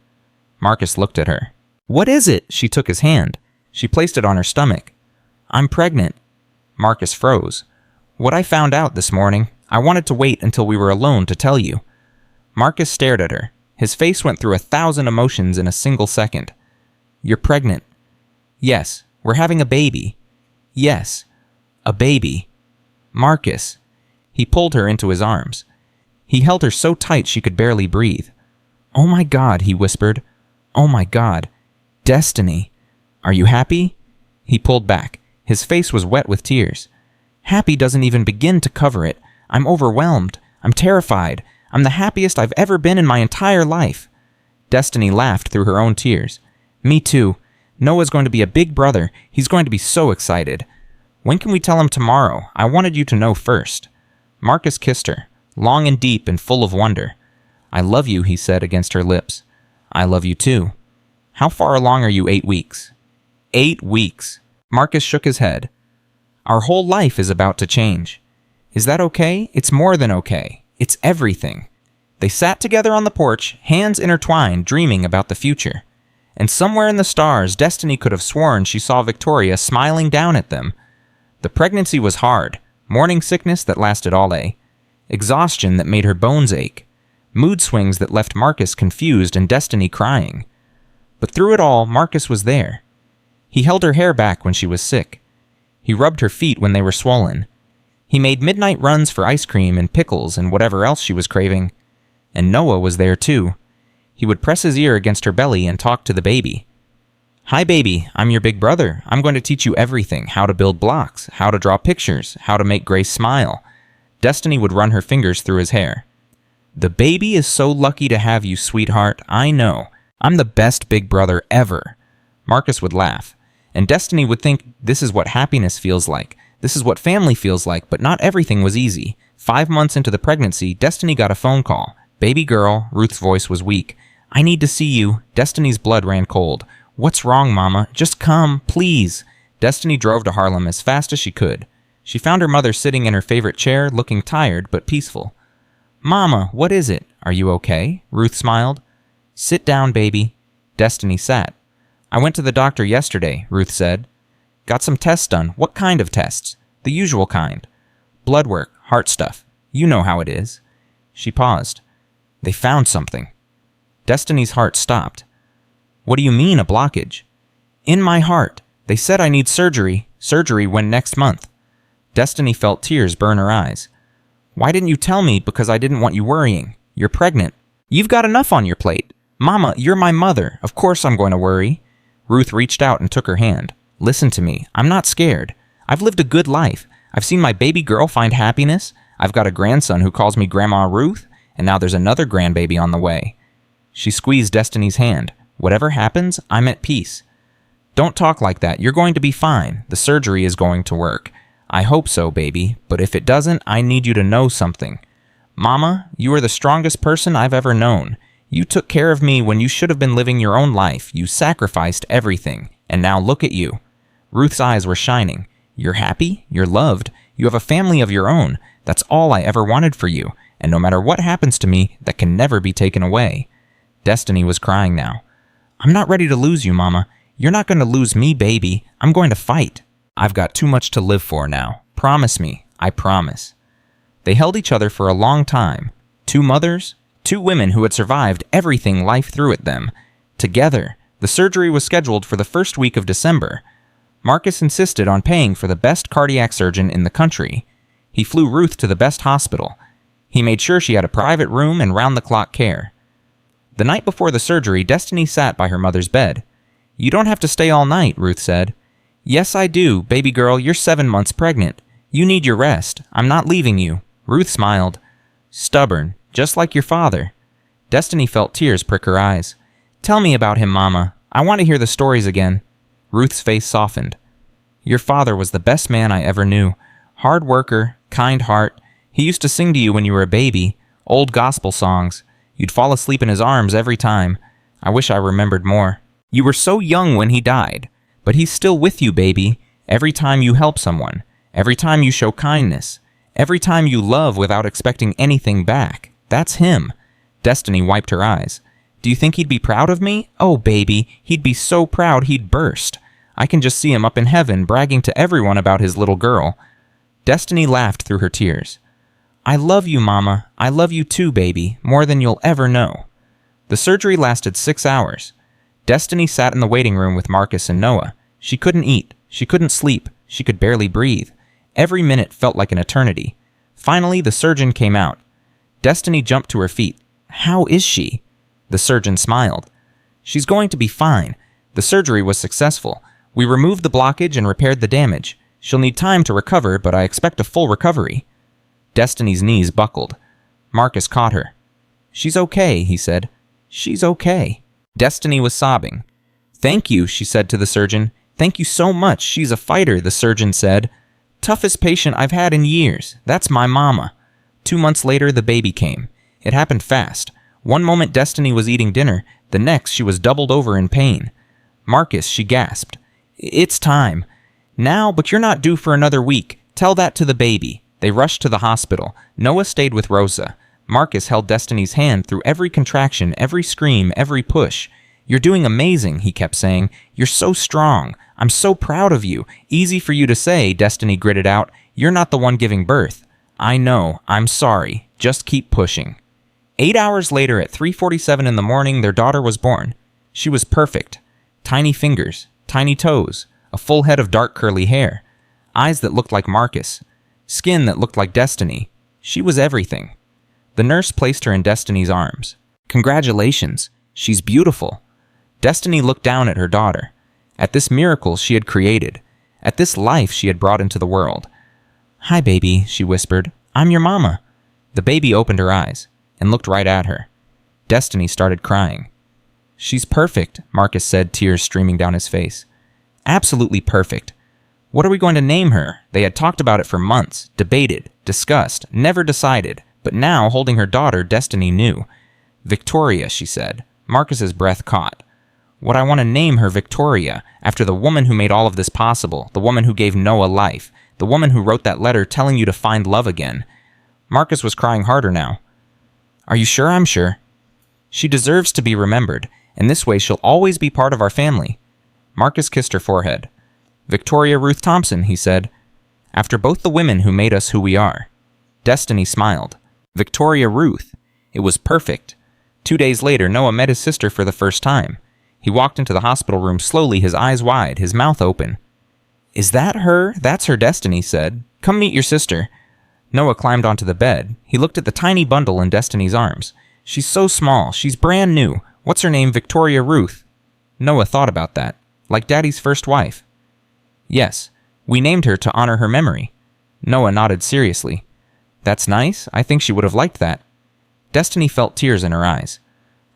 S1: Marcus looked at her. "What is it?" She took his hand. She placed it on her stomach. "I'm pregnant." Marcus froze. "What I found out this morning. I wanted to wait until we were alone to tell you." Marcus stared at her. His face went through 1,000 emotions in a single second. "You're pregnant." "Yes. We're having a baby." "Yes. A baby." "Marcus." He pulled her into his arms. He held her so tight she could barely breathe. "Oh my God," he whispered. "Oh my God. Destiny. Are you happy?" He pulled back. His face was wet with tears. "Happy doesn't even begin to cover it. I'm overwhelmed. I'm terrified. I'm the happiest I've ever been in my entire life." Destiny laughed through her own tears. "Me too. Noah's going to be a big brother. He's going to be so excited." "When can we tell him tomorrow? I wanted you to know first." Marcus kissed her, long and deep and full of wonder. "I love you," he said against her lips. "I love you too." "How far along are you? 8 weeks?" 8 weeks. Marcus shook his head. "Our whole life is about to change." "Is that okay?" "It's more than okay. It's everything." They sat together on the porch, hands intertwined, dreaming about the future. And somewhere in the stars, Destiny could have sworn she saw Victoria smiling down at them. The pregnancy was hard. Morning sickness that lasted all day. Exhaustion that made her bones ache. Mood swings that left Marcus confused and Destiny crying. But through it all, Marcus was there. He held her hair back when she was sick. He rubbed her feet when they were swollen. He made midnight runs for ice cream and pickles and whatever else she was craving. And Noah was there too. He would press his ear against her belly and talk to the baby. "Hi, baby. I'm your big brother. I'm going to teach you everything. How to build blocks, how to draw pictures, how to make Grace smile." Destiny would run her fingers through his hair. "The baby is so lucky to have you, sweetheart. I know. I'm the best big brother ever." Marcus would laugh. And Destiny would think this is what happiness feels like. This is what family feels like, but not everything was easy. 5 months into the pregnancy, Destiny got a phone call. "Baby girl," Ruth's voice was weak. "I need to see you." Destiny's blood ran cold. "What's wrong, Mama? Just come, please." Destiny drove to Harlem as fast as she could. She found her mother sitting in her favorite chair, looking tired but peaceful. "Mama, what is it? Are you okay?" Ruth smiled. "Sit down, baby." Destiny sat. "I went to the doctor yesterday," Ruth said. "Got some tests done." "What kind of tests?" "The usual kind. Blood work, heart stuff. You know how it is." She paused. "They found something." Destiny's heart stopped. "What do you mean, a blockage?" "In my heart. They said I need surgery. Surgery when next month." Destiny felt tears burn her eyes. "Why didn't you tell me? Because I didn't want you worrying. You're pregnant. You've got enough on your plate. Mama, you're my mother. Of course I'm going to worry." Ruth reached out and took her hand. "Listen to me. I'm not scared. I've lived a good life. I've seen my baby girl find happiness. I've got a grandson who calls me Grandma Ruth, and now there's another grandbaby on the way." She squeezed Destiny's hand. "Whatever happens, I'm at peace." Don't talk like that. You're going to be fine. The surgery is going to work. I hope so, baby, but if it doesn't, I need you to know something. Mama, you are the strongest person I've ever known. You took care of me when you should have been living your own life. You sacrificed everything, and now look at you." Ruth's eyes were shining. "You're happy, you're loved, you have a family of your own. That's all I ever wanted for you, and no matter what happens to me, that can never be taken away." Destiny was crying now. "I'm not ready to lose you, Mama. You're not going to lose me, baby. I'm going to fight. I've got too much to live for now. Promise me, I promise." They held each other for a long time. Two mothers, two women who had survived everything life threw at them. Together, the surgery was scheduled for the first week of December. Marcus insisted on paying for the best cardiac surgeon in the country. He flew Ruth to the best hospital. He made sure she had a private room and round-the-clock care. The night before the surgery, Destiny sat by her mother's bed. "You don't have to stay all night," Ruth said. "Yes, I do. Baby girl, you're 7 months pregnant. You need your rest. I'm not leaving you." Ruth smiled. "Stubborn, just like your father." Destiny felt tears prick her eyes. "Tell me about him, Mama. I want to hear the stories again." Ruth's face softened. "Your father was the best man I ever knew. Hard worker, kind heart. He used to sing to you when you were a baby, old gospel songs. You'd fall asleep in his arms every time. I wish I remembered more. You were so young when he died, but he's still with you, baby. Every time you help someone, every time you show kindness, every time you love without expecting anything back. That's him." Destiny wiped her eyes. "Do you think he'd be proud of me? Oh, baby, he'd be so proud he'd burst. I can just see him up in heaven bragging to everyone about his little girl." Destiny laughed through her tears. "I love you, Mama. I love you too, baby, more than you'll ever know." The surgery lasted 6 hours. Destiny sat in the waiting room with Marcus and Noah. She couldn't eat. She couldn't sleep. She could barely breathe. Every minute felt like an eternity. Finally, the surgeon came out. Destiny jumped to her feet. "How is she?" The surgeon smiled. "She's going to be fine. The surgery was successful. We removed the blockage and repaired the damage. She'll need time to recover, but I expect a full recovery." Destiny's knees buckled. Marcus caught her. "She's okay," he said. "She's okay." Destiny was sobbing. "Thank you," she said to the surgeon. "Thank you so much. She's a fighter," the surgeon said. "Toughest patient I've had in years. That's my mama." 2 months later, the baby came. It happened fast. One moment Destiny was eating dinner, the next she was doubled over in pain. "Marcus," she gasped. "It's time." "Now, but you're not due for another week. Tell that to the baby." They rushed to the hospital. Noah stayed with Rosa. Marcus held Destiny's hand through every contraction, every scream, every push. "You're doing amazing," he kept saying. "You're so strong. I'm so proud of you. Easy for you to say," Destiny gritted out. "You're not the one giving birth." "I know. I'm sorry. Just keep pushing." 8 hours later, at 3:47 in the morning, their daughter was born. She was perfect. Tiny fingers, tiny toes, a full head of dark curly hair, eyes that looked like Marcus, skin that looked like Destiny. She was everything. The nurse placed her in Destiny's arms. "Congratulations. She's beautiful." Destiny looked down at her daughter, at this miracle she had created, at this life she had brought into the world. "Hi, baby," she whispered. "I'm your mama." The baby opened her eyes and looked right at her. Destiny started crying. "She's perfect," Marcus said, tears streaming down his face. "Absolutely perfect. What are we going to name her?" They had talked about it for months, debated, discussed, never decided, but now, holding her daughter, Destiny knew. "Victoria," she said. Marcus's breath caught. "What I want to name her Victoria, after the woman who made all of this possible, the woman who gave Noah life, the woman who wrote that letter telling you to find love again." Marcus was crying harder now. "Are you sure?" "I'm sure." "She deserves to be remembered, and this way she'll always be part of our family." Marcus kissed her forehead. "Victoria Ruth Thompson," he said, "after both the women who made us who we are." Destiny smiled. Victoria Ruth. It was perfect. 2 days later, Noah met his sister for the first time. He walked into the hospital room slowly, his eyes wide, his mouth open. "Is that her?" "That's her," Destiny said. "Come meet your sister." Noah climbed onto the bed. He looked at the tiny bundle in Destiny's arms. "She's so small. She's brand new. What's her name? Victoria Ruth." Noah thought about that. Like Daddy's first wife. "Yes. We named her to honor her memory." Noah nodded seriously. "That's nice. I think she would have liked that." Destiny felt tears in her eyes.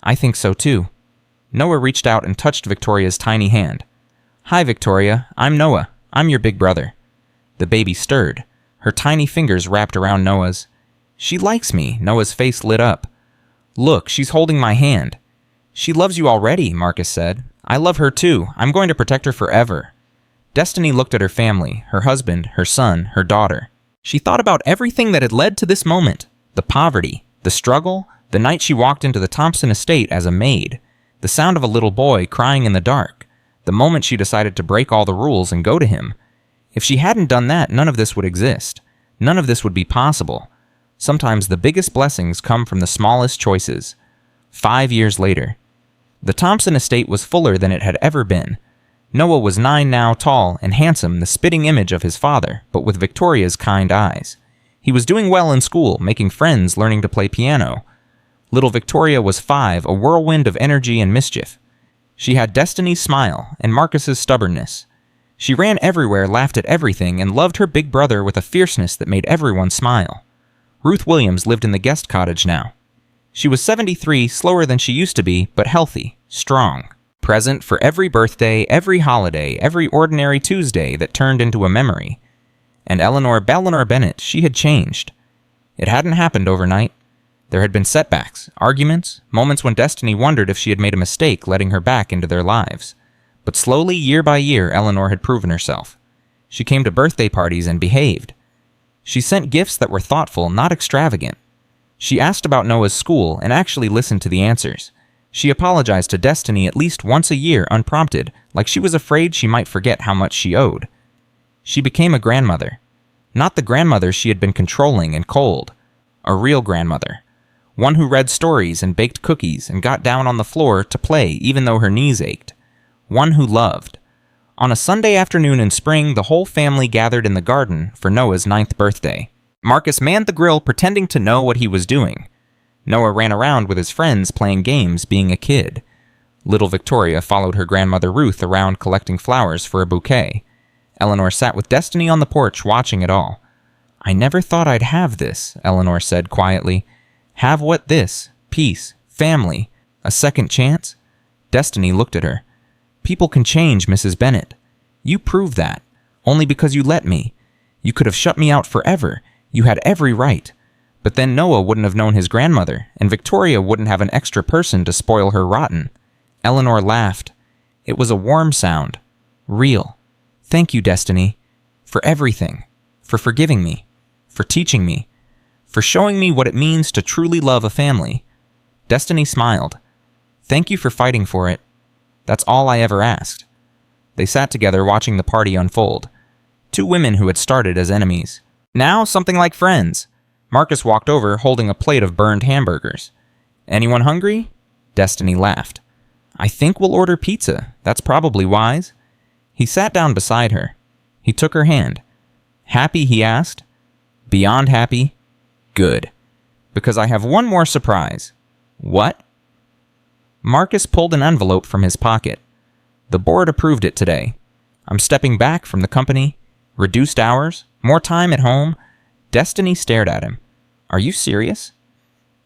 S1: "I think so too." Noah reached out and touched Victoria's tiny hand. "Hi, Victoria. I'm Noah. I'm your big brother." The baby stirred. Her tiny fingers wrapped around Noah's. "She likes me." Noah's face lit up. "Look, she's holding my hand." "She loves you already," Marcus said. "I love her too. I'm going to protect her forever." Destiny looked at her family, her husband, her son, her daughter. She thought about everything that had led to this moment. The poverty, the struggle, the night she walked into the Thompson estate as a maid, the sound of a little boy crying in the dark, the moment she decided to break all the rules and go to him. If she hadn't done that, none of this would exist. None of this would be possible. Sometimes the biggest blessings come from the smallest choices. 5 years later. The Thompson estate was fuller than it had ever been. Noah was 9 now, tall and handsome, the spitting image of his father, but with Victoria's kind eyes. He was doing well in school, making friends, learning to play piano. Little Victoria was 5, a whirlwind of energy and mischief. She had Destiny's smile and Marcus's stubbornness. She ran everywhere, laughed at everything, and loved her big brother with a fierceness that made everyone smile. Ruth Williams lived in the guest cottage now. She was 73, slower than she used to be, but healthy, strong. Present for every birthday, every holiday, every ordinary Tuesday that turned into a memory. And Eleanor Bennett, she had changed. It hadn't happened overnight. There had been setbacks, arguments, moments when Destiny wondered if she had made a mistake letting her back into their lives. But slowly, year by year, Eleanor had proven herself. She came to birthday parties and behaved. She sent gifts that were thoughtful, not extravagant. She asked about Noah's school and actually listened to the answers. She apologized to Destiny at least once a year unprompted, like she was afraid she might forget how much she owed. She became a grandmother. Not the grandmother she had been controlling and cold. A real grandmother. One who read stories and baked cookies and got down on the floor to play even though her knees ached. One who loved. On a Sunday afternoon in spring, the whole family gathered in the garden for Noah's 9th birthday. Marcus manned the grill pretending to know what he was doing. Noah ran around with his friends playing games, being a kid. Little Victoria followed her grandmother Ruth around collecting flowers for a bouquet. Eleanor sat with Destiny on the porch watching it all. "I never thought I'd have this," Eleanor said quietly. "Have what this? Peace, family, a second chance?" Destiny looked at her. "People can change, Mrs. Bennett. You proved that. Only because you let me. You could have shut me out forever. You had every right. But then Noah wouldn't have known his grandmother, and Victoria wouldn't have an extra person to spoil her rotten." Eleanor laughed. It was a warm sound. Real. "Thank you, Destiny. For everything. For forgiving me. For teaching me. For showing me what it means to truly love a family." Destiny smiled. "Thank you for fighting for it. That's all I ever asked." They sat together watching the party unfold. 2 women who had started as enemies. Now something like friends. Marcus walked over holding a plate of burned hamburgers. "Anyone hungry?" Destiny laughed. "I think we'll order pizza. That's probably wise." He sat down beside her. He took her hand. "Happy?" he asked. "Beyond happy." "Good. Because I have one more surprise." "What?" Marcus pulled an envelope from his pocket. "The board approved it today. I'm stepping back from the company. Reduced hours. More time at home." Destiny stared at him. "Are you serious?"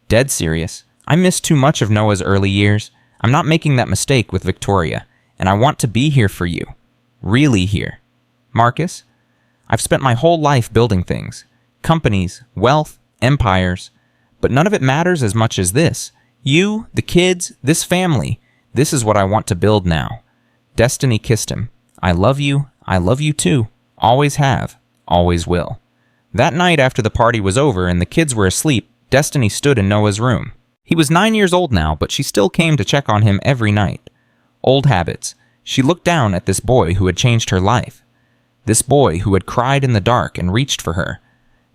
S1: "Dead serious. I missed too much of Noah's early years. I'm not making that mistake with Victoria, and I want to be here for you. Really here. Marcus, I've spent my whole life building things. Companies, wealth, empires. But none of it matters as much as this. You, the kids, this family. This is what I want to build now." Destiny kissed him. "I love you too. Always have. Always will." That night after the party was over and the kids were asleep, Destiny stood in Noah's room. He was 9 years old now, but she still came to check on him every night. Old habits. She looked down at this boy who had changed her life. This boy who had cried in the dark and reached for her.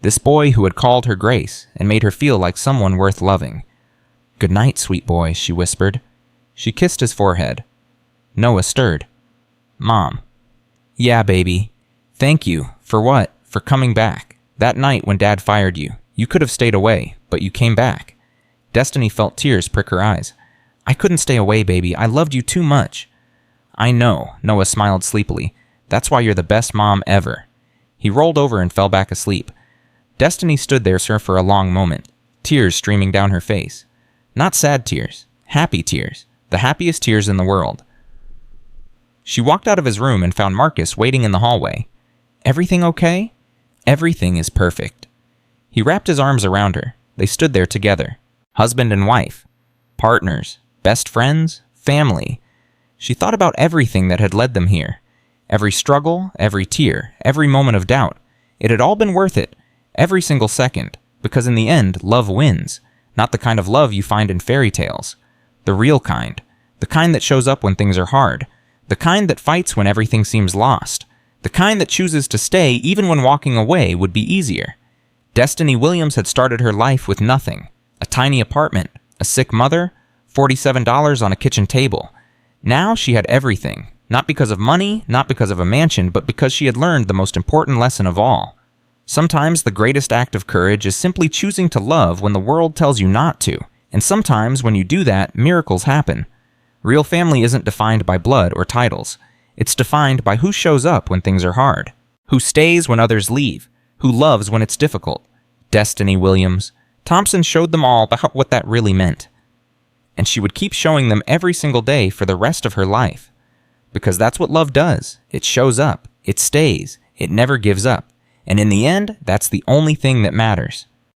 S1: This boy who had called her Grace and made her feel like someone worth loving. "Good night, sweet boy," she whispered. She kissed his forehead. Noah stirred. "Mom." "Yeah, baby. Thank you. For what? For coming back. That night when Dad fired you. You could have stayed away, but you came back." Destiny felt tears prick her eyes. "I couldn't stay away, baby. I loved you too much." "I know," Noah smiled sleepily. "That's why you're the best mom ever." He rolled over and fell back asleep. Destiny stood there, sir, for a long moment, tears streaming down her face. Not sad tears, happy tears, the happiest tears in the world. She walked out of his room and found Marcus waiting in the hallway. "Everything okay?" "Everything is perfect." He wrapped his arms around her. They stood there together. Husband and wife. Partners. Best friends. Family. She thought about everything that had led them here. Every struggle, every tear, every moment of doubt. It had all been worth it. Every single second. Because in the end, love wins. Not the kind of love you find in fairy tales. The real kind. The kind that shows up when things are hard. The kind that fights when everything seems lost. The kind that chooses to stay even when walking away would be easier. Destiny Williams had started her life with nothing. A tiny apartment, a sick mother, $47 on a kitchen table. Now she had everything. Not because of money, not because of a mansion, but because she had learned the most important lesson of all. Sometimes the greatest act of courage is simply choosing to love when the world tells you not to. And sometimes when you do that, miracles happen. Real family isn't defined by blood or titles. It's defined by who shows up when things are hard. Who stays when others leave. Who loves when it's difficult. Destiny Williams. Thompson showed them all about what that really meant. And she would keep showing them every single day for the rest of her life. Because that's what love does. It shows up. It stays. It never gives up. And in the end, that's the only thing that matters.